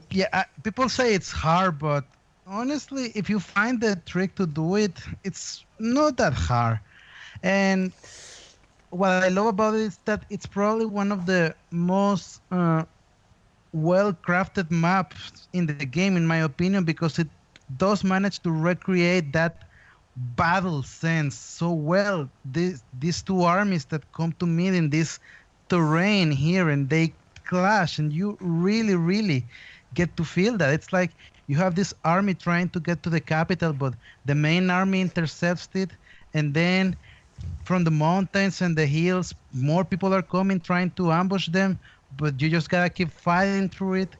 Yeah, people say it's hard, but honestly, if you find the trick to do it, it's not that hard. And what I love about it is that it's probably one of the most well-crafted maps in the game, in my opinion, because it does manage to recreate that battle sense so well. These two armies that come to meet in this terrain here, and they clash, and you really get to feel that. It's like you have this army trying to get to the capital, but the main army intercepts it, and then from the mountains and the hills, more people are coming trying to ambush them, but you just gotta keep fighting through it.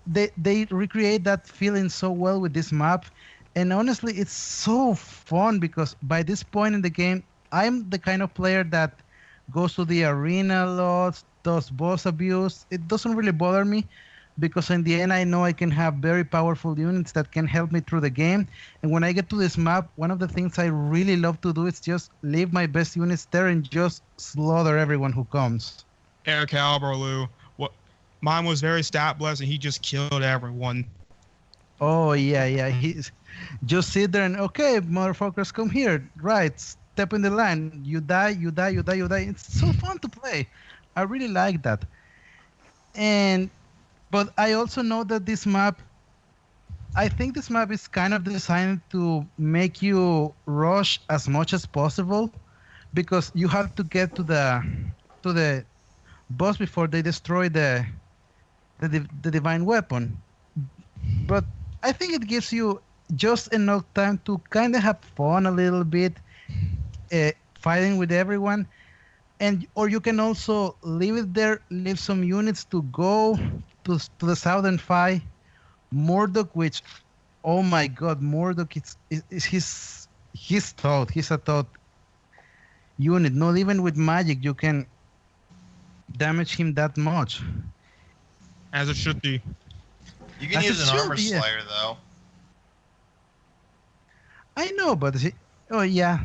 They recreate that feeling so well with this map, and honestly, it's so fun because by this point in the game, I'm the kind of player that goes to the arena a lot, does boss abuse. It doesn't really bother me because in the end, I know I can have very powerful units that can help me through the game. And when I get to this map, one of the things I really love to do is just leave my best units there and just slaughter everyone who comes. Air Caliber, Lou. Mine was very stat blessed, and he just killed everyone. Oh, yeah. He's just sit there and, okay, motherfuckers, come here. Right, step in the line. You die. It's so fun to play. I really like that. But I also know that I think this map is kind of designed to make you rush as much as possible because you have to get to the boss before they destroy the divine weapon. But I think it gives you just enough time to kind of have fun a little bit, fighting with everyone. Or you can also leave it there, leave some units to go to the southern fight. Murdoch, which, oh my god, Murdoch he's thought. He's a thought unit. Not even with magic you can damage him that much. As it should be. You can As use it an should armor be, yeah. slayer though. I know, but oh yeah.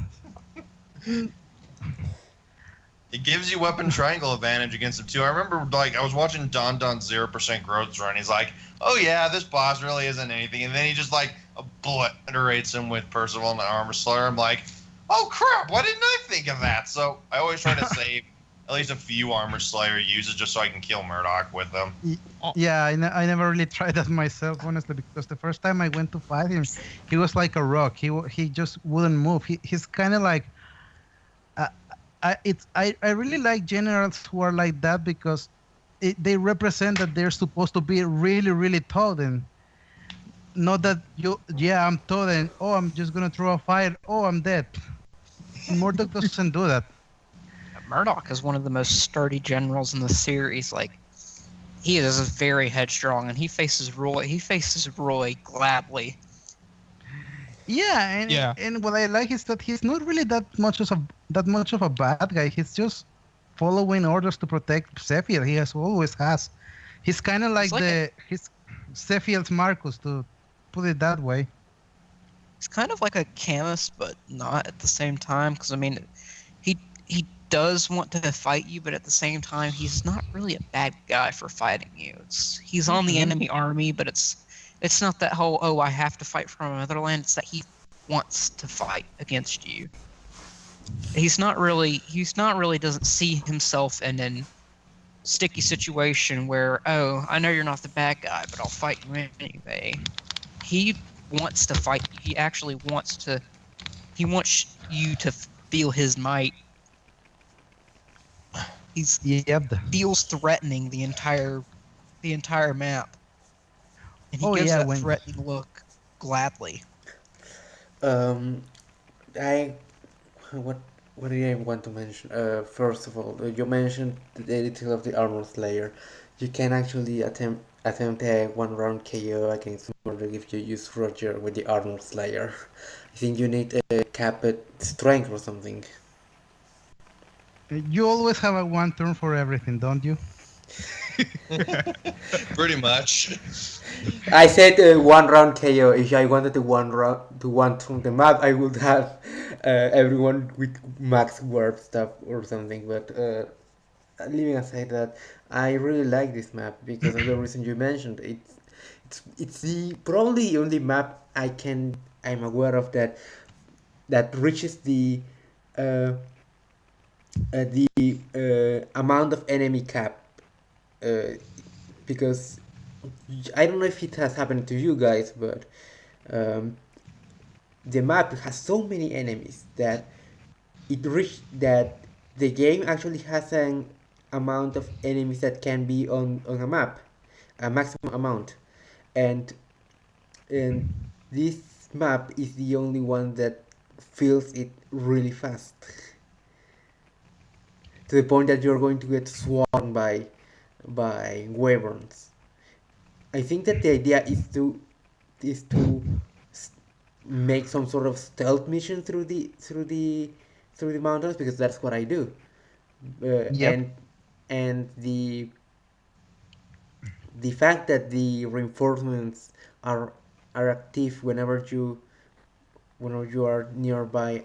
It gives you weapon triangle advantage against them too. I remember, like, I was watching Don 0% growth run. He's like, "Oh yeah, this boss really isn't anything," and then he just like obliterates him with Percival and the Armor Slayer. I'm like, "Oh crap! Why didn't I think of that?" So I always try to save at least a few Armor Slayer uses just so I can kill Murdoch with them. Yeah, I never really tried that myself, honestly, because the first time I went to fight him, he was like a rock. He just wouldn't move. He's kind of like. I really like generals who are like that because they represent that they're supposed to be really, really tall, and not that I'm tall and I'm just gonna throw a fire, I'm dead. Murdoch doesn't do that. Murdoch is one of the most sturdy generals in the series. Like, he is very headstrong, and he faces Roy gladly. Yeah, and what I like is that he's not really that much of a bad guy. He's just following orders to protect Zephyr. He always has. He's kind of like he's Zephyr's Marcus, to put it that way. He's kind of like a Camus, but not at the same time. Because I mean, he does want to fight you, but at the same time, he's not really a bad guy for fighting you. He's on the enemy army, but it's not that whole, I have to fight from another land. It's that he wants to fight against you. He's not really doesn't see himself in an sticky situation where, I know you're not the bad guy, but I'll fight you anyway. He wants to fight you. He actually wants you to feel his might. Feels threatening the entire map. And he gives that threatening look gladly. What did I want to mention? First of all, you mentioned the detail of the Armor Slayer. You can actually attempt a one-round KO against Murdoch if you use Roger with the Armor Slayer. I think you need a capped strength or something. You always have a one turn for everything, don't you? Pretty much. I said one round KO. If I wanted to one turn the map, I would have everyone with max warp stuff or something. But leaving aside that, I really like this map because of the reason you mentioned. It's probably the only map I'm aware of that reaches the amount of enemy cap. Because I don't know if it has happened to you guys, but the map has so many enemies that the game actually has an amount of enemies that can be on a map, a maximum amount, and this map is the only one that fills it really fast to the point that you're going to get swarmed by wyverns. I think that the idea is to make some sort of stealth mission through the mountains, because that's what I do. And the fact that the reinforcements are active whenever you are nearby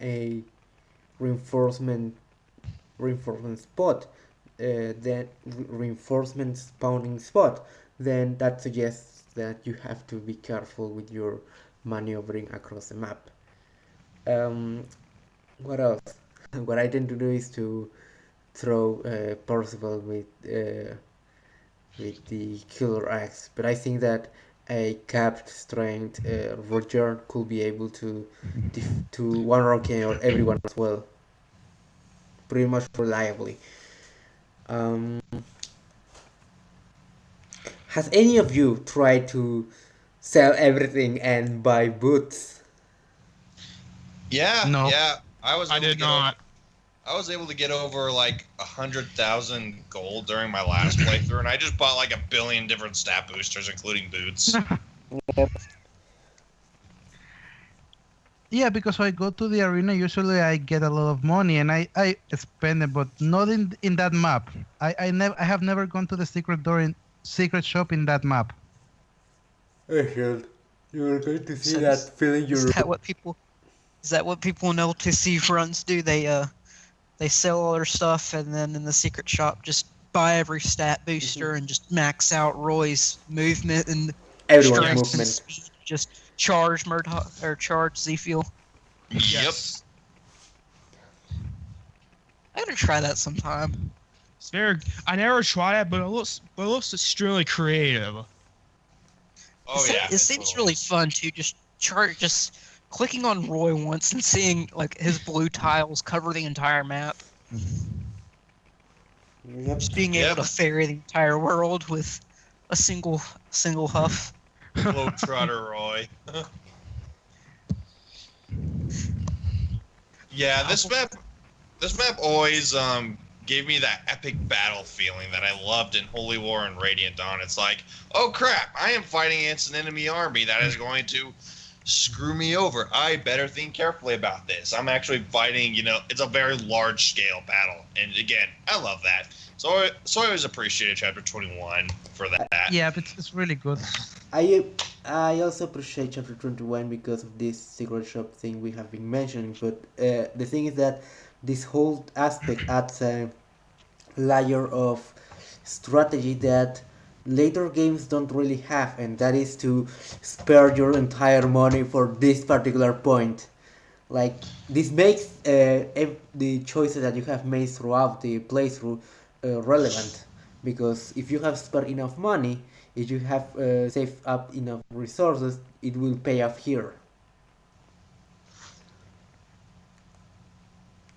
a reinforcement spot, that reinforcement spawning spot, then that suggests that you have to be careful with your maneuvering across the map. What else? What I tend to do is to throw Percival with the killer axe, but I think that a capped strength Roger could be able to one rock KO everyone as well, pretty much reliably. Has any of you tried to sell everything and buy boots? Yeah, No. yeah. I did not. I was able to get over like 100,000 gold during my last playthrough, and I just bought like 1 billion different stat boosters, including boots. Yeah, because when I go to the arena, usually I get a lot of money and I spend it, but not in that map. I have never gone to the secret door secret shop in that map. Shield, you're going to see So that is- filling your. Is that what people? Is that what people in LTC runs do? They sell all their stuff and then in the secret shop just buy every stat booster and just max out Roy's movement and Everyone's strength and movement. speed. Just charge Murdoch or charge Z-Fuel. Yep. I gotta try that sometime. It's very. I never tried it, but it looks extremely creative. Oh yeah. It seems really fun too. Just clicking on Roy once and seeing like his blue tiles cover the entire map. Yep. Just being able to ferry the entire world with a single huff. Globetrotter Roy. Yeah, this map always gave me that epic battle feeling that I loved in Holy War and Radiant Dawn. It's like, oh crap, I am fighting against an enemy army that is going to screw me over. I better think carefully about this. I'm actually fighting, it's a very large scale battle. And again, I love that. So I always appreciated Chapter 21 for that. Yeah, but it's really good. I also appreciate Chapter 21 because of this secret shop thing we have been mentioning, but the thing is that this whole aspect adds a layer of strategy that later games don't really have, and that is to spare your entire money for this particular point. Like, this makes the choices that you have made throughout the playthrough relevant, because if you have spared enough money, if you have saved up enough resources, it will pay off here.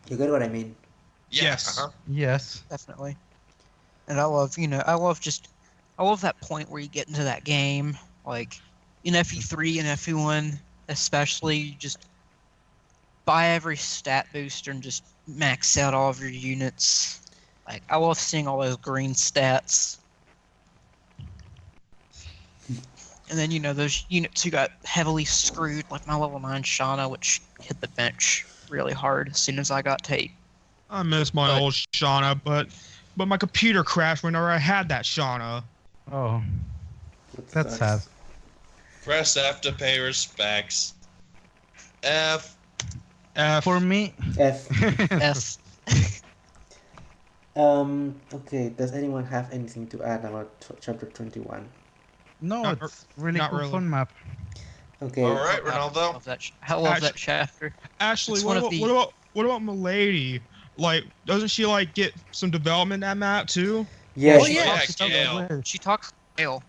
You get what I mean? Yes. Yes. Definitely. And I love that point where you get into that game, like in FE3 and FE1 especially, you just buy every stat booster and just max out all of your units. Like, I love seeing all those green stats. And then, those units who got heavily screwed, like my level 9 Shauna, which hit the bench really hard as soon as I got tape. I miss my old Shauna, but my computer crashed whenever I had that Shauna. Oh, that's sad. Press F to pay respects. F. For me, F. F. Okay, does anyone have anything to add about Chapter 21? no, Not it's really not cool really. fun map. Okay. All right, I Ronaldo. love that chapter. Actually, It's what one of about Milady? Like, doesn't she get some development in that map too? Yeah, Oh, she- yeah. Yeah, Gale. She talks Gale.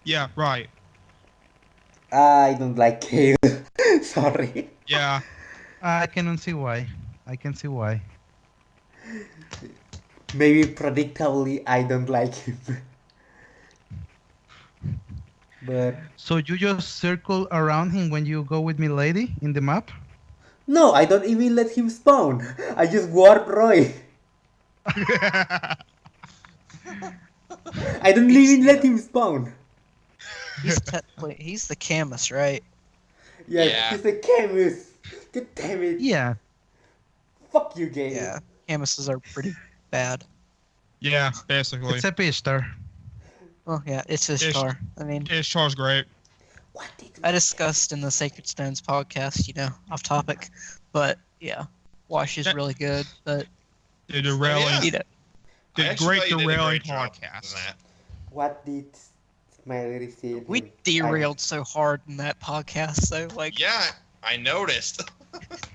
Yeah, right. I don't like Kale. Sorry. Yeah. I can see why. Maybe predictably, I don't like him. But So you just circle around him when you go with Milady in the map? no, I don't even let him spawn. I just warp Roy. I don't even let him spawn. He's the Camus, right? Yes, Yeah. he's a chemist. God damn it. Yeah. Fuck you, Gale. Yeah. Camuses are pretty bad. Yeah, basically. It's a P-star. Well, yeah, it's his Ish. star. I mean, His char's great. What did I discussed in the Sacred Stones podcast, off topic, but yeah, Wash is really good, but The derailing, you know, I the actually great thought you did a derailing great job podcast. in that. What did my lady say? we derailed so hard in that podcast, so like, Yeah, I noticed.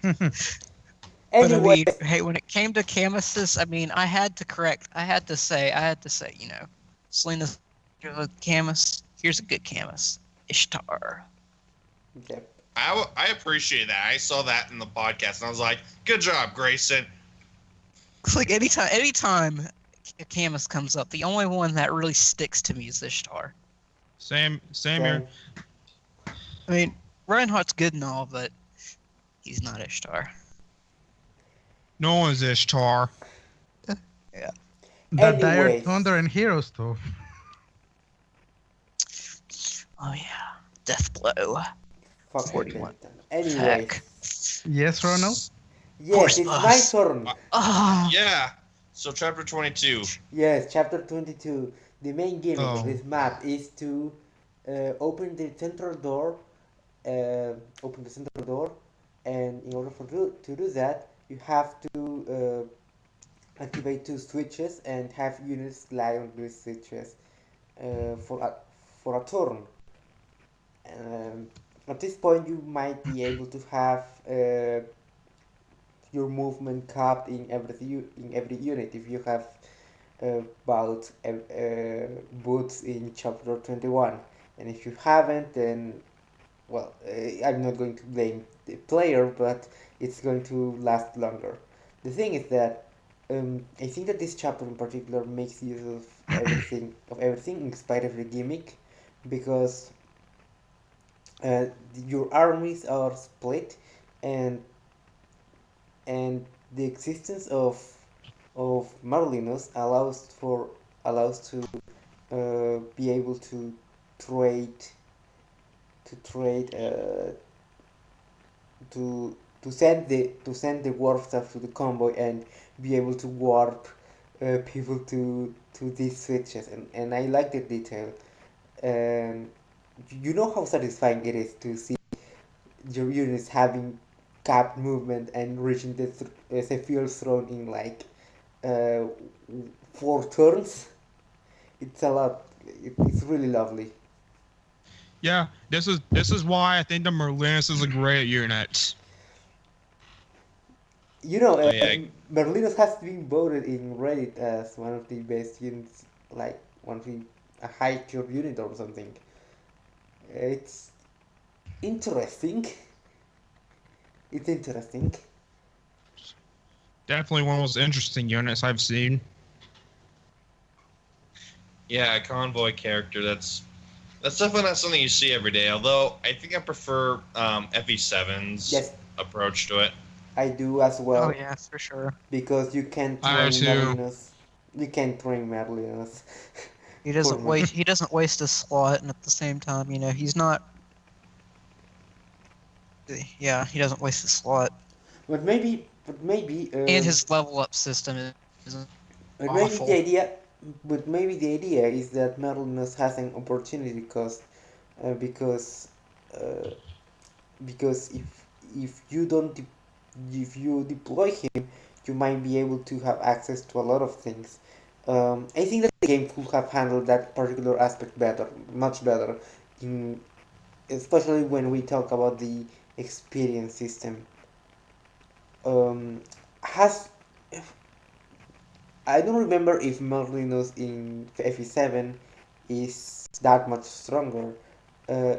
but Anyway, I mean, hey, when it came to Camuses, I mean, I had to say, Selena's Camus. Here's a good Camus, Ishtar. okay. I appreciate that. I saw that in the podcast, and I was like, "Good job, Grayson." It's like anytime a Camus comes up, the only one that really sticks to me is Ishtar. Same here. I mean, Reinhardt's good and all, but he's not Ishtar. No one's Ishtar. That Dire Anyways. Thunder and Hero stuff. Oh yeah, Death Blow. Fuck 41. Anyway, Heck. Yes, Ronald? yes, Horse it's bus. my turn. Oh, Yeah. So chapter 22. Yes, chapter 22. The main gimmick of Oh. this map is to open the central door, uh, and in order to do that, you have to activate two switches and have units lie on these switches for a turn. Um, at this point, you might be able to have your movement capped in every unit if you have bought boots in chapter 21, and if you haven't, then well, I'm not going to blame the player, but it's going to last longer. The thing is that I think that this chapter in particular makes use of everything in spite of the gimmick, because uh, your armies are split, and and the existence of Marlinus allows to be able to trade to trade to send the warp stuff to the convoy and be able to warp people to these switches, and I like the detail. um, you know how satisfying it is to see your units having capped movement and reaching the Zephyr's throne in like uh, 4 turns. It's a lot. It's really lovely. Yeah, this is why I think the Merlinus is a great unit. You know, Oh, yeah. Merlinus has been voted in Reddit as one of the best units, like one of the a high tier unit or something. It's interesting. It's interesting. Definitely one of the most interesting units I've seen. Yeah, a convoy character. That's definitely not something you see every day. Although I think I prefer FE7's Yes, approach to it. I do as well. Oh yeah, for sure. Because you can I train too. Merlinus. You can train Merlinus. He doesn't Poor waste. He doesn't waste his slot, and at the same time, he's not. Yeah, he doesn't waste his slot, But maybe, and his level up system is but maybe awful. the idea, but maybe the idea is that Merlinus has an opportunity uh, because, uh, because if you don't if you deploy him, you might be able to have access to a lot of things. I think that the game could have handled that particular aspect better, much better, in, especially when we talk about the experience system. Has I don't remember if Merlinus in FE7 is that much stronger, uh,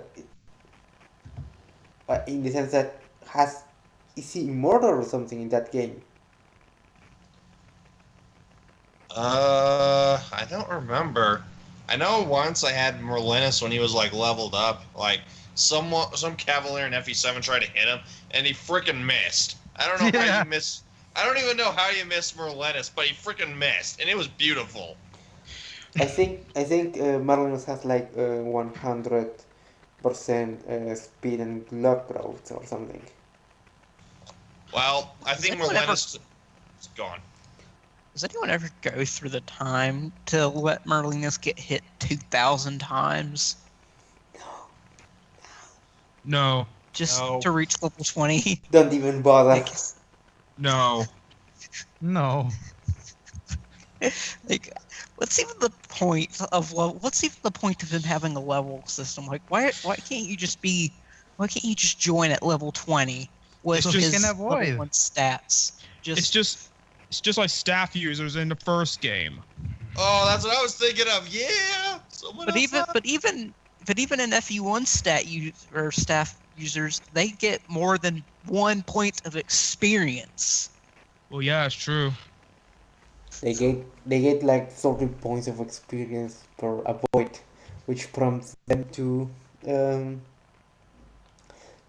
in the sense that has is he immortal or something in that game? I don't remember. I know once I had Merlinus when he was like leveled up. Like some cavalier in FE7 tried to hit him, and he freaking missed. I don't know how Yeah. you missed. I don't even know how you missed Merlinus, but he freaking missed, and it was beautiful. I think Merlinus has like 100% speed and luck growth or something. Well, I Does think anyone ever- Merlinus is gone. Does anyone ever go through the time to let Merlinus get hit 2,000 times No, just No. to reach level 20? Don't even bother. Like, no. No. like, what's even the point of what's even the point of him having a level system? Like, why can't you just join at level 20 with It's just- his can level avoid. 1 stats? It's just like staff users in the first game. Oh, that's what I was thinking of. Yeah. Someone But else even thought- but even in FE1 or staff users, they get more than 1 point of experience. Well, yeah, it's true. They get like 30 points of experience per avoid, which prompts them to um,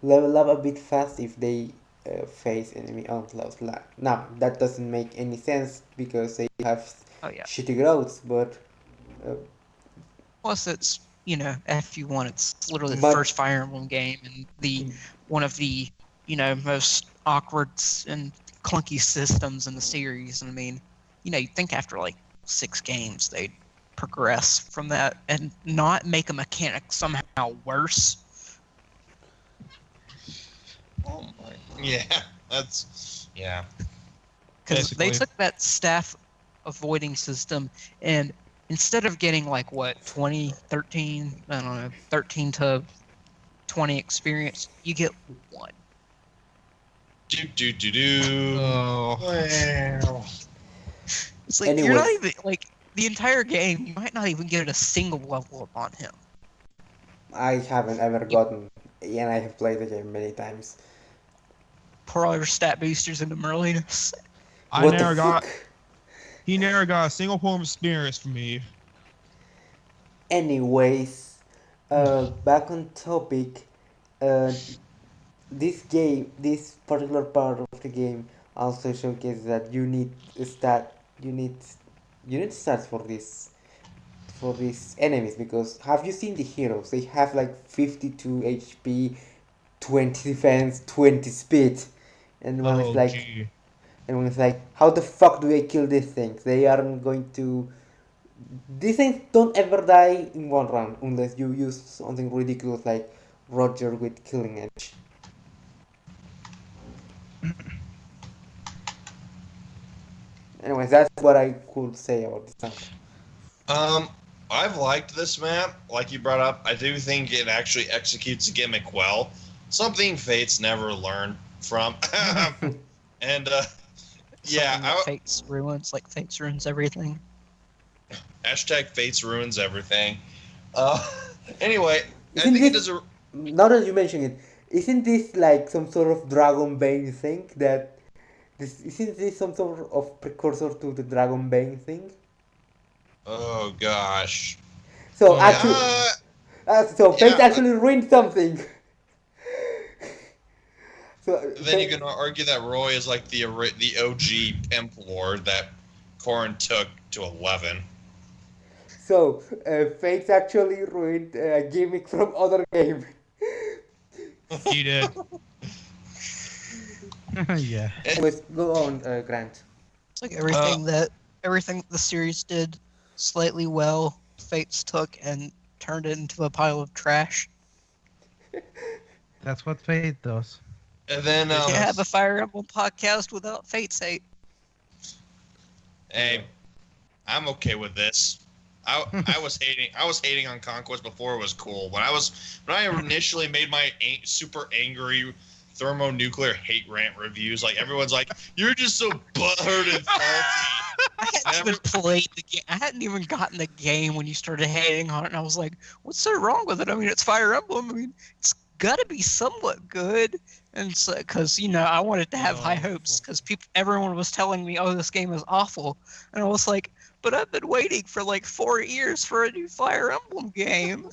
level up a bit fast if they face enemy outlaws. Now that doesn't make any sense because they have Oh yeah. shitty growths, but Plus, it's FU1. It's literally the But- first Fire Emblem game, and one of the most awkward and clunky systems in the series. And I mean, you'd think after like 6 games they'd progress from that and not make a mechanic somehow worse. Oh my. Yeah, that's yeah. Because they Basically. took that staff avoiding system and instead of getting like what 20, 13, I don't know, 13 to 20 experience, you get one. Do. Oh. Well. It's like you're not Anyways. even like the entire game. You might not even get a single level up on him. I haven't ever gotten, and I have played the game many times. Pour all your stat boosters into Merlinus. I What never the got. fuck? He never got a single point of experience from me. Anyways, back on topic, uh, this particular part of the game also showcases that you need stats for these enemies, because have you seen the heroes? They have like 52 HP, 20 defense, 20 speed, and one is Oh, like, gee. how the fuck do I kill these things? They aren't going to. These things don't ever die in one round unless you use something ridiculous like Roger with Killing Edge. Anyways, that's what I could say about this map. I've liked this map. Like you brought up, I do think it actually executes the gimmick well. Something Fate's never learned from. And yeah, Something that Fates ruins, like Fates ruins everything. hashtag Fates ruins everything. Anyway, I Isn't think it this, does a. now that you mention it, isn't this like some sort of Dragon Bane thing isn't this some sort of precursor to the Dragon Bane thing? Oh gosh. So Oh, actually, Yeah, Fate yeah, actually ruined something. So then you can argue that Roy is like the OG Pimp Lord that Corrin took to 11. So Fate's actually ruined a gimmick from other game. He did. Yeah. Anyways, go on, Grant. It's like everything that the series did slightly well, Fates took and turned it into a pile of trash. That's what Fate does. And then You can't have a Fire Emblem podcast without Fates hate. hey, I'm okay with this. I was hating on Conquest before it was cool. When I initially made my super angry thermonuclear hate rant reviews, like everyone's like, "You're just so butthurt and salty." I hadn't even played the game. I hadn't even gotten the game when you started hating on it, and I was like, "What's so wrong with it? I mean, it's Fire Emblem. I mean, it's got to be somewhat good." And so, because I wanted to have high hopes, because everyone was telling me, "Oh, this game is awful," and I was like, "But I've been waiting for like 4 years for a new Fire Emblem game."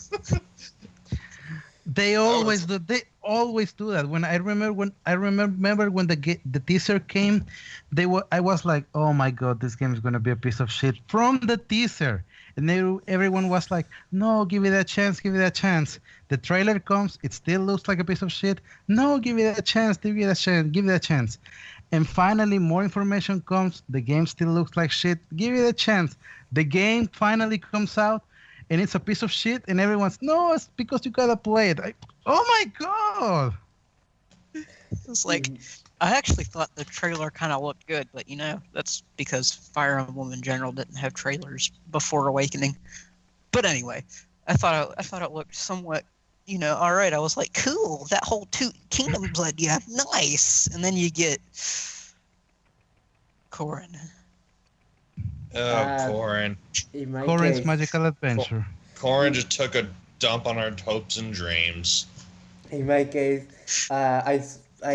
They always do. They always do that. I remember when the teaser came, I was like, oh my god, this game is gonna be a piece of shit from the teaser, and everyone was like, no, give it a chance, give it a chance. The trailer comes, it still looks like a piece of shit. No, give it a chance, give it a chance, give it a chance. And finally, more information comes. The game still looks like shit. Give it a chance. The game finally comes out, and it's a piece of shit. And everyone's, no, it's because you gotta play it. Oh my god! It's like, I actually thought the trailer kind of looked good, but that's because Fire Emblem in general didn't have trailers before Awakening. But anyway, I thought it looked somewhat, all right. I was like, cool, that whole two kingdoms idea, nice. And then you get Corrin. Corrin. In my Corrin's case, Magical Adventure. Corrin just took a dump on our hopes and dreams. In my case, I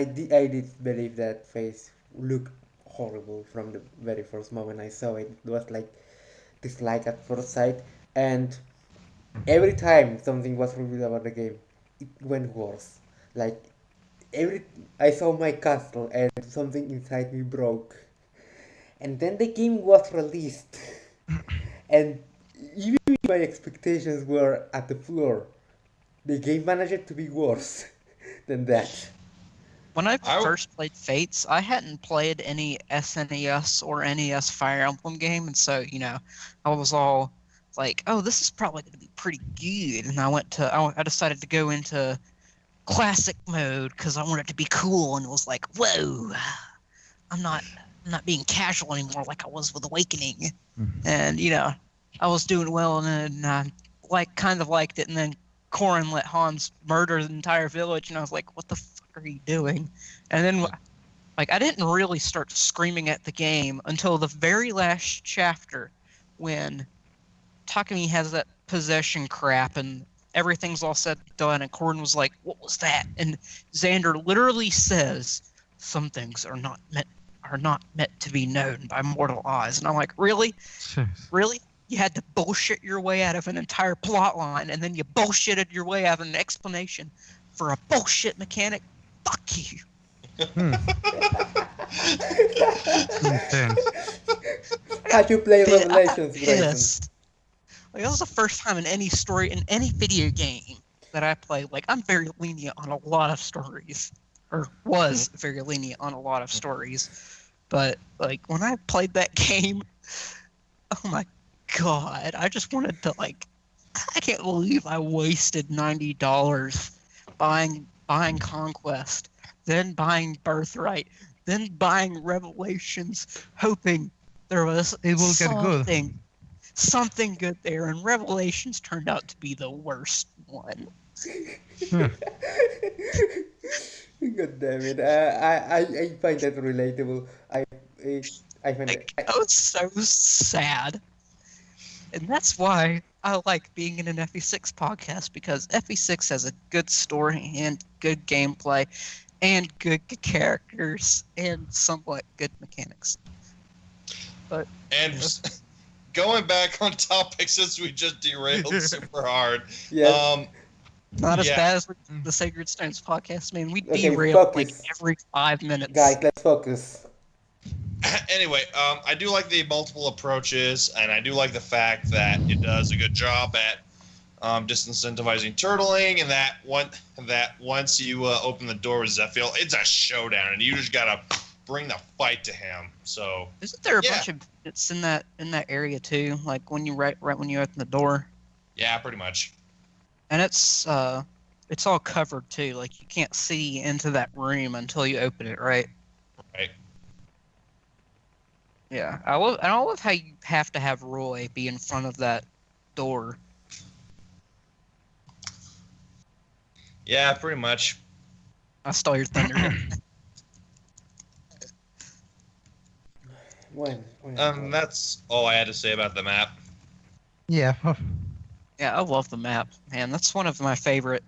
did believe that face looked horrible from the very first moment I saw it. It was like dislike at first sight, and every time something was revealed about the game, it went worse. Like I saw my castle and something inside me broke, and then the game was released, and even if my expectations were at the floor, the game managed to be worse than that. When I first played Fates, I hadn't played any SNES or NES Fire Emblem game, and so, I was all like, oh, this is probably going to be pretty good. And I decided to go into classic mode because I wanted to be cool, and it was like, whoa, I'm not being casual anymore like I was with Awakening. And I was doing well, and then I kind of liked it, and then Corrin let Hans murder the entire village, and I was like, what the fuck are you doing? And then I didn't really start screaming at the game until the very last chapter, when Takumi has that possession crap and everything's all said and done, and Corrin was like, what was that? And Xander literally says, some things are not meant to be known by mortal eyes. And I'm like, really? Really? You had to bullshit your way out of an entire plot line, and then you bullshitted your way out of an explanation for a bullshit mechanic? Fuck you. How'd you play Revelations, Grayson? Pissed. Like, that was the first time in any story, in any video game that I played. Like, I'm very lenient on a lot of stories. Or was very lenient on a lot of stories. But, like, when I played that game, oh my god, I just wanted to, like, I can't believe I wasted $90 buying Conquest, then buying Birthright, then buying Revelations, hoping there was something good there, and Revelations turned out to be the worst one. God damn it! I find that relatable. I find I was so sad, and that's why I like being in an FE6 podcast, because FE6 has a good story and good gameplay, and good characters and somewhat good mechanics. But going back on topic, since we just derailed super hard. Yes. Not as bad as the Sacred Stones podcast, man. We derail like every 5 minutes. Guys, let's focus. Anyway, I do like the multiple approaches, and I do like the fact that it does a good job at disincentivizing turtling, and that once you open the door with Zephyl, it's a showdown, and you just gotta bring the fight to him. So isn't there a bunch of bits in that area too? Like when you right when you open the door. Yeah, pretty much. And it's all covered too. Like you can't see into that room until you open it, right? Right. Yeah, I love how you have to have Roy be in front of that door. Yeah, pretty much. I stole your thunder. That's all I had to say about the map. Yeah. Yeah, I love the map, man. That's one of my favorite.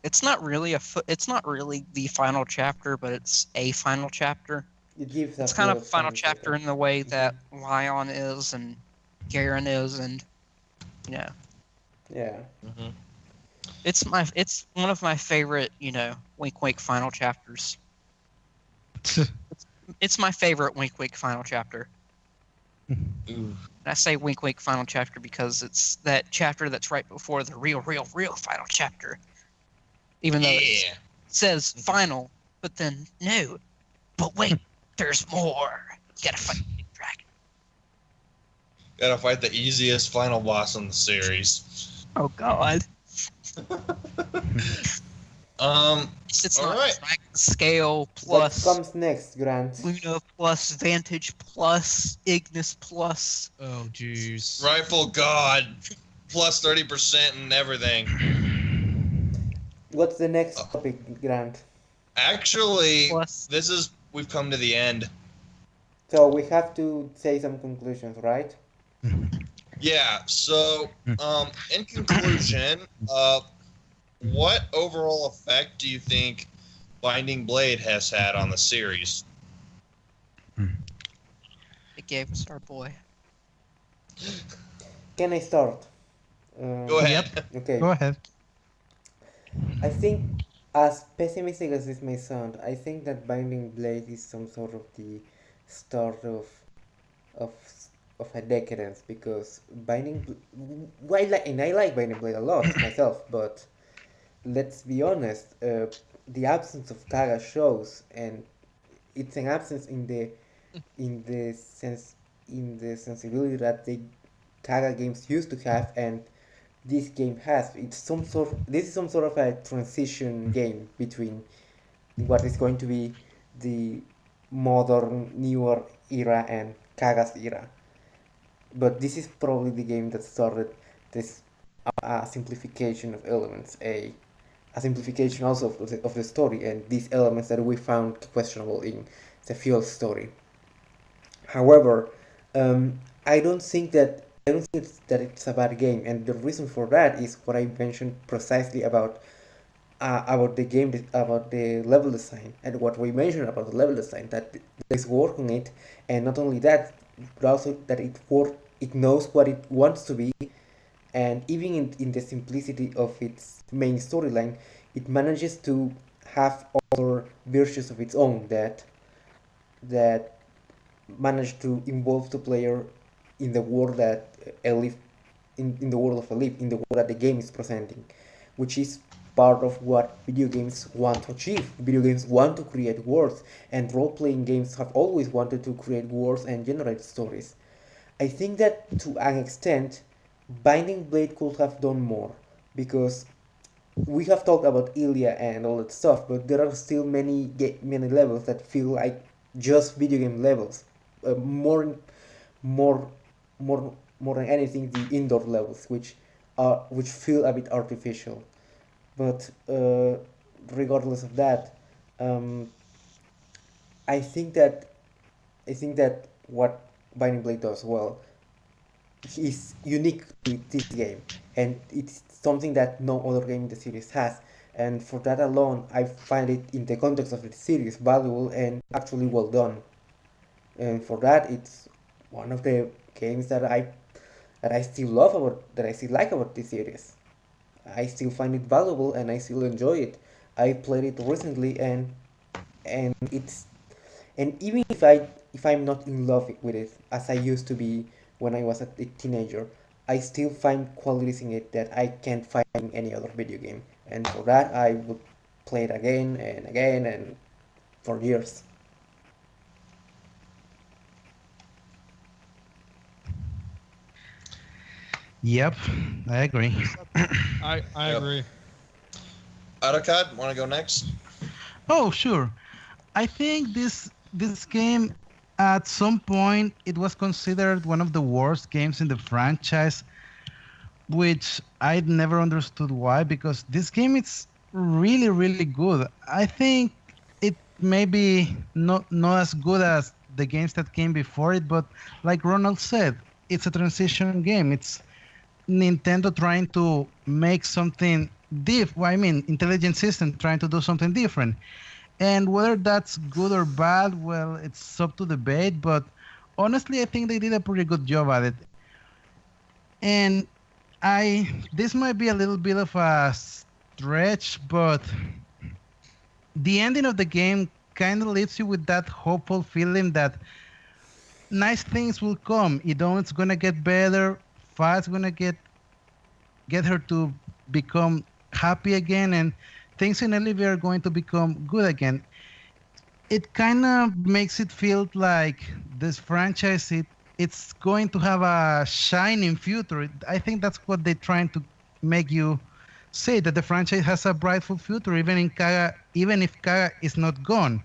It's not really the final chapter, but it's a final chapter. It's kind of a final chapter in the way that Lion is and Garen is, and Yeah. Mm-hmm. It's one of my favorite, Wink Wink final chapters. It's my favorite Wink Wink final chapter. And I say Wink Wink final chapter because it's that chapter that's right before the real final chapter. Even though it says final, but then no. But wait, there's more. You gotta fight the big dragon. Gotta fight the easiest final boss in the series. Oh god. It's not Dragon Scale plus what comes next, Grant? Luna plus Vantage plus Ignis plus. Oh jeez. Rifle God plus 30% and everything. What's the next topic, Grant? Actually, we've come to the end. So we have to say some conclusions, right? Yeah, so in conclusion, what overall effect do you think Binding Blade has had on the series? It gave us our boy. Can I start? Go ahead. Yep. Okay. Go ahead. I think, as pessimistic as this may sound, I think that Binding Blade is some sort of the start of a decadence, because I like Binding Blade a lot myself, but let's be honest, the absence of Kaga shows, and it's an absence in the sensibility that they Kaga games used to have and this game has. This is some sort of a transition game between what is going to be the modern, newer era and Kaga's era. But this is probably the game that started this simplification of elements, a simplification also of the story and these elements that we found questionable in the Fuel story. However, I don't think that it's a bad game, and the reason for that is what I mentioned precisely about the game, about the level design, and what we mentioned about the level design, that there's work on it, and not only that, but also that it knows what it wants to be, and even in the simplicity of its main storyline, it manages to have other virtues of its own that manage to involve the player in the world that Elif in the world of Elif, in the world that the game is presenting, which is part of what video games want to achieve. Video games want to create worlds, and role-playing games have always wanted to create worlds and generate stories. I think that to an extent, Binding Blade could have done more, because we have talked about Ilya and all that stuff, but there are still many levels that feel like just video game levels. More, more, more than anything, the indoor levels, which feel a bit artificial. But regardless of that, um, I think that I think that what Binding Blade does well is unique to this game, and it's something that no other game in the series has. And for that alone, I find it in the context of the series valuable and actually well done. And for that, it's one of the games that I still love about that I still like about this series. I still find it valuable and I still enjoy it. I played it recently and it's and even if I'm not in love with it as I used to be when I was a teenager, I still find qualities in it that I can't find in any other video game. And for that, I would play it again and again and for years. Yep, I agree. I Yep. agree. Autocad, want to go next? Oh, sure. I think this game at some point it was considered one of the worst games in the franchise, which I never understood why, because this game is really really good. I think it may be not as good as the games that came before it, but like Ronald said, it's a transition game. It's Nintendo trying to make something I mean, Intelligent System trying to do something different. And whether that's good or bad, well, it's up to debate. But honestly, I think they did a pretty good job at it. And this might be a little bit of a stretch, but the ending of the game kind of leaves you with that hopeful feeling that nice things will come. It's gonna get better. Fight's gonna get her to become happy again, and things in Elevie are going to become good again. It kind of makes it feel like this franchise it's going to have a shining future. I think that's what they're trying to make you say, that the franchise has a brightful future, even if Kaga is not gone.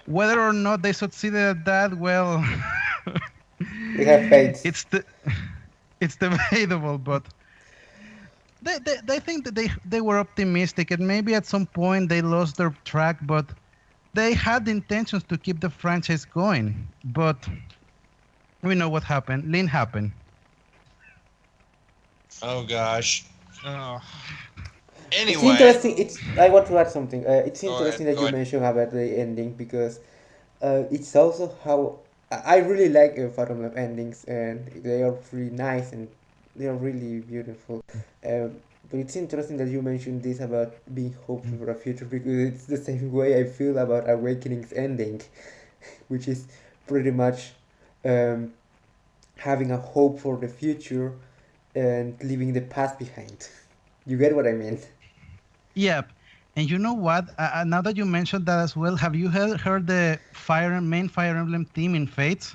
Whether or not they succeeded at that, well, We have faith. it's debatable, but they think that they were optimistic, and maybe at some point they lost their track, but they had the intentions to keep the franchise going. But we know what happened. Lynn happened. Oh gosh. Uh, It's Anyway, interesting. I want to add something. It's Go interesting ahead, that go you ahead. mentioned about the ending because it's also how I really like Fire Emblem endings and they are really nice and they are really beautiful. But it's interesting that you mentioned this about being hopeful for a future because it's the same way I feel about Awakening's ending, which is pretty much um, having a hope for the future and leaving the past behind. You get what I mean? Yep. And you know what? Now that you mentioned that as well, have you heard the main Fire Emblem theme in Fates?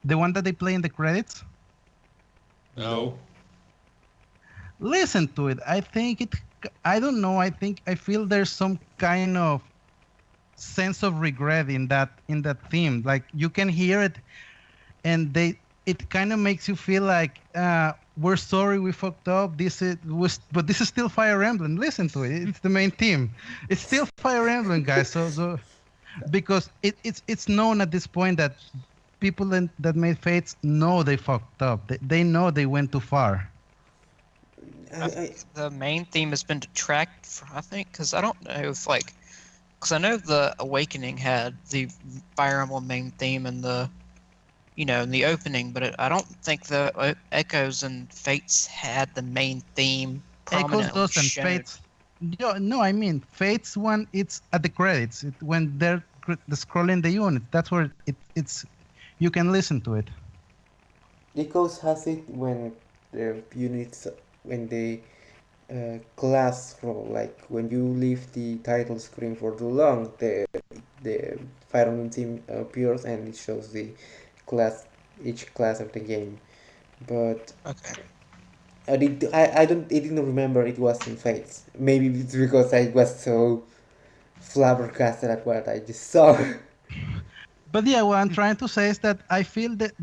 The one that they play in the credits? No. Listen to it. I think it. I don't know. I feel there's some kind of sense of regret in that theme. Like you can hear it, and it kind of makes you feel like we're sorry we fucked up. But this is still Fire Emblem. Listen to it. It's the main theme. It's still Fire Emblem, guys. So because it's known at this point that people that made Fates know they fucked up. They know they went too far. The main theme has been detracted from, I think, because I don't know if because I know the Awakening had the Fire Emblem main theme in in the opening, but I don't think the Echoes and Fates had the main theme Echoes prominently does and shown. Fates. No, I mean Fates one. It's at the credits. When they're scrolling the unit. That's where it's. You can listen to it. Echoes has it when the units when the class roll, like when you leave the title screen for too long, the Fire Emblem team appears and it shows the each class of the game. But Okay. I didn't remember it was in Fates. Maybe it's because I was so flabbergasted at what I just saw. But yeah, what I'm trying to say is that I feel that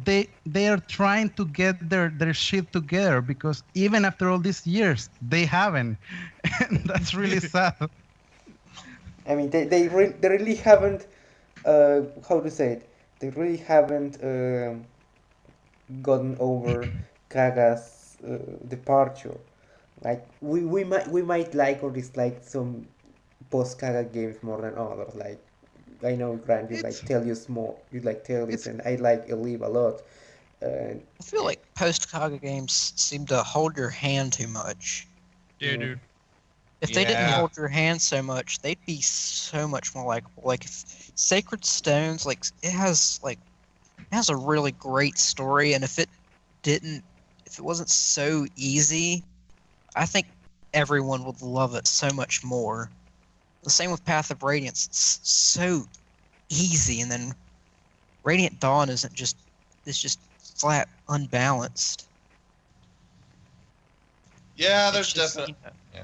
they are trying to get their shit together, because even after all these years they haven't, and that's really sad. I mean, they really haven't. How to say it? They really haven't gotten over Kaga's departure. Like we might like or dislike some post Kaga games more than others. Like I know, Grant, you like It's Telius more. You like Telius, it's and I like Elive a lot. I feel like post-Kaga games seem to hold your hand too much. Dude. If they didn't Yeah. hold your hand so much, they'd be so much more likable. Like if Sacred Stones, it has a really great story, and if it wasn't so easy, I think everyone would love it so much more. The same with Path of Radiance. It's so easy, and then Radiant Dawn it's just flat unbalanced. Yeah, It's there's just, definitely. Yeah.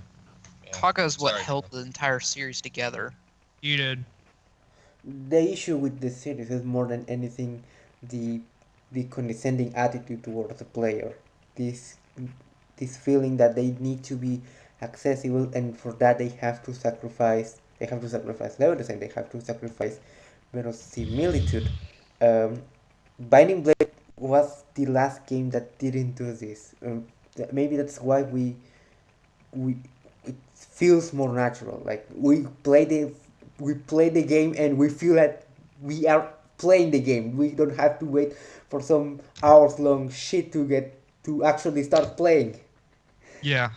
Kaga is what Sorry. held the entire series together. You did. the issue with this series is more than anything the condescending attitude towards the player. This this feeling that they need to be accessible, and for that they have to sacrifice. They have to sacrifice level design. They have to sacrifice verisimilitude. Um, Binding Blade was the last game that didn't do this. Maybe that's why we it feels more natural. Like we play the game and we feel that we are playing the game. We don't have to wait for some hours long shit to actually start playing. Yeah.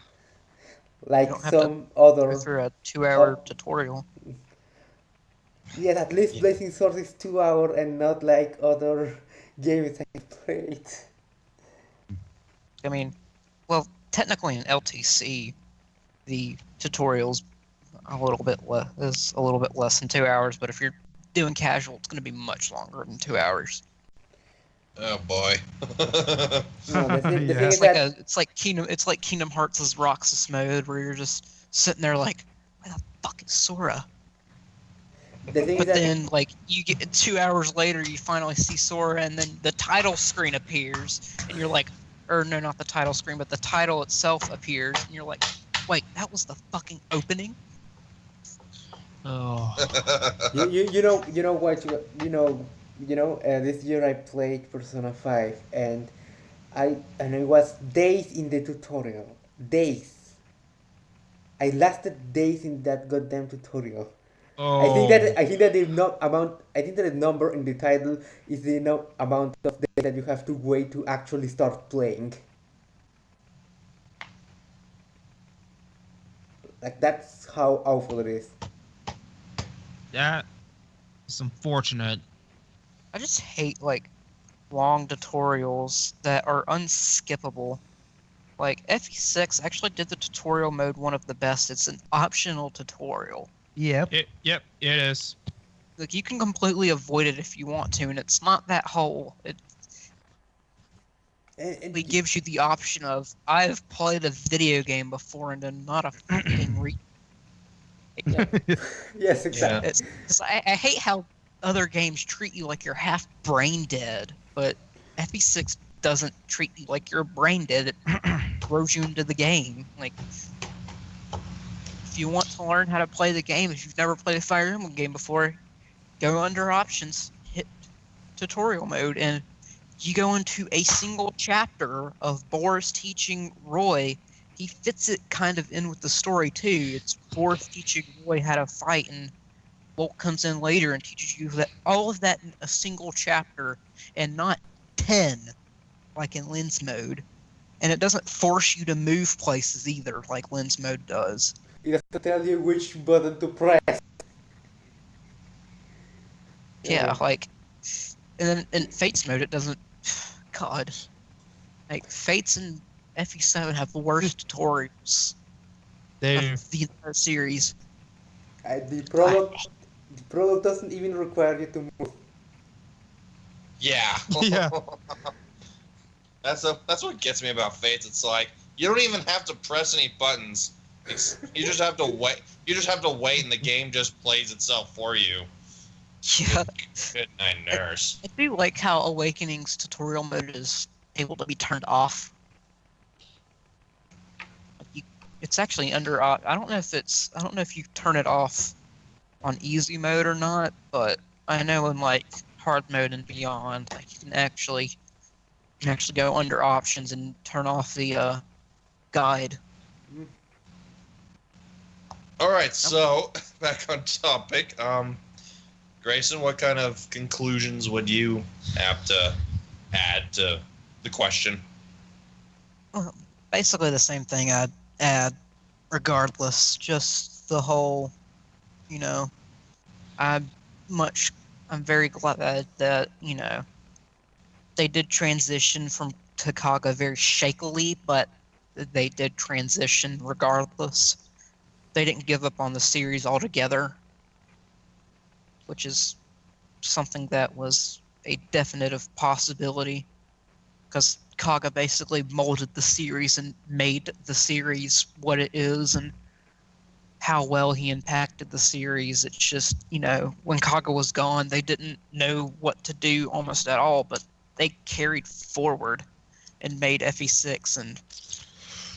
You Like don't have to some go other. through a 2-hour Oh. tutorial. Yes, at least Yeah. Blazing Swords is 2 hour and not like other games I played. I mean, well, technically in LTC, the tutorial's is a little bit less than 2 hours, but if you're doing casual, it's going to be much longer than 2 hours. Oh boy. No, the thing Yeah. is It's like that it's like Kingdom Hearts' Roxas mode, where you're just sitting there like, where the fuck is Sora? the thing is But that then, you get 2 hours later, you finally see Sora, and then the title screen appears, and you're like, or no, not the title screen, but the title itself appears, and you're like, wait, that was the fucking opening? Oh. you know what this year I played Persona 5 and it was days in the tutorial. Days. I lasted days in that goddamn tutorial. Oh. I think that the number in the title is the amount of days that you have to wait to actually start playing. Like that's how awful it is. That is unfortunate. I just hate, long tutorials that are unskippable. Like, FE6 actually did the tutorial mode one of the best. It's an optional tutorial. Yep. Yep, it is. Like, you can completely avoid it if you want to, and it's not that whole. it gives you the option of, I've played a video game before and then not a fucking Yes, exactly. I hate how other games treat you like you're half brain dead, but FE6 doesn't treat you like you're brain dead. It throws you into the game. Like, if you want to learn how to play the game, if you've never played a Fire Emblem game before, go under options, hit tutorial mode, and you go into a single chapter of Boris teaching Roy. He fits it kind of in with the story too. It's Boris teaching Roy how to fight, and Bolt comes in later and teaches you that all of that in a single chapter, and not 10 like in lens mode. And it doesn't force you to move places either, like lens mode does. It has to tell you which button to press. Yeah, like, and then in Fates mode, it doesn't. God, like Fates and FE7 have the worst tutorials of the entire series. The product doesn't even require you to move. Yeah. Yeah. That's what gets me about Fates. It's like you don't even have to press any buttons. You just have to wait. You just have to wait, and the game just plays itself for you. Yeah. Good night, nurse. I do like how Awakening's tutorial mode is able to be turned off. It's actually under. I don't know if you turn it off on easy mode or not, but I know in like hard mode and beyond, like you can actually go under options and turn off the guide. All right, so back on topic. Grayson, what kind of conclusions would you have to add to the question? Well, basically the same thing I'd add regardless. Just the whole, I'm very glad that, they did transition to Kaga very shakily, but they did transition regardless. They didn't give up on the series altogether, which is something that was a definitive possibility, because Kaga basically molded the series and made the series what it is, and how well he impacted the series. It's just, when Kaga was gone, they didn't know what to do almost at all, but they carried forward and made FE6, and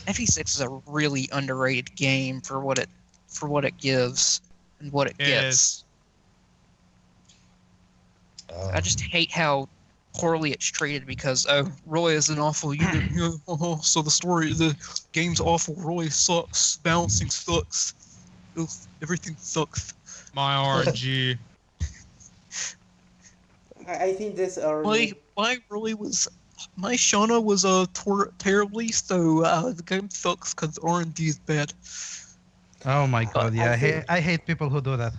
FE6 is a really underrated game for what it gives and what it gets. I just hate how poorly it's treated because, Roy is an awful unit. So the game's awful. Roy sucks. Balancing sucks. Ugh, everything sucks. My RNG. I think this already. My Shauna was terribly, so the game sucks because RNG is bad. Oh my god, yeah, I hate people who do that.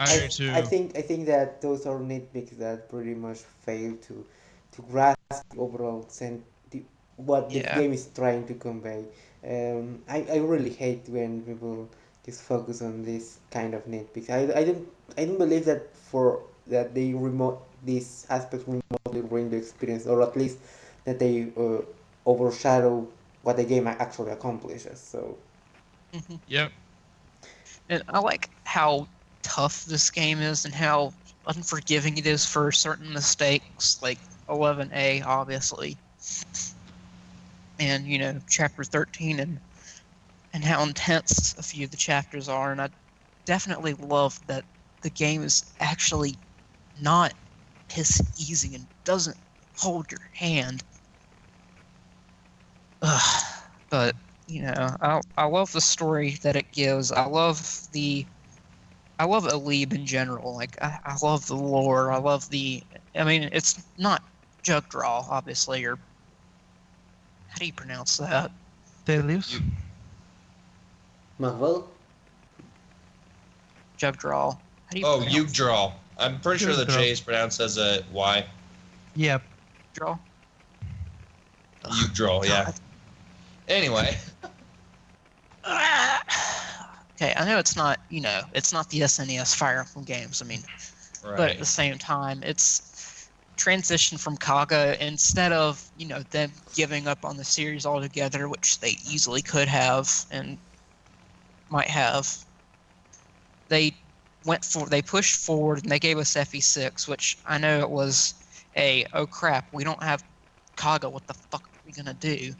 I do too. I think that those are nitpicks that pretty much fail to grasp the overall what the game is trying to convey. I really hate when people just focus on this kind of nitpicks. I don't believe that they these aspects remotely ruin the experience, or at least that they overshadow what the game actually accomplishes. So. Mm-hmm. Yep. And I like how tough this game is and how unforgiving it is for certain mistakes, like 11A, obviously. And, Chapter 13 and how intense a few of the chapters are. And I definitely love that the game is actually not piss easy and doesn't hold your hand. But, I love the story that it gives. I love Alib in general. Like, I love the lore. I love it's not Jugdraw, obviously, or how do you pronounce that? Delius? Marvel? Jugdraw. How do you Yggdrasil. I'm pretty sure the J is pronounced as a Y. Yep. Draw? Yggdrasil, yeah. Anyway. Okay, I know it's not, it's not the SNES Fire Emblem games. But at the same time, it's transition from Kaga, instead of, them giving up on the series altogether, which they easily could have and might have, they pushed forward and they gave us FE6, which I know it was oh crap, we don't have Kaga, what the fuck are we gonna do?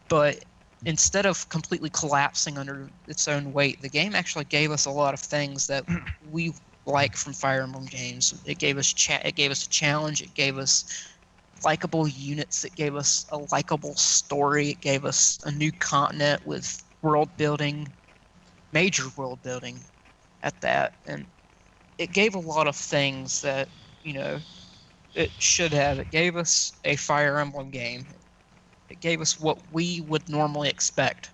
But instead of completely collapsing under its own weight, the game actually gave us a lot of things that we like from Fire Emblem games. It gave us a challenge. It gave us likable units. It gave us a likable story. It gave us a new continent with world building, major world building at that. And it gave a lot of things that, it should have. It gave us a Fire Emblem game. It gave us what we would normally expect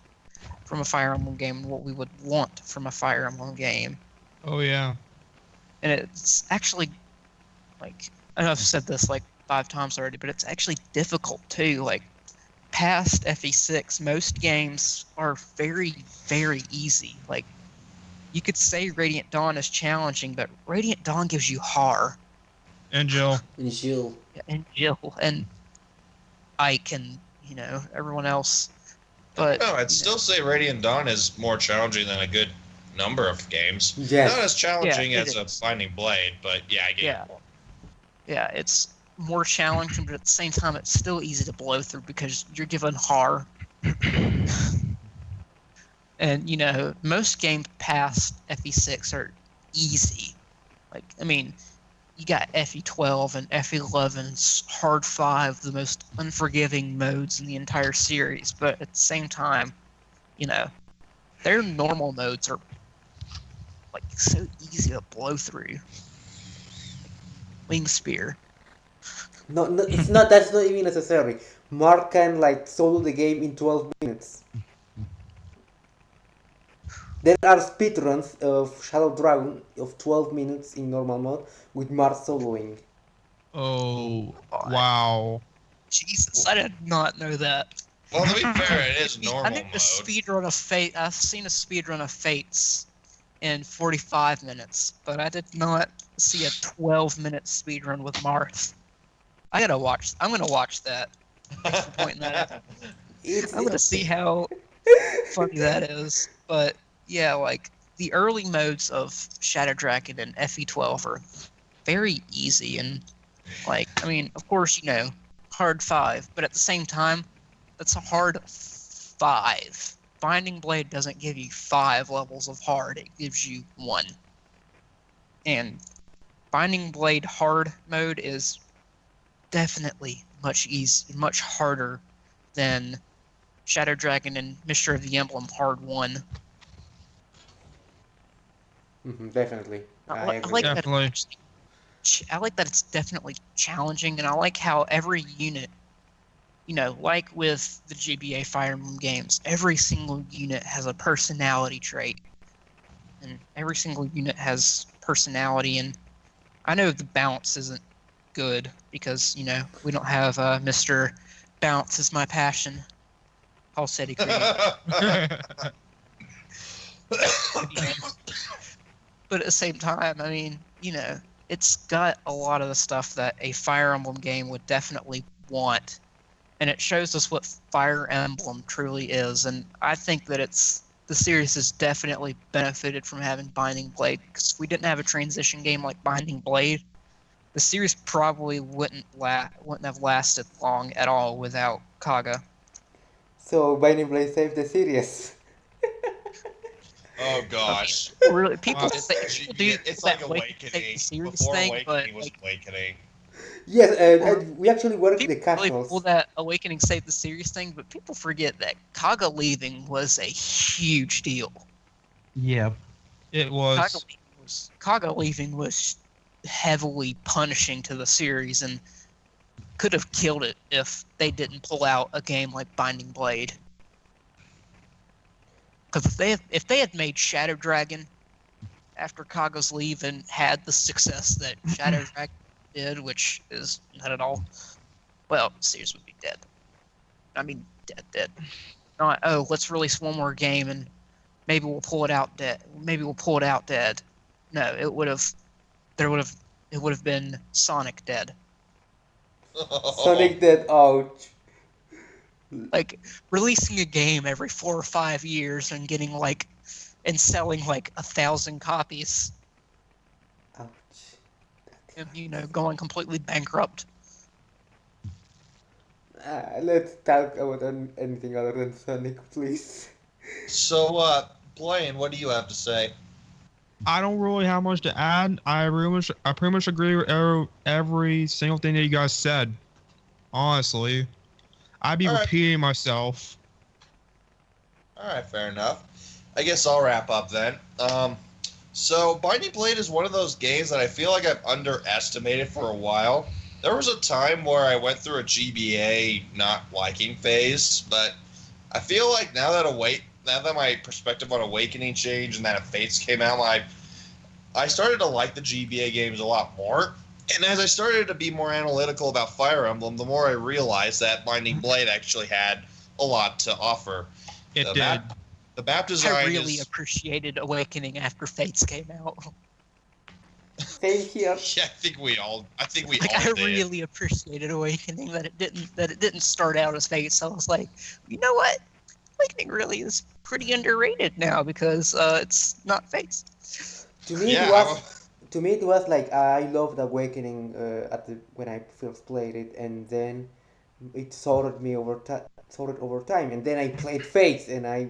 from a Fire Emblem game and what we would want from a Fire Emblem game. Oh, yeah. And it's actually, like, I know I've said this like 5 times already, but it's actually difficult too. Like, past FE6, most games are very, very easy. Like, you could say Radiant Dawn is challenging, but Radiant Dawn gives you horror. And Jill. And Jill. Yeah, and Jill. And Ike and, everyone else. But No, I'd still say Radiant Dawn is more challenging than a good number of games. Yes. Not as challenging Yeah, as a Binding Blade, but yeah, I get Yeah. it. Yeah, it's more challenging, but at the same time, it's still easy to blow through because you're given horror. And, most games past FE6 are easy. Like, I mean, you got FE12 and FE11's Hard 5, the most unforgiving modes in the entire series, but at the same time, their normal modes are, like, so easy to blow through. Wing Spear. No, it's not. That's not even necessary. Mark can solo the game in 12 minutes. There are speedruns of Shadow Dragon of 12 minutes in normal mode with Mark soloing. Oh, wow. Jesus, I did not know that. Well, to be fair, it is normal I think mode. the speedrun of Fate. I've seen a speedrun of Fates in 45 minutes, but I did not see a 12-minute speedrun with Marth. I'm gonna watch that. Thanks for pointing that out. I'm gonna see how funny that is. But yeah, like the early modes of Shadow Dragon and FE12 are very easy, and of course, hard 5, but at the same time, that's a hard 5. Binding Blade doesn't give you 5 levels of hard, it gives you 1. And Binding Blade hard mode is definitely much harder than Shadow Dragon and Mystery of the Emblem hard 1. Definitely. I like Definitely. I like that it's definitely challenging, and I like how every unit, like with the GBA Fire Emblem games, every single unit has a personality trait. And every single unit has personality, and I know the bounce isn't good because, we don't have Mr. Bounce is my passion. Paul said he created. But at the same time, I mean, it's got a lot of the stuff that a Fire Emblem game would definitely want. And it shows us what Fire Emblem truly is. And I think that the series has definitely benefited from having Binding Blade. Because if we didn't have a transition game like Binding Blade, the series probably wouldn't have lasted long at all without Kaga. So Binding Blade saved the series. Oh gosh. Really, people It's do like that Awakening. series Before thing, Awakening but was Awakening. Yes, we actually worked the people really casuals. pull that Awakening Save the Series thing, but people forget that Kaga leaving was a huge deal. Yeah. It was. Kaga leaving was heavily punishing to the series and could have killed it if they didn't pull out a game like Binding Blade. Because if they had made Shadow Dragon after Kaga's leave and had the success that Shadow Dragon did, which is not at all, well, the series would be dead. I mean, dead. Not, let's release one more game and maybe we'll pull it out dead. No, it would have been Sonic dead Sonic Dead, ouch. Like releasing a game every 4 or 5 years and getting like and selling like 1,000 copies, Ouch. and going completely bankrupt. Let's talk about anything other than Sonic, please. So, Blaine, what do you have to say? I don't really have much to add. I pretty much agree with every single thing that you guys said. Honestly, I'd be All right. repeating myself. All right, fair enough. I guess I'll wrap up then. So Binding Blade is one of those games that I feel like I've underestimated for a while. There was a time where I went through a GBA not liking phase, but I feel like now that my perspective on Awakening changed and that Fates came out, I started to like the GBA games a lot more. And as I started to be more analytical about Fire Emblem, the more I realized that Binding Blade actually had a lot to offer. It did. The map design I really appreciated Awakening after Fates came out. Same here. Yeah, I think we all I did. really appreciated Awakening that it didn't start out as Fates. I was like, you know what? Awakening really is pretty underrated now because it's not Fates. To me, it was like I loved Awakening when I first played it, and then it sorted me over time, and then I played Fates, and I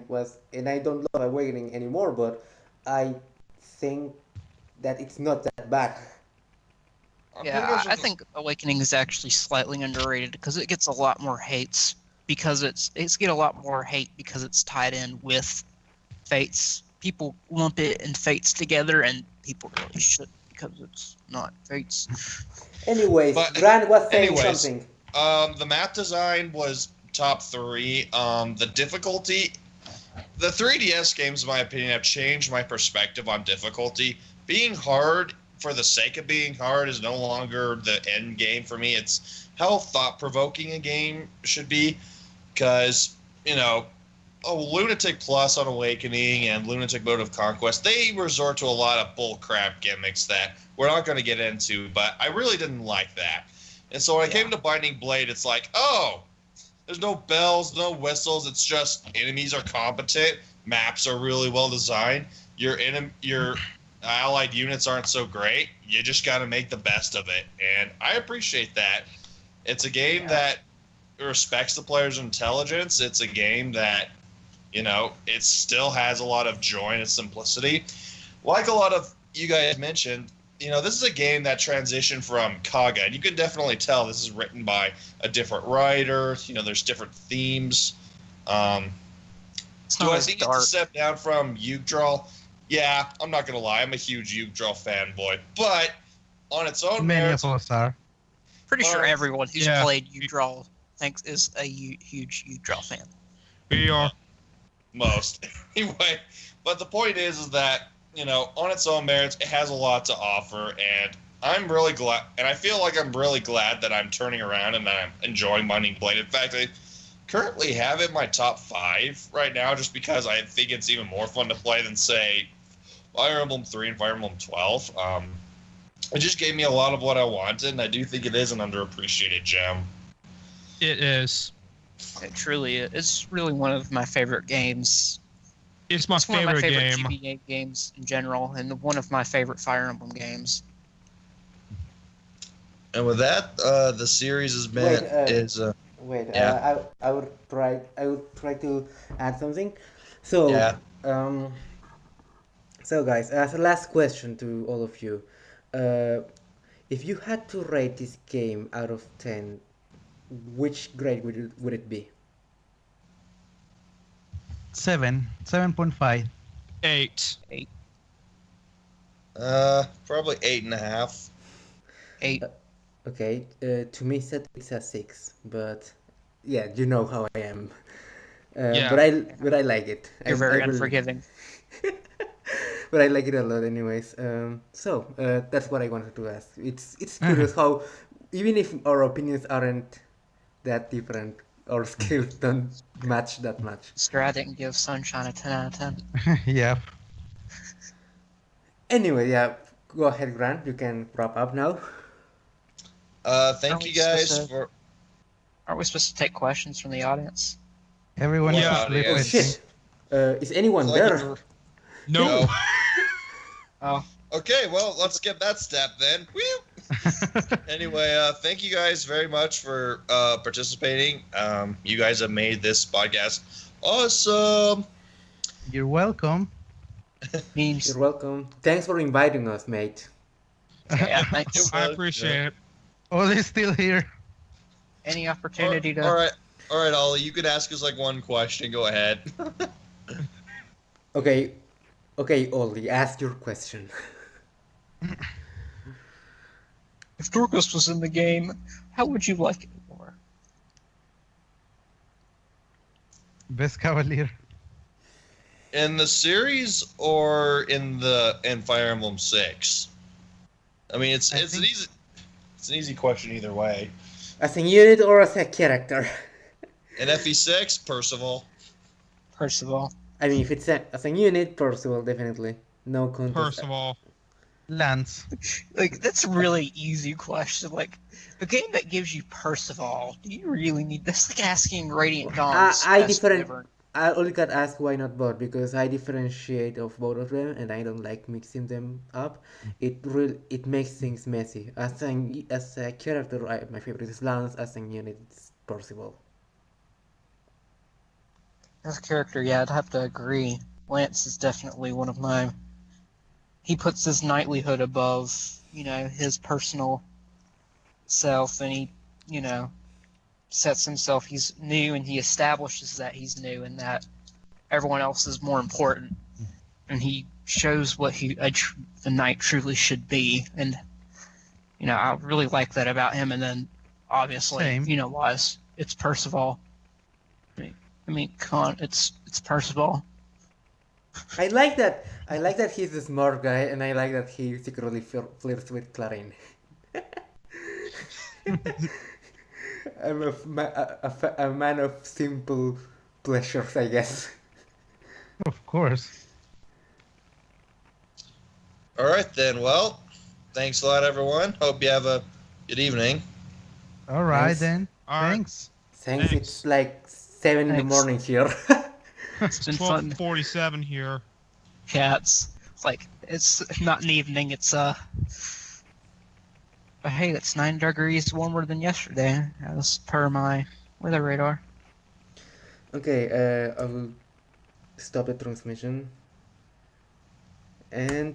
don't love Awakening anymore, but I think that it's not that bad. Yeah, I think Awakening is actually slightly underrated because it gets a lot more hates because it's get a lot more hate because it's tied in with Fates. People lump it and Fates together, and people really shouldn't because it's not Fates. Anyways, Grant was saying something. The map design was top 3. The difficulty, the 3DS games, in my opinion, have changed my perspective on difficulty. Being hard for the sake of being hard is no longer the end game for me. It's how thought-provoking a game should be, because, Lunatic Plus on Awakening and Lunatic Mode of Conquest, they resort to a lot of bullcrap gimmicks that we're not going to get into, but I really didn't like that. And so when I came to Binding Blade, it's like, oh, there's no bells, no whistles, it's just enemies are competent, maps are really well designed, your allied units aren't so great, you just got to make the best of it, and I appreciate that. It's a game that respects the player's intelligence. It's a game that, it still has a lot of joy and its simplicity. Like a lot of you guys mentioned, this is a game that transitioned from Kaga, and you can definitely tell this is written by a different writer. There's different themes. Do I think it's a step down from Yggdrasil? Yeah, I'm not going to lie. I'm a huge Yggdrasil fanboy. But on its own merits... Many of us are. Pretty sure everyone who's played Yggdrasil is a huge Yggdrasil fan. We are. Most. Anyway, but the point is that, on its own merits, it has a lot to offer, and I'm really glad, and I feel like I'm really glad that I'm turning around and that I'm enjoying Binding Blade. In fact, I currently have it in my top 5 right now, just because I think it's even more fun to play than, say, Fire Emblem 3 and Fire Emblem 12. It just gave me a lot of what I wanted, and I do think it is an underappreciated gem. It is. It truly is. It's really one of my favorite games. It's my favorite one of my favorite game. GBA games in general, and one of my favorite Fire Emblem games. And with that, the series has been I would try to add something. So so guys, as a last question to all of you, if you had to rate this game out of 10, which grade would it be? 7.5. 8. Probably 8.5. 8. Okay, to me it's a 6, but yeah, you know how I am. But I like it. You're very unforgiving. But I like it a lot, anyways. So that's what I wanted to ask. It's curious how, even if our opinions aren't that different, our skills don't match that much. Strat didn't give Sunshine a 10 out of 10. Yeah. Anyway, go ahead, Grant. You can wrap up now. Thank you guys for. Aren't we supposed to take questions from the audience? Everyone is Yeah, asleep. Oh I shit! think. Is anyone It's like there? you're- No. Oh, Okay, well, let's skip that step then. Woo! Anyway, thank you guys very much for participating. You guys have made this podcast awesome. You're welcome. memes. You're welcome. Thanks for inviting us, mate. Yeah, thanks. I appreciate it. Oh, they're still here. Any opportunity to. All right, Ollie. You can ask us like one question. Go ahead. Okay, Ollie, ask your question. If Dorcas was in the game, how would you like it more? Best Cavalier. In the series or in Fire Emblem 6? I mean, it's an easy question either way. As a unit or as a character? In FE6, Percival. First of all, I mean, if it's as a unit, Percival, definitely. No contest. First of all, Lance. like that's a really easy question. Like a game that gives you Percival, do you really need this? Like asking Radiant Dawn's I best different. ever. I only got asked why not both because I differentiate of both of them and I don't like mixing them up. It makes things messy. As a character, my favorite is Lance. As a unit, it's Percival. As a character, yeah, I'd have to agree. Lance is definitely one of mine. He puts his knightlyhood above, his personal self, and he, sets himself. He's new, and he establishes that he's new, and that everyone else is more important. And he shows what the knight truly should be, and I really like that about him. And then, obviously, Same. wise, it's Percival. Come on, it's Percival. I like that. I like that he's a smart guy, and I like that he secretly flirts with Clarin. I'm a man of simple pleasures, I guess. Of course. All right, then. Well, thanks a lot, everyone. Hope you have a good evening. All right Thanks. then. All right. Thanks. Thanks. Thanks. It's like 7 in the Thanks. morning here. It's been fun. 12:47 here. Yeah, it's not an evening. It's but hey, it's 9 degrees warmer than yesterday. As per my weather radar. Okay, I will stop the transmission. And